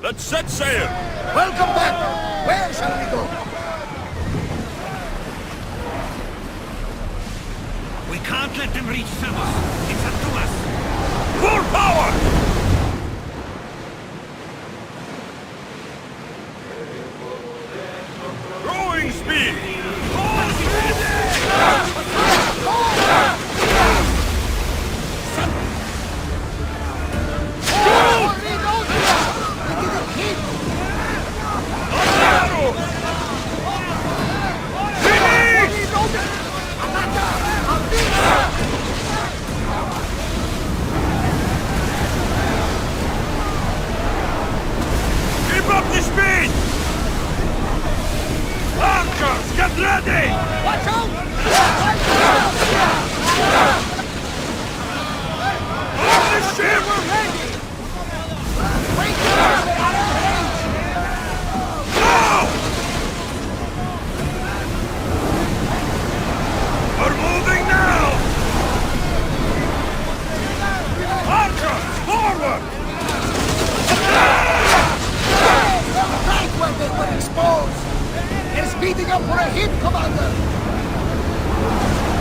Let's set sail! Welcome back! Where shall we go? We can't let them reach Samos. It's up to us. Full power! Throwing speed! Keep up the speed! Archers, get ready! Watch out! On the ship! We're ready! Now! We're moving now! Archers, forward! Right where they were exposed! They're speeding up for a hit, Commander!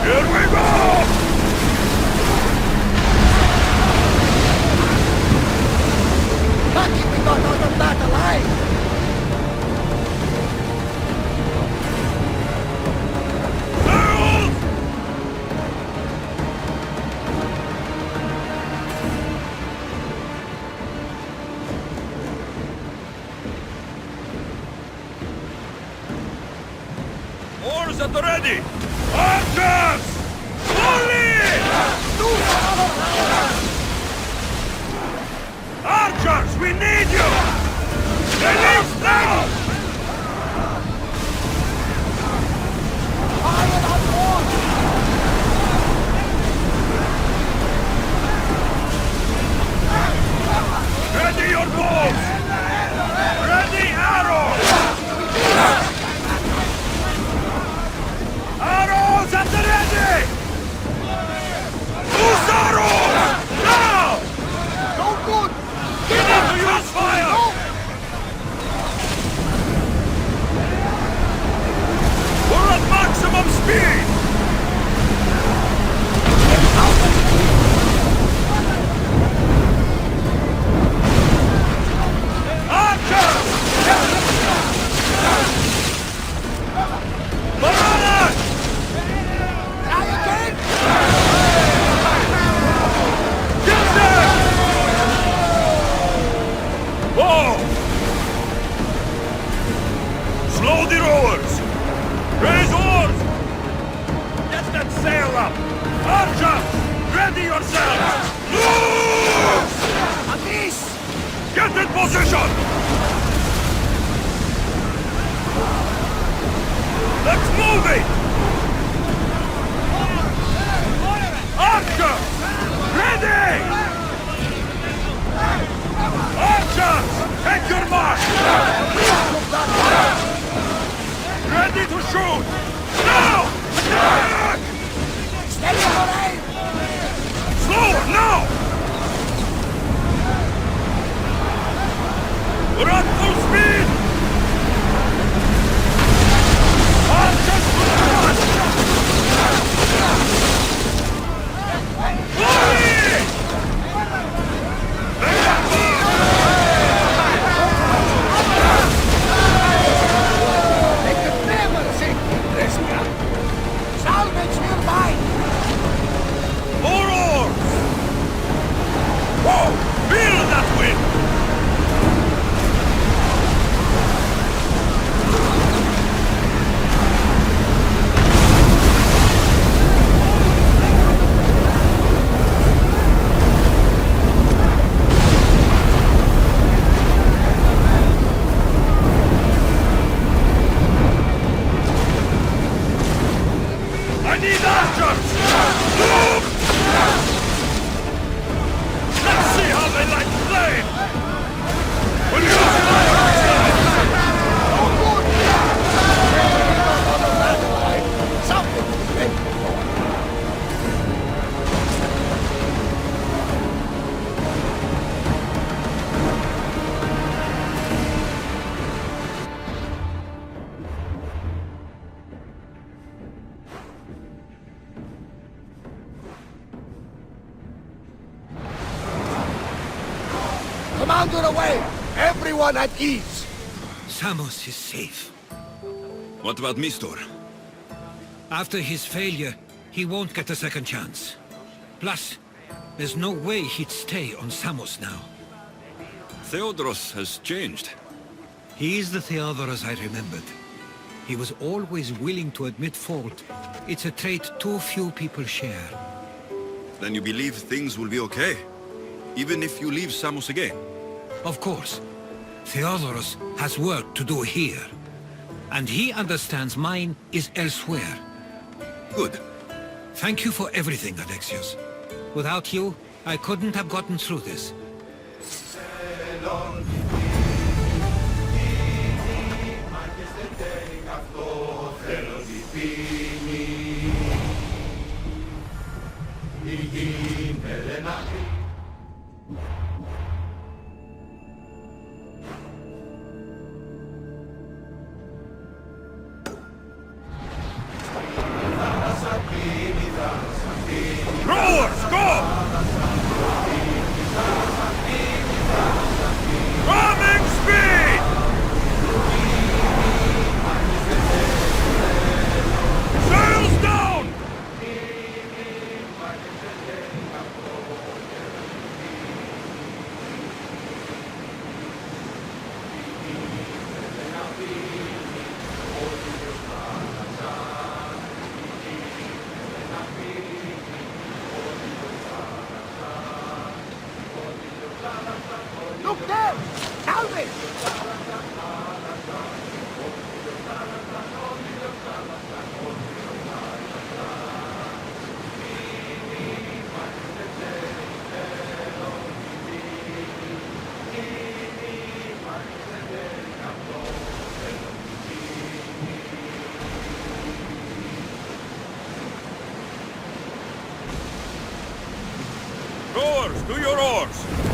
Here we go! Lucky we got out of that alive! Rowers at the ready! Archers! Fully! Archers, we need you! Release now! Ready your bows! Ready arrows! Arrows at the ready! Use arrows! Now! No good! We need to use fire! We're at maximum speed! Slow the rowers! Raise oars! Get that sail up! Archers! Ready yourselves! Move! Amis! Get in position! Let's move it! Archers! Ready! Archers! Take your mark! Ready to shoot! Now! Attack! Steady for aim! Slower, now! We're at full speed! Archers to the front! Fully! Salvage nearby! More oars! Whoa! Feel that wind! I need archers! Move! Let's see how they like flame! We'll use fire! Something to be ready for. Commander away! Everyone at ease! Samos is safe. What about Mistor? After his failure, he won't get a second chance. Plus, there's no way he'd stay on Samos now. Theodoros has changed. He is the Theodoros I remembered. He was always willing to admit fault. It's a trait too few people share. Then you believe things will be okay? Even if you leave Samos again? Of course. Theodoros has work to do here. And he understands mine is elsewhere. Good. Thank you for everything, Alexios. Without you, I couldn't have gotten through this. Rowers, go! Salve! Rowers, do your oars!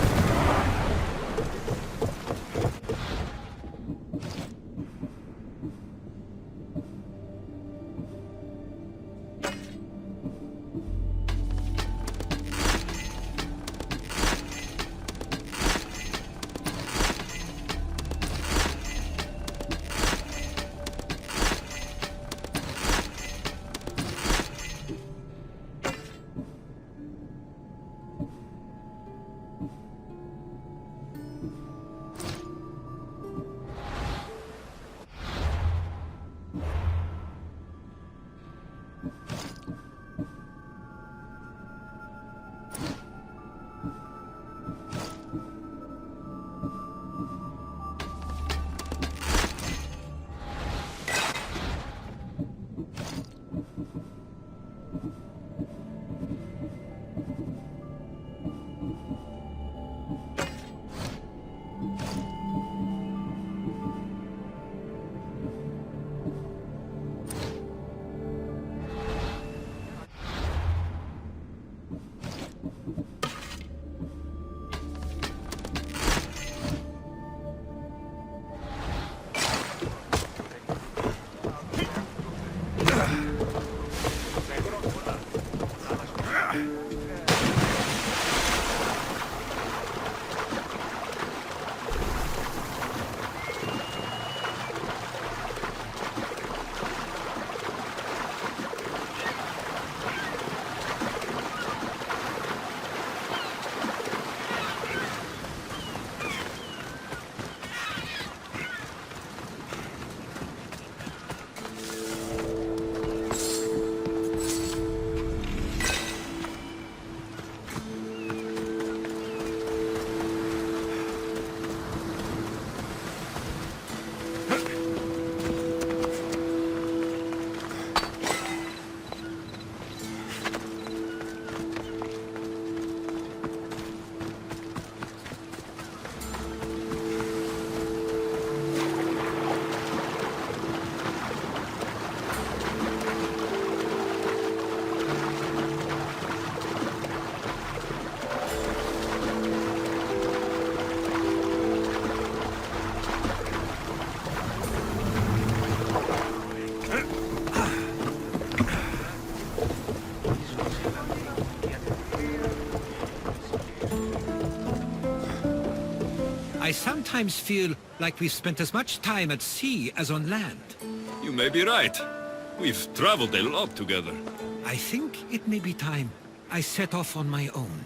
I sometimes feel like we've spent as much time at sea as on land. You may be right. We've traveled a lot together. I think it may be time I set off on my own.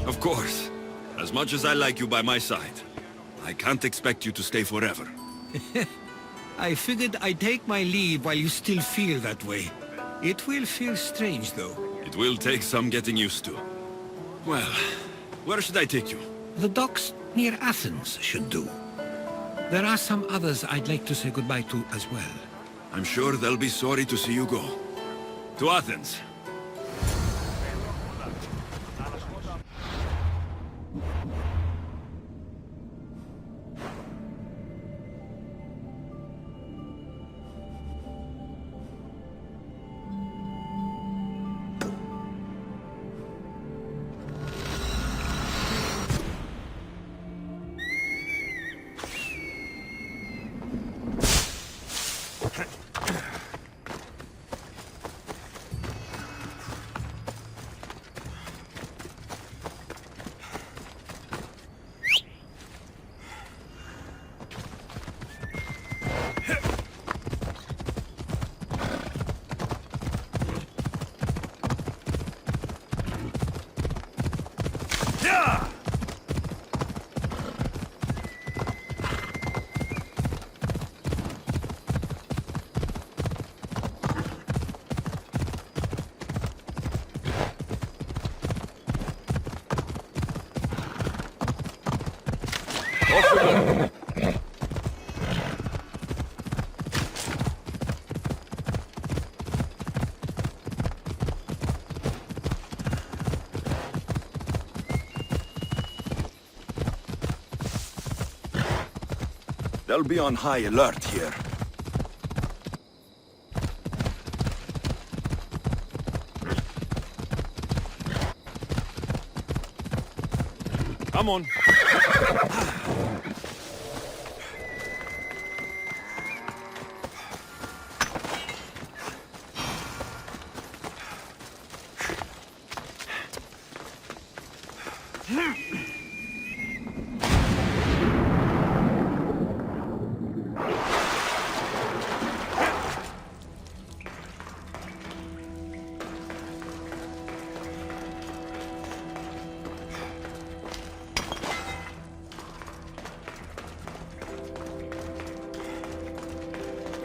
Of course. As much as I like you by my side, I can't expect you to stay forever. I figured I'd take my leave while you still feel that way. It will feel strange, though. It will take some getting used to. Well, where should I take you? The docks near Athens should do. There are some others I'd like to say goodbye to as well. I'm sure they'll be sorry to see you go. To Athens. They'll be on high alert here. Come on.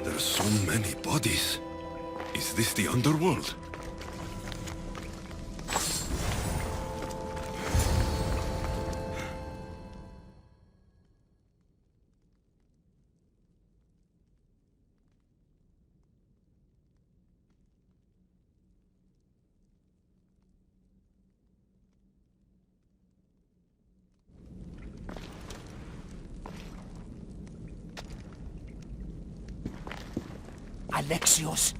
There's so many bodies. Is this the underworld? Alexios!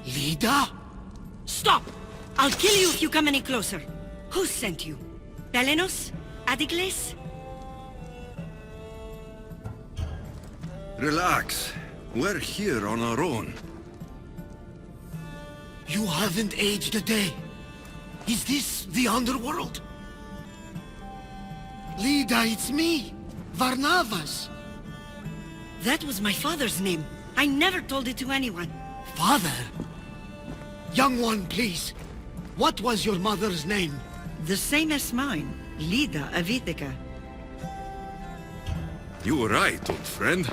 Lida? Stop! I'll kill you if you come any closer. Who sent you? Pelenos? Adikles? Relax. We're here on our own. You haven't aged a day. Is this the underworld? Lida, it's me, Varnavas. That was my father's name. I never told it to anyone. Father? Young one, please. What was your mother's name? The same as mine. Lida of Attika. You were right, old friend.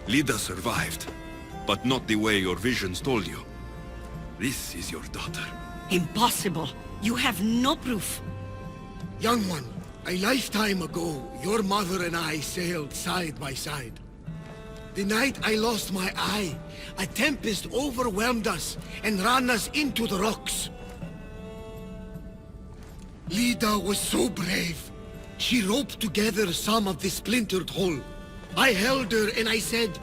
Lida survived, but not the way your visions told you. This is your daughter. Impossible. You have no proof. Young one, a lifetime ago, your mother and I sailed side by side. The night I lost my eye, a tempest overwhelmed us and ran us into the rocks. Lida was so brave. She roped together some of the splintered hull. I held her and I said,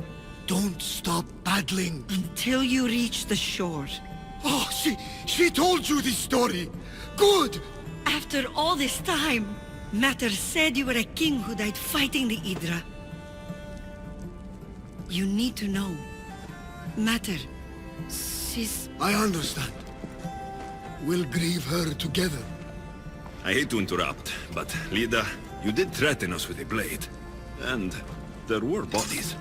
"Don't stop paddling." Until you reach the shore. Oh, she told you this story. Good! After all this time, Mater said you were a king who died fighting the Hydra. You need to know. Mater, she's... I understand. We'll grieve her together. I hate to interrupt, but Lida, you did threaten us with a blade. And there were bodies.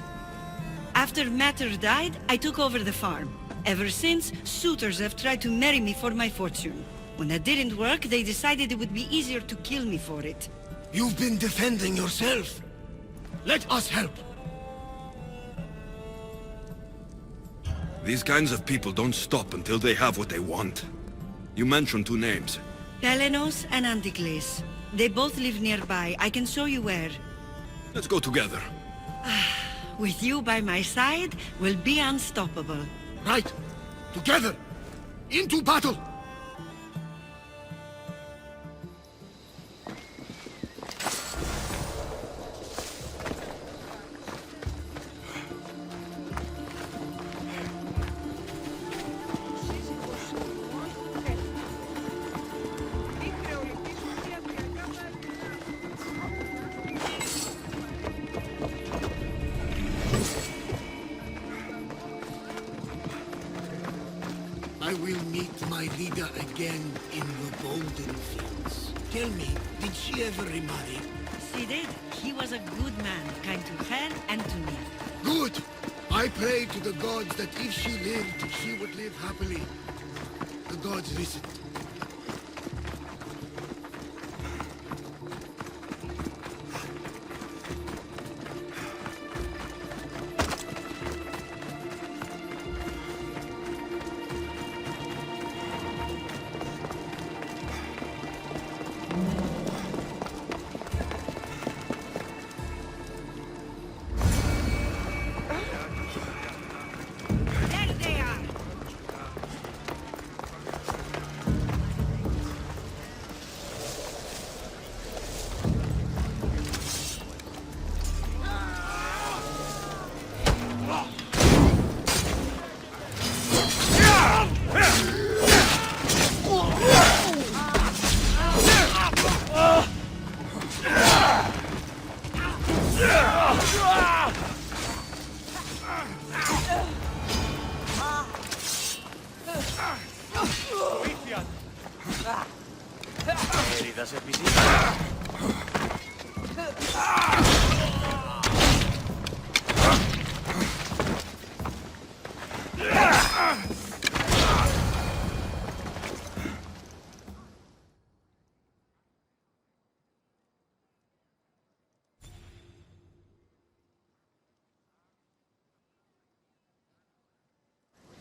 After Mater died, I took over the farm. Ever since, suitors have tried to marry me for my fortune. When that didn't work, they decided it would be easier to kill me for it. You've been defending yourself. Let us help. These kinds of people don't stop until they have what they want. You mentioned two names. Pelenos and Andikles. They both live nearby. I can show you where. Let's go together. With you by my side, we'll be unstoppable. Right. Together. Into battle. I will meet my leader again in the Golden Fields. Tell me, did she ever remarry? She did. He was a good man, kind to her and to me. Good! I pray to the gods that if she lived, she would live happily. The gods listened.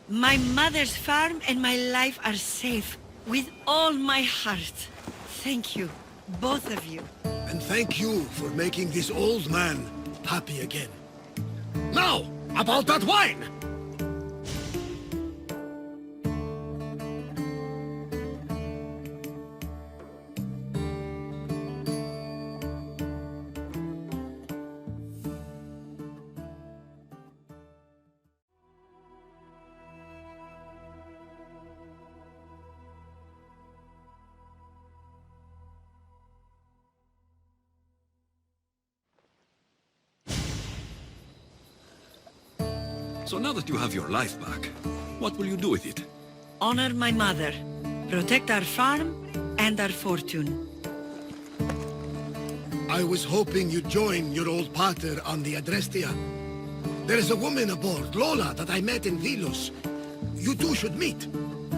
My mother's farm and my life are safe. With all my heart. Thank you, both of you. And thank you for making this old man happy again. Now, about that wine! So now that you have your life back, what will you do with it? Honor my mother, protect our farm, and our fortune. I was hoping you'd join your old pater on the Adrestia. There is a woman aboard, Lola, that I met in Vilos. You two should meet.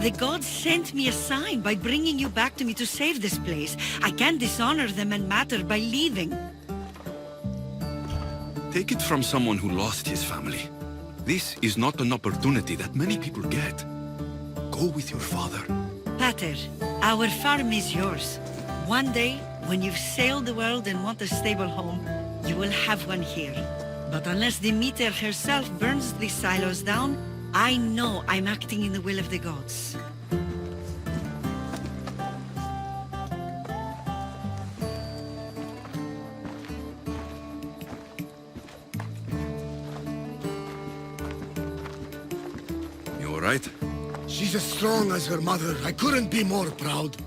The gods sent me a sign by bringing you back to me to save this place. I can't dishonor them and matter by leaving. Take it from someone who lost his family. This is not an opportunity that many people get. Go with your father. Pater, our farm is yours. One day, when you've sailed the world and want a stable home, you will have one here. But unless Demeter herself burns these silos down, I know I'm acting in the will of the gods. Right? She's as strong as her mother. I couldn't be more proud.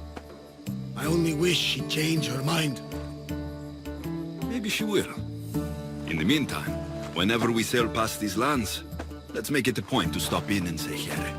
I only wish she'd change her mind. Maybe she will. In the meantime, whenever we sail past these lands, let's make it a point to stop in and say here.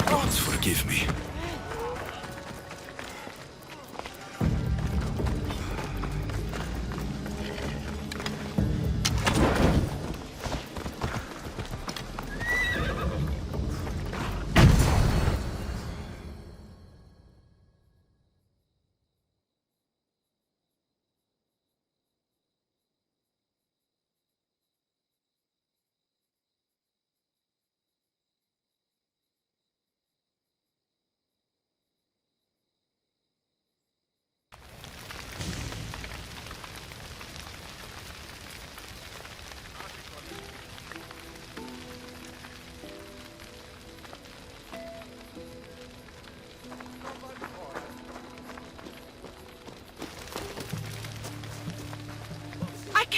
Gods forgive me.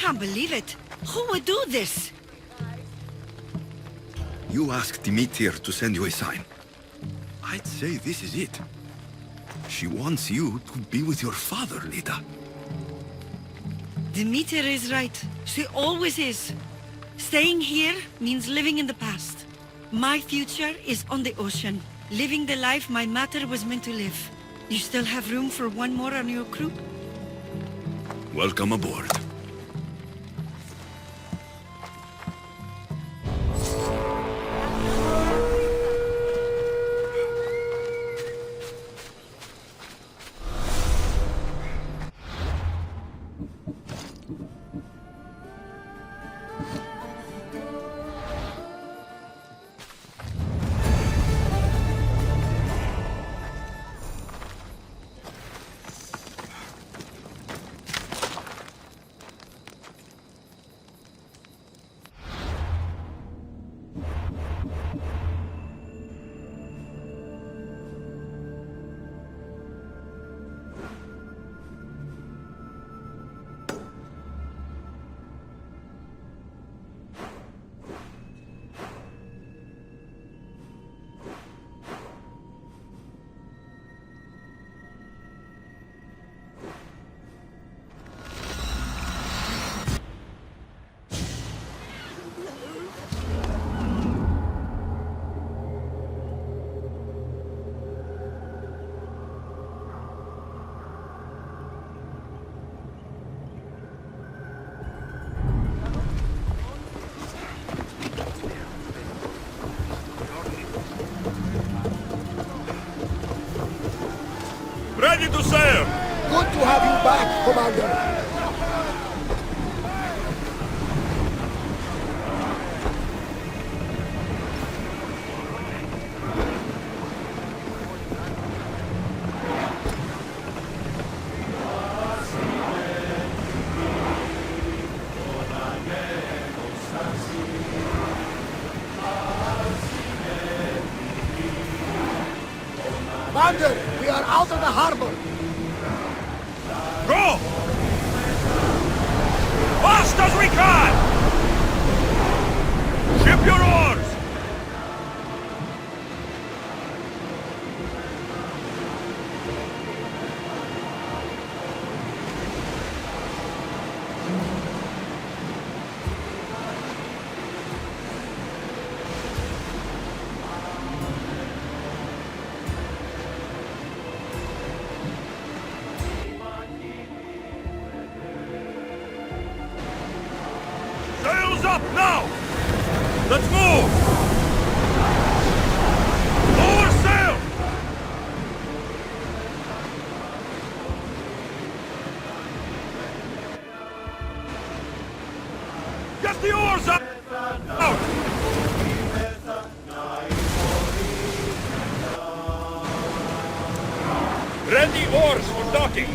can't believe it. Who would do this? You asked Demeter to send you a sign. I'd say this is it. She wants you to be with your father, Lita. Demeter is right. She always is. Staying here means living in the past. My future is on the ocean, living the life my mater was meant to live. You still have room for one more on your crew? Welcome aboard. Ready to sail! Good to have you back, Commander. Commander, we are out of the harbor. Go! Fast as we can! Ship your oars! Sails up now! Let's move! Lower sail! Get the oars up! Out! Ready oars for docking!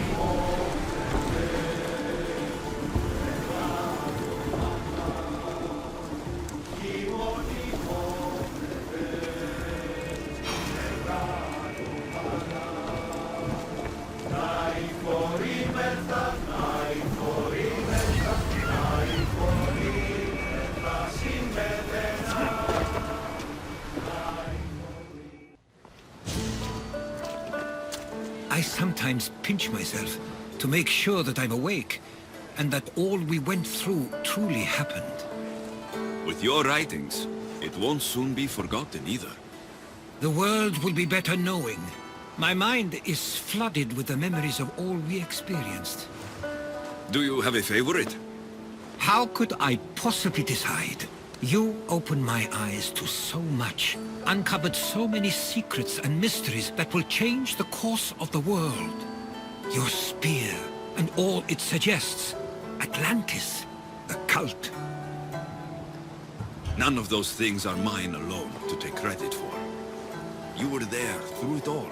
I sometimes pinch myself to make sure that I'm awake, and that all we went through truly happened. With your writings, it won't soon be forgotten either. The world will be better knowing. My mind is flooded with the memories of all we experienced. Do you have a favorite? How could I possibly decide? You opened my eyes to so much, uncovered so many secrets and mysteries that will change the course of the world. Your spear, and all it suggests. Atlantis, a cult. None of those things are mine alone to take credit for. You were there through it all.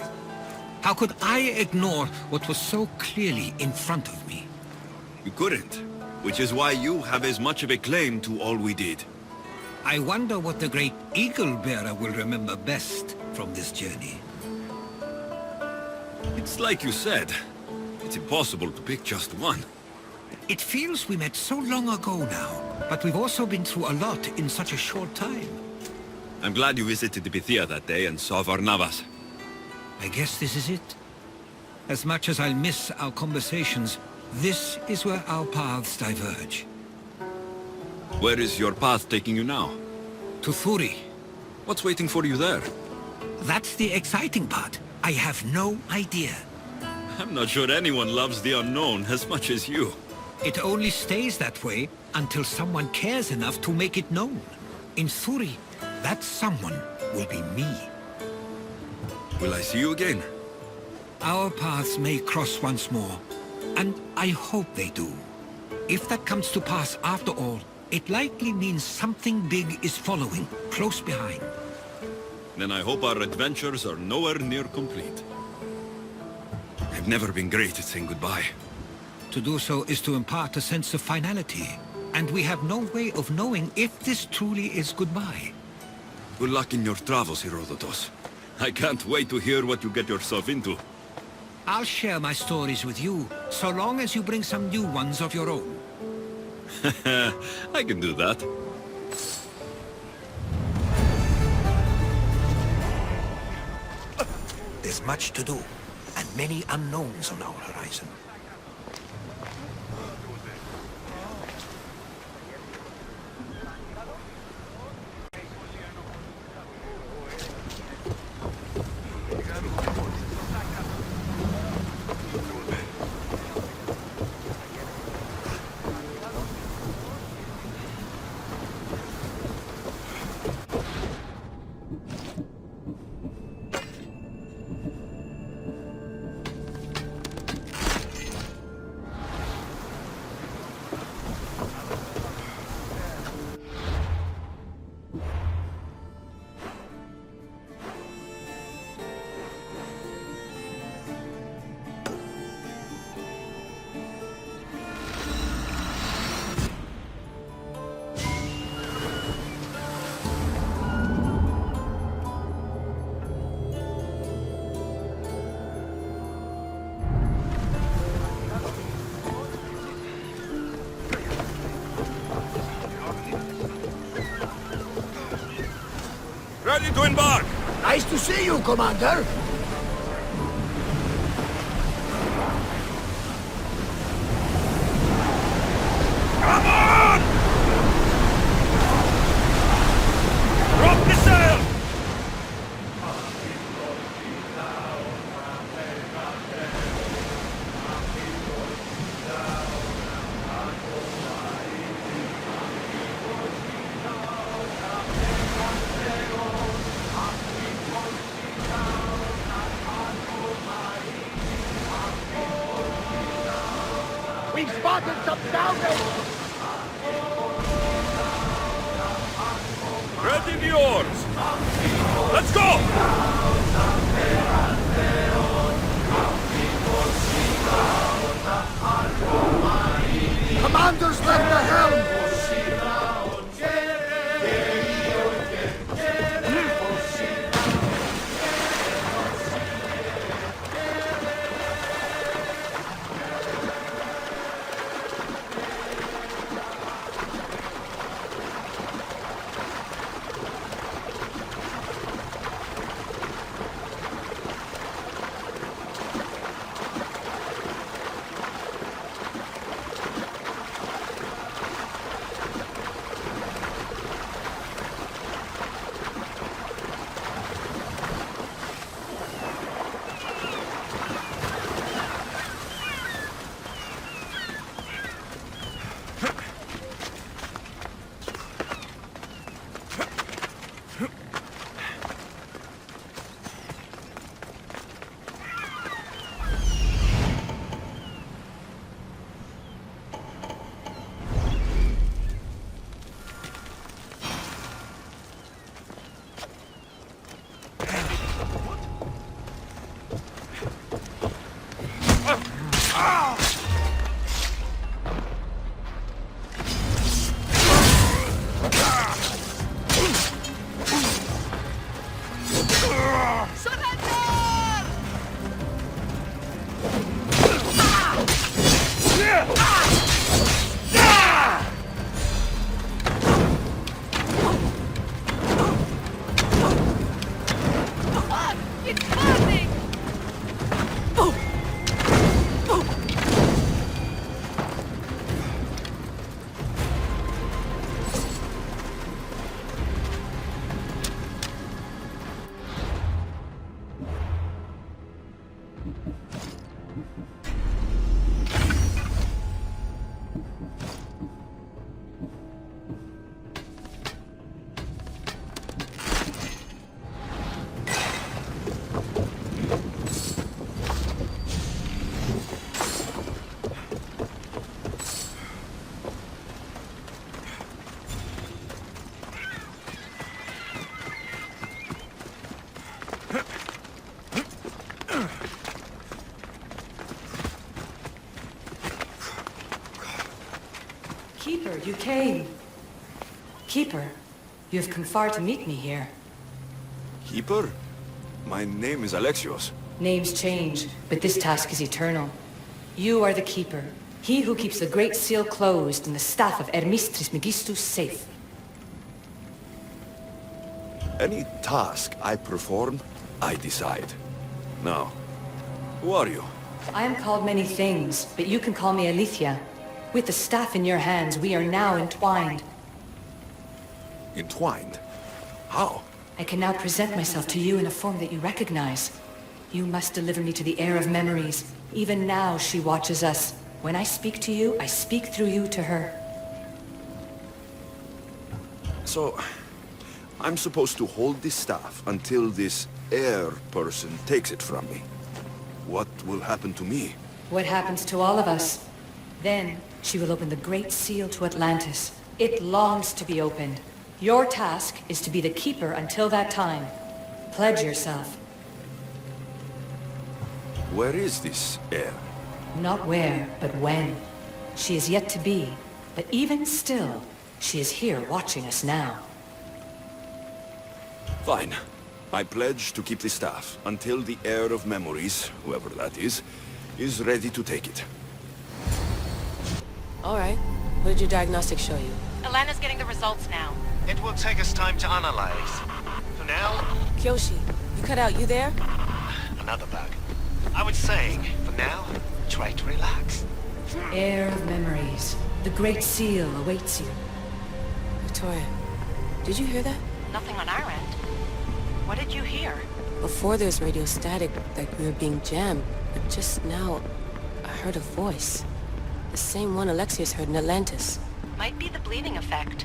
How could I ignore what was so clearly in front of me? You couldn't, which is why you have as much of a claim to all we did. I wonder what the great Eagle-Bearer will remember best from this journey. It's like you said. It's impossible to pick just one. It feels we met so long ago now, but we've also been through a lot in such a short time. I'm glad you visited the Bithia that day and saw Varnavas. I guess this is it. As much as I'll miss our conversations, this is where our paths diverge. Where is your path taking you now? To Thuri. What's waiting for you there? That's the exciting part. I have no idea. I'm not sure anyone loves the unknown as much as you. It only stays that way until someone cares enough to make it known. In Thuri, that someone will be me. Will I see you again? Our paths may cross once more, and I hope they do. If that comes to pass after all, it likely means something big is following, close behind. Then I hope our adventures are nowhere near complete. I've never been great at saying goodbye. To do so is to impart a sense of finality, and we have no way of knowing if this truly is goodbye. Good luck in your travels, Herodotus. I can't wait to hear what you get yourself into. I'll share my stories with you, so long as you bring some new ones of your own. I can do that. There's much to do, and many unknowns on our horizon. Ready to embark! Nice to see you, Commander. Come on! Drop the sail! We've spotted some salvage! Ready the oars! Let's go! Commander's left the helm! Good you came. Keeper, you have come far to meet me here. Keeper? My name is Alexios. Names change, but this task is eternal. You are the Keeper, he who keeps the Great Seal closed and the staff of Hermes Trismegistus safe. Any task I perform, I decide. Now, who are you? I am called many things, but you can call me Alethea. With the staff in your hands, we are now entwined. Entwined? How? I can now present myself to you in a form that you recognize. You must deliver me to the heir of memories. Even now she watches us. When I speak to you, I speak through you to her. So, I'm supposed to hold this staff until this heir person takes it from me. What will happen to me? What happens to all of us? Then, she will open the Great Seal to Atlantis. It longs to be opened. Your task is to be the Keeper until that time. Pledge yourself. Where is this heir? Not where, but when. She is yet to be, but even still, she is here watching us now. Fine. I pledge to keep the staff until the heir of memories, whoever that is ready to take it. All right. What did your diagnostics show you? Alana's getting the results now. It will take us time to analyze. For now... Kyoshi, you cut out, you there? Another bug. I was saying, for now, try to relax. Heir of memories. The Great Seal awaits you. Victoria, did you hear that? Nothing on our end. What did you hear? Before there's radio static, like we were being jammed. But just now, I heard a voice. The same one Alexios heard in Atlantis. Might be the bleeding effect.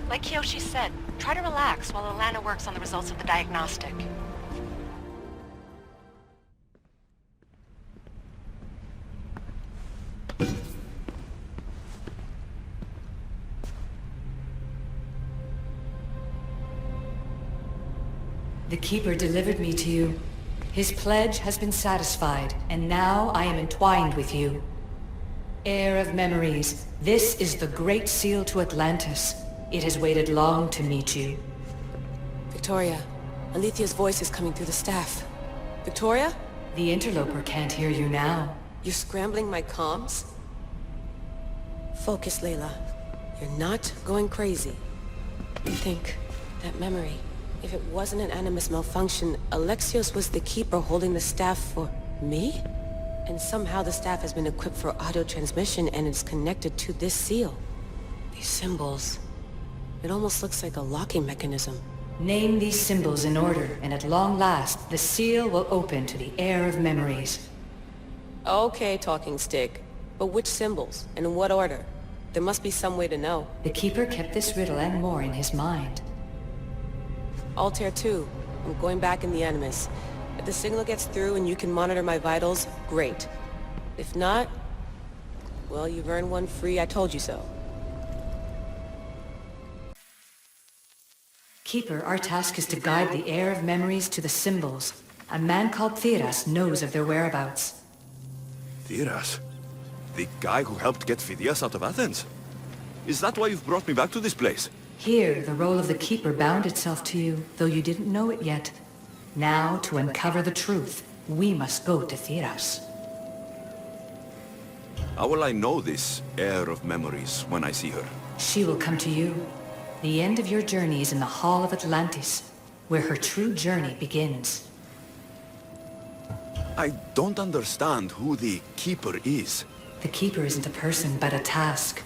Like Kyoshi said, try to relax while Alana works on the results of the diagnostic. The Keeper delivered me to you. His pledge has been satisfied, and now I am entwined with you. Heir of memories, this is the Great Seal to Atlantis. It has waited long to meet you. Victoria, Alethea's voice is coming through the staff. Victoria? The interloper can't hear you now. You're scrambling my comms? Focus, Layla. You're not going crazy. Think, that memory. If it wasn't an Animus malfunction, Alexios was the Keeper holding the staff for me? And somehow the staff has been equipped for audio transmission and it's connected to this seal. These symbols... It almost looks like a locking mechanism. Name these symbols in order, and at long last, the seal will open to the heir of memories. Okay, talking stick. But which symbols? And in what order? There must be some way to know. The Keeper kept this riddle and more in his mind. Altair 2. I'm going back in the Animus. If the signal gets through and you can monitor my vitals, great. If not, well, you've earned one free I told you so. Keeper, our task is to guide the heir of memories to the symbols. A man called Thera knows of their whereabouts. Thera? The guy who helped get Phidias out of Athens? Is that why you've brought me back to this place? Here, the role of the Keeper bound itself to you, though you didn't know it yet. Now, to uncover the truth, we must go to Thera. How will I know this heir of memories when I see her? She will come to you. The end of your journey is in the Hall of Atlantis, where her true journey begins. I don't understand who the Keeper is. The Keeper isn't a person, but a task.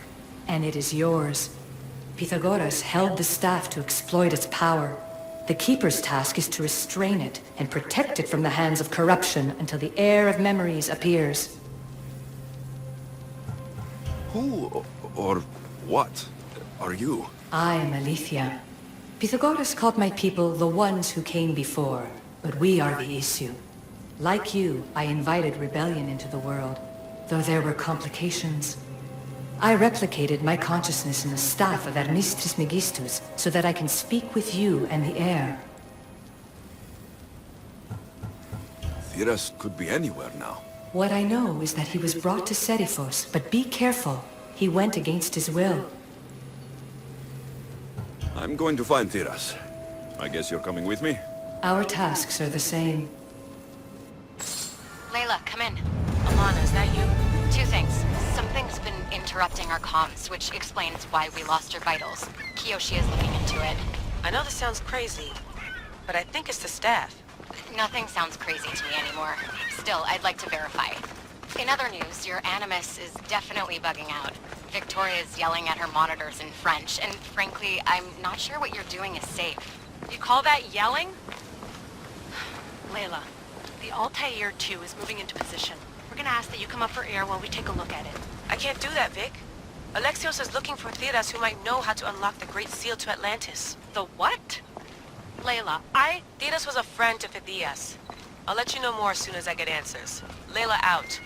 And it is yours. Pythagoras held the staff to exploit its power. The Keeper's task is to restrain it and protect it from the hands of corruption until the heir of memories appears. Who or what are you? I am Alethea. Pythagoras called my people the ones who came before, but we are the issue. Like you, I invited rebellion into the world, though there were complications. I replicated my consciousness in the staff of Hermes Trismegistus so that I can speak with you and the heir. Thera could be anywhere now. What I know is that he was brought to Seriphos, but be careful. He went against his will. I'm going to find Theras. I guess you're coming with me? Our tasks are the same. Layla, come in. Alana, is that you? Two things. Something's been interrupting our comms, which explains why we lost your vitals. Kiyoshi is looking into it. I know this sounds crazy, but I think it's the staff. Nothing sounds crazy to me anymore. Still, I'd like to verify. In other news, your Animus is definitely bugging out. Victoria's yelling at her monitors in French, and frankly, I'm not sure what you're doing is safe. You call that yelling? Layla, The Altair 2 is moving into position. We're gonna ask that you come up for air while we take a look at it. I can't do that, Vic. Alexios is looking for Theras who might know how to unlock the Great Seal to Atlantis. The what? Layla, Theras was a friend to Phidias. I'll let you know more as soon as I get answers. Layla out.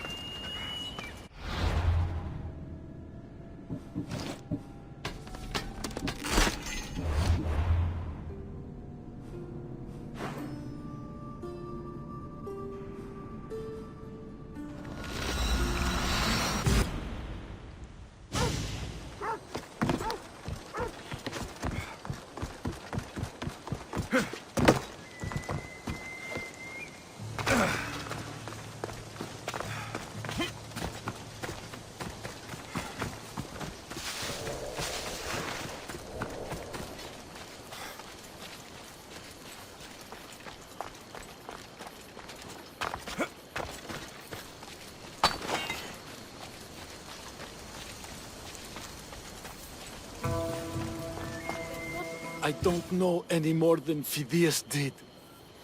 I don't know any more than Phidias did.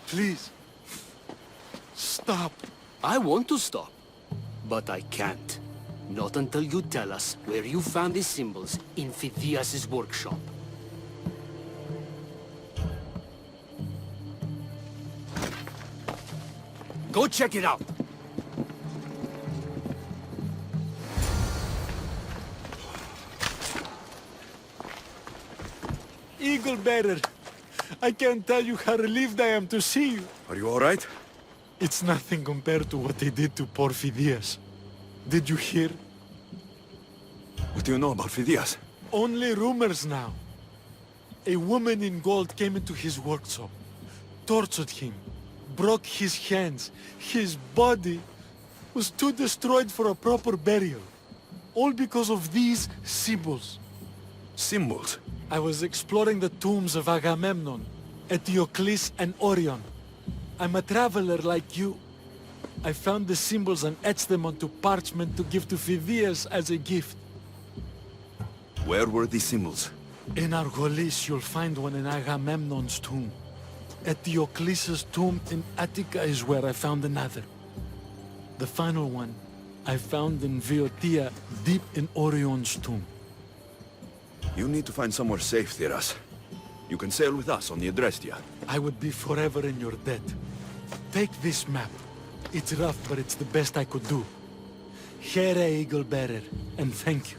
Please, stop. I want to stop, but I can't. Not until you tell us where you found these symbols in Phidias' workshop. Go check it out. Eagle Bearer, I can't tell you how relieved I am to see you. Are you all right? It's nothing compared to what they did to poor Phidias. Did you hear? What do you know about Phidias? Only rumors now. A woman in gold came into his workshop, tortured him, broke his hands. His body was too destroyed for a proper burial. All because of these symbols. Symbols? I was exploring the tombs of Agamemnon, Eteocles, and Orion. I'm a traveler like you. I found the symbols and etched them onto parchment to give to Phidias as a gift. Where were these symbols? In Argolis, you'll find one in Agamemnon's tomb. Eteocles' tomb in Attika is where I found another. The final one, I found in Boeotia, deep in Orion's tomb. You need to find somewhere safe, Theras. You can sail with us on the Adrestia. I would be forever in your debt. Take this map. It's rough, but it's the best I could do. Here, Eagle Bearer, and thank you.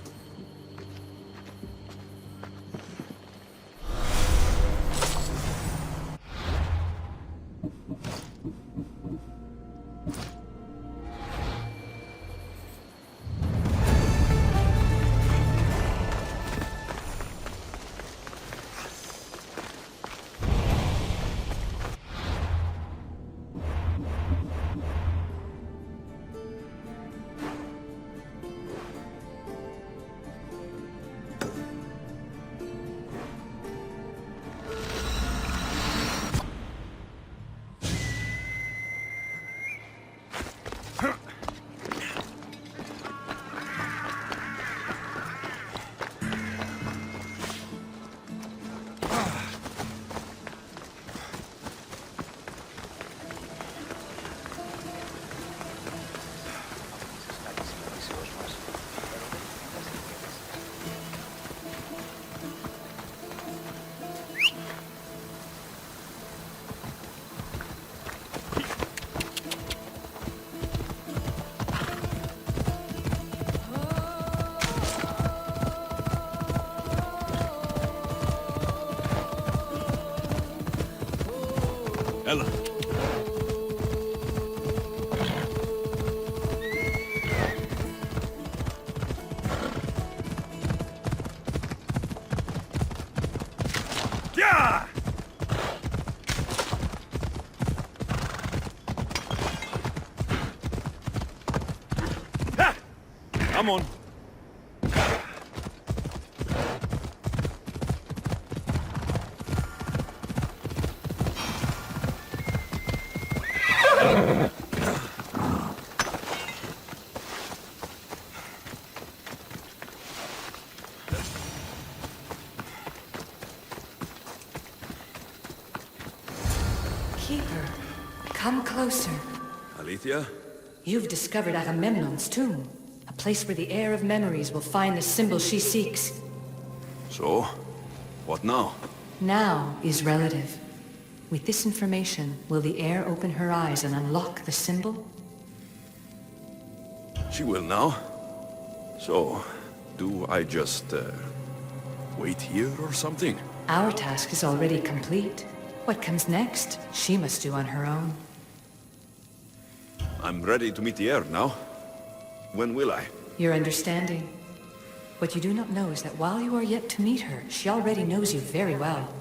Ella. Come on. Keeper, come closer. Alethea? You've discovered Agamemnon's tomb, a place where the heir of memories will find the symbol she seeks. So? What now? Now is relative. With this information, will the heir open her eyes and unlock the symbol? She will now. So, do I just, wait here or something? Our task is already complete. What comes next, she must do on her own. I'm ready to meet the heir now. When will I? Your understanding. What you do not know is that while you are yet to meet her, she already knows you very well.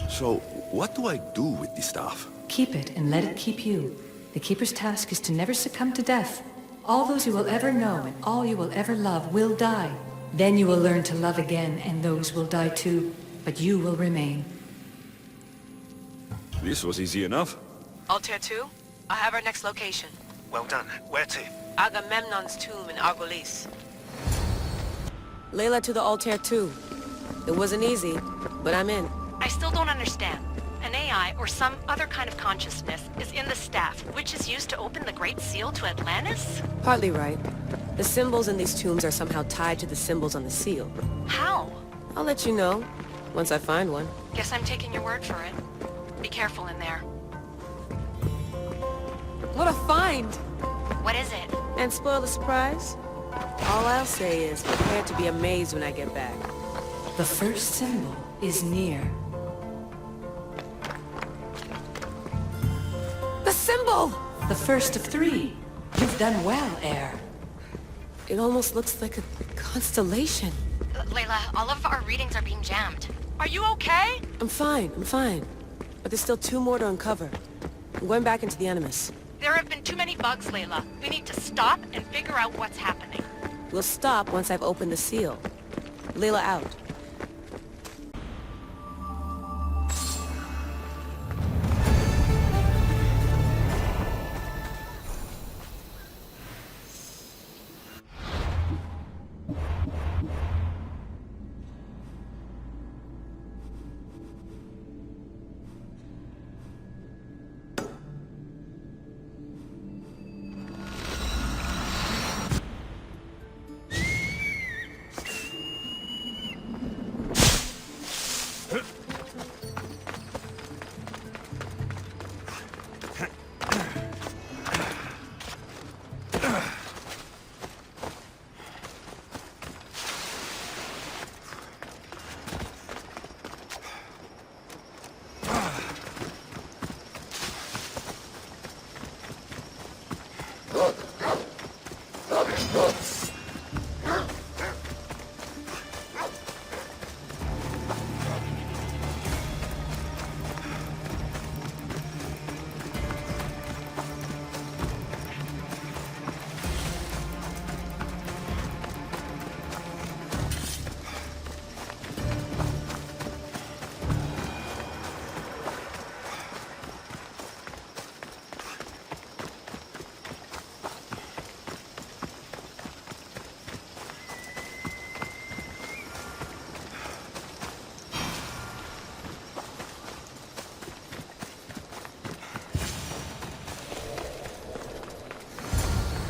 So, what do I do with the staff? Keep it and let it keep you. The Keeper's task is to never succumb to death. All those you will ever know and all you will ever love will die. Then you will learn to love again, and those will die too. But you will remain. This was easy enough. Altair 2, I have our next location. Well done. Where to? Agamemnon's tomb in Argolis. Layla to the Altair 2. It wasn't easy, but I'm in. I still don't understand. An AI or some other kind of consciousness is in the staff, which is used to open the Great Seal to Atlantis? Partly right. The symbols in these tombs are somehow tied to the symbols on the seal. How? I'll let you know, once I find one. Guess I'm taking your word for it. Be careful in there. What a find! What is it? And spoil the surprise? All I'll say is, prepare to be amazed when I get back. The first symbol is near. The symbol! The first of 3. You've done well, heir. It almost looks like a constellation. Layla, all of our readings are being jammed. Are you okay? I'm fine. But there's still 2 more to uncover. I'm going back into the Animus. There have been too many bugs, Layla. We need to stop and figure out what's happening. We'll stop once I've opened the seal. Layla out.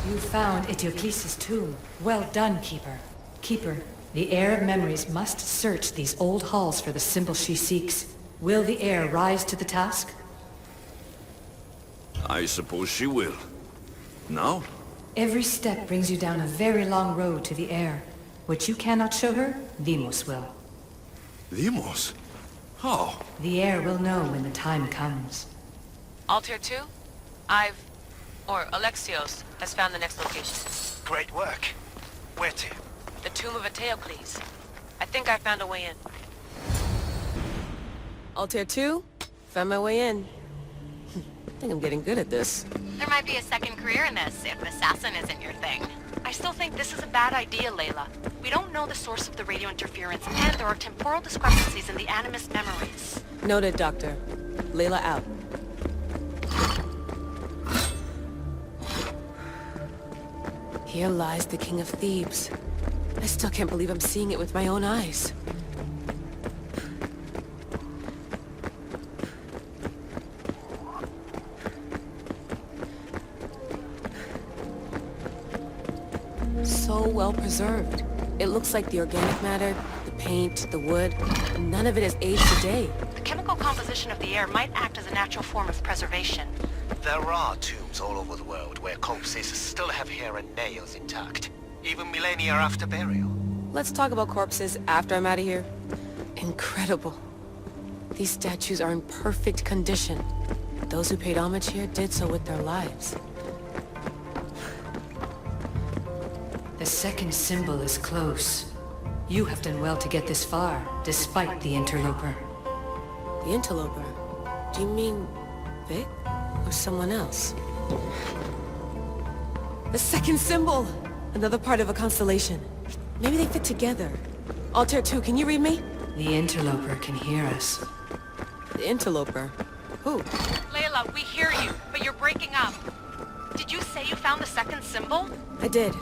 You found Eteocles' tomb. Well done, Keeper. Keeper, the heir of memories must search these old halls for the symbol she seeks. Will the heir rise to the task? I suppose she will. Now? Every step brings you down a very long road to the heir. What you cannot show her, Deimos will. Deimos? How? The heir will know when the time comes. Altair 2, Alexios has found the next location. Great work. Where to? The tomb of Eteocles. I think I found a way in. Altair 2, found my way in. I think I'm getting good at this. There might be a second career in this, if assassin isn't your thing. I still think this is a bad idea, Layla. We don't know the source of the radio interference, and there are temporal discrepancies in the Animus memories. Noted, Doctor. Layla out. Here lies the King of Thebes. I still can't believe I'm seeing it with my own eyes. So well preserved. It looks like the organic matter, the paint, the wood, none of it has aged a day. The chemical composition of the air might act as a natural form of preservation. There are tombs all over the world where corpses still have hair and nails intact, even millennia after burial. Let's talk about corpses after I'm out of here. Incredible. These statues are in perfect condition. Those who paid homage here did so with their lives. The second symbol is close. You have done well to get this far, despite the interloper. The interloper? Do you mean Vic? Or someone else? The second symbol! Another part of a constellation. Maybe they fit together. Altair 2, can you read me? The interloper can hear us. The interloper? Who? Layla, we hear you, but you're breaking up. Did you say you found the second symbol? I did.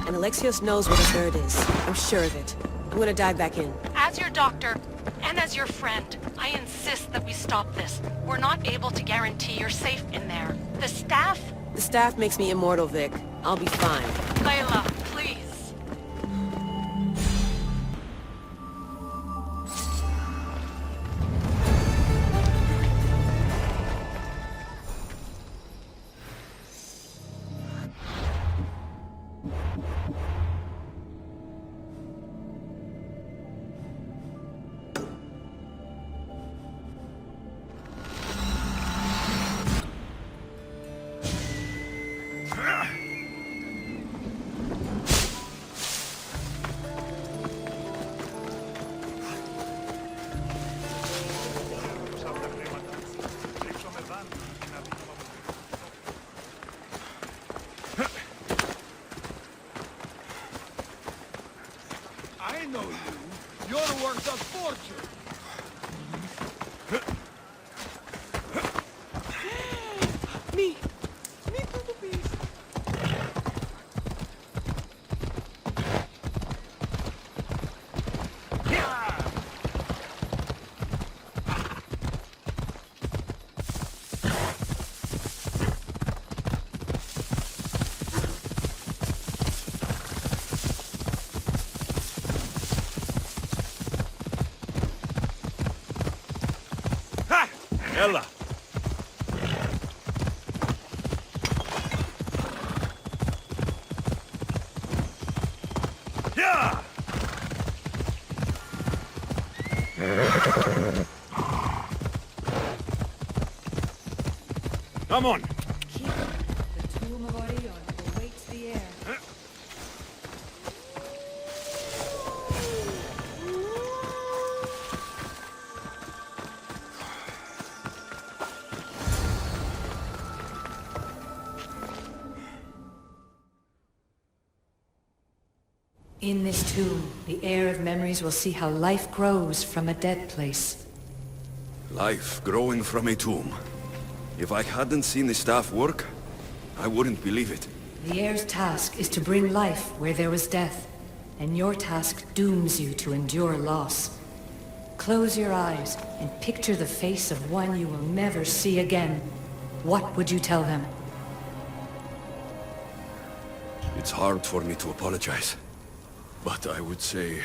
And Alexios knows where the third is. I'm sure of it. I'm gonna dive back in. As your doctor, and as your friend, I insist that we stop this. We're not able to guarantee you're safe in there. The staff? The staff makes me immortal, Vic. I'll be fine. Layla, please. I know you. You're worth a fortune. Me for the beast. Ella! Yeah! Come on! The tomb of Orion awaits the air. In this tomb, the heir of memories will see how life grows from a dead place. Life growing from a tomb. If I hadn't seen the staff work, I wouldn't believe it. The heir's task is to bring life where there was death, and your task dooms you to endure loss. Close your eyes and picture the face of one you will never see again. What would you tell them? It's hard for me to apologize. But I would say,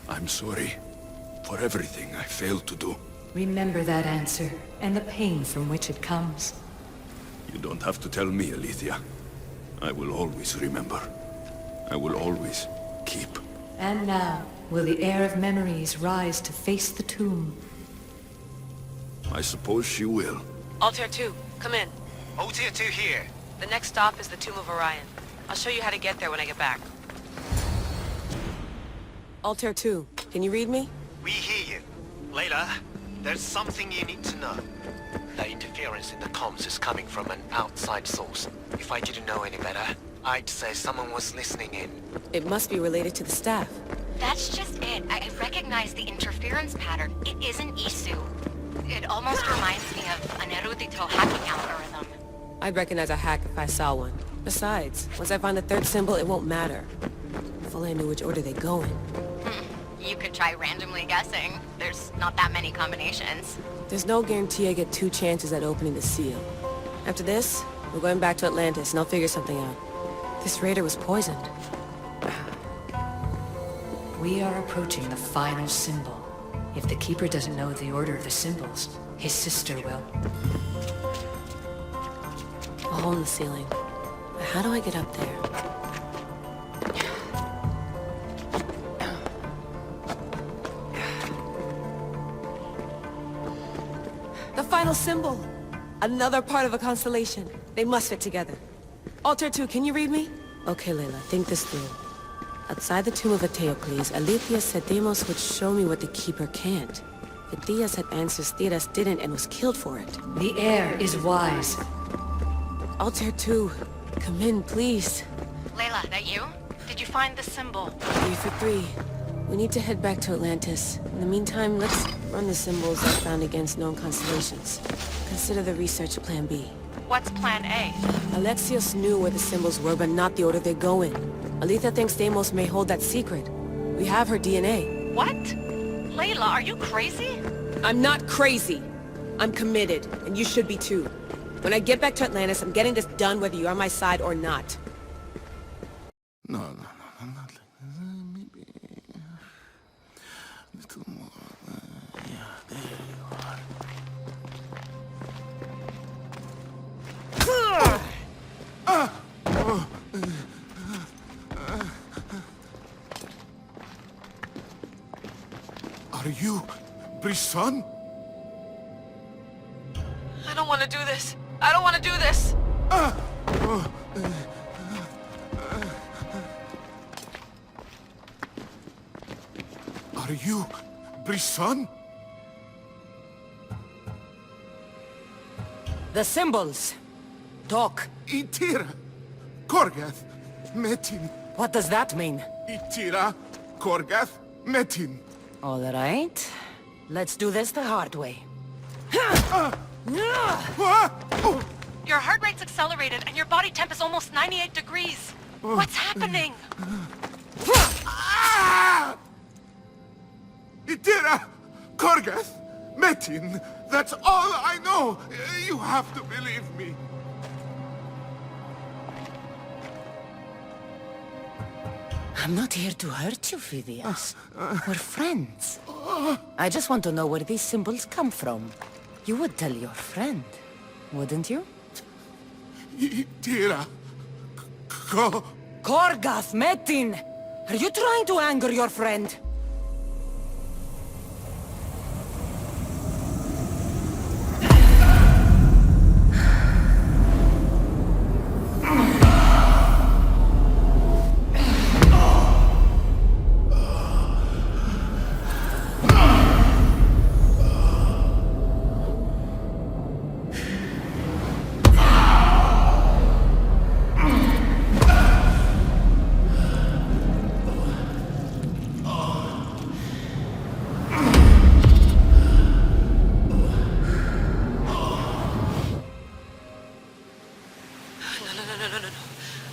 I'm sorry for everything I failed to do. Remember that answer, and the pain from which it comes. You don't have to tell me, Alethea. I will always remember. I will always keep. And now, will the heir of memories rise to face the tomb? I suppose she will. Altair 2, come in. Altair 2 here. The next stop is the Tomb of Orion. I'll show you how to get there when I get back. Altair 2, can you read me? We hear you. Layla, There's something you need to know. The interference in the comms is coming from an outside source. If I didn't know any better, I'd say someone was listening in. It must be related to the staff. That's just it. I recognize the interference pattern. It isn't Isu. It almost reminds me of an erudito hacking algorithm. I'd recognize a hack if I saw one. Besides, once I find the third symbol, it won't matter. If only I knew which order they go in. You could try randomly guessing. There's not that many combinations. There's no guarantee I get 2 chances at opening the seal. After this, we're going back to Atlantis and I'll figure something out. This raider was poisoned. We are approaching the final symbol. If the Keeper doesn't know the order of the symbols, his sister will. A hole in the ceiling. How do I get up there? The final symbol! Another part of a constellation. They must fit together. Altair 2, can you read me? Okay, Layla, think this through. Outside the tomb of Eteocles, Alethea said Deimos would show me what the Keeper can't. Phidias had answers Theras didn't and was killed for it. The air is wise. Altair 2, come in, please. Layla, that you? Did you find the symbol? 3 for 3. We need to head back to Atlantis. In the meantime, let's run the symbols I found against known constellations. Consider the research Plan B. What's Plan A? Alexios knew where the symbols were, but not the order they go in. Alethea thinks Deimos may hold that secret. We have her DNA. What? Layla, are you crazy? I'm not crazy. I'm committed, and you should be too. When I get back to Atlantis, I'm getting this done whether you're on my side or not. No, not like this. Maybe a little more. Yeah, there you are. Are you Brisson? I don't want to do this. I don't want to do this. Are you Brisson? The symbols. Talk. Itira, Korgath, Metin. What does that mean? Itira, Korgath, Metin. All right. Let's do this the hard way. Your heart rate's accelerated and your body temp is almost 98 degrees. What's happening? Itira, Korgath, Metin. That's all I know. You have to believe me. I'm not here to hurt you, Phidias. We're friends. I just want to know where these symbols come from. You would tell your friend, wouldn't you? Tira, Korgath, Metin! Are you trying to anger your friend?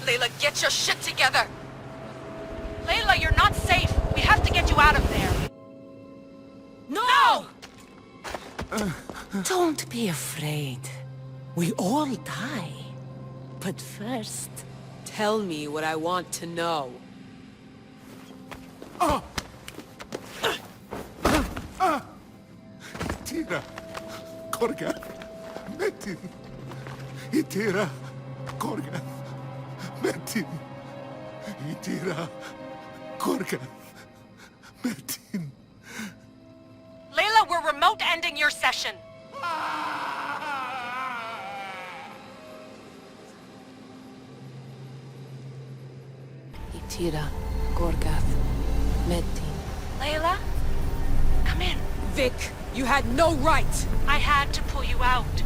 Layla, get your shit together! Layla, you're not safe. We have to get you out of there. No! Don't be afraid. We all die. But first... Tell me what I want to know. Itira, Korgath, Metin. Itira, Korgath, Metin. Itira, Korgath, Metin. Layla, we're remote ending your session. Itira, Korgath, Metin. Layla, come in. Vic, You had no right! I had to pull you out.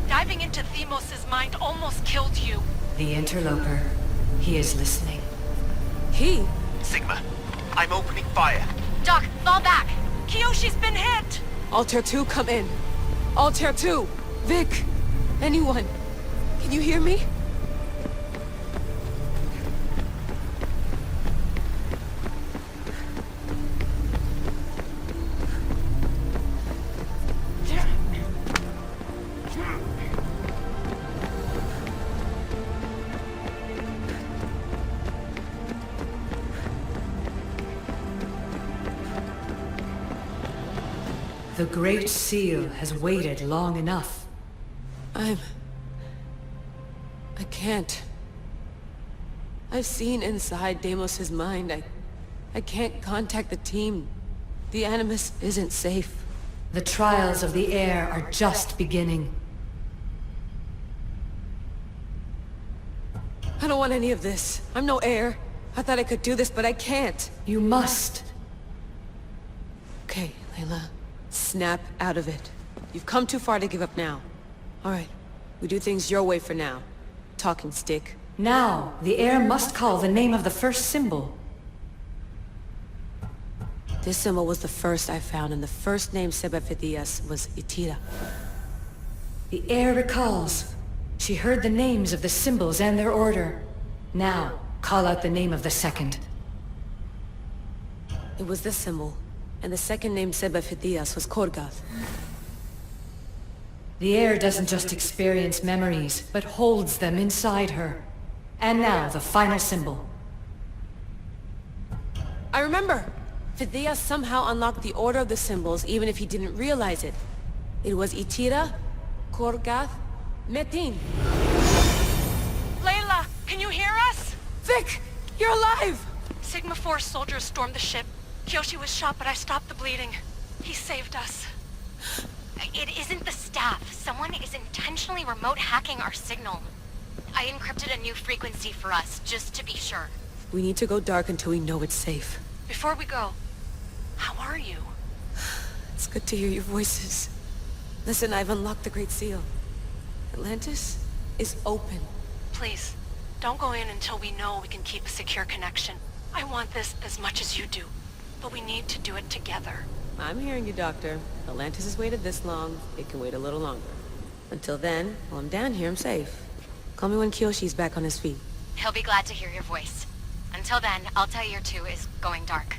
Diving into Themos' mind almost killed you. The interloper. He is listening. He? Sigma, I'm opening fire. Doc, fall back! Kiyoshi's been hit! Altair 2, come in. Altair 2! Vic! Anyone! Can you hear me? The Great Seal has waited long enough. I can't. I've seen inside Deimos' mind. I can't contact the team. The Animus isn't safe. The trials of the air are just beginning. I don't want any of this. I'm no heir. I thought I could do this, but I can't. You must. Okay, Layla. Snap out of it. You've come too far to give up now. Alright, we do things your way for now. Talking stick. Now, the heir must call the name of the first symbol. This symbol was the first I found, and the first name said by Phidias was Itira. The heir recalls. She heard the names of the symbols and their order. Now, call out the name of the second. It was this symbol. And the second name said by Phidias was Korgath. The heir doesn't just experience memories, but holds them inside her. And now, the final symbol. I remember! Phidias somehow unlocked the order of the symbols, even if he didn't realize it. It was Itira, Korgath, Metin. Layla, can you hear us? Vic! You're alive! Sigma 4 soldiers stormed the ship. Kiyoshi was shot, but I stopped the bleeding. He saved us. It isn't the staff. Someone is intentionally remote hacking our signal. I encrypted a new frequency for us, just to be sure. We need to go dark until we know it's safe. Before we go, how are you? It's good to hear your voices. Listen, I've unlocked the Great Seal. Atlantis is open. Please, don't go in until we know we can keep a secure connection. I want this as much as you do, but we need to do it together. I'm hearing you, Doctor. Atlantis has waited this long. It can wait a little longer. Until then, while I'm down here, I'm safe. Call me when Kiyoshi's back on his feet. He'll be glad to hear your voice. Until then, Altair 2 is going dark.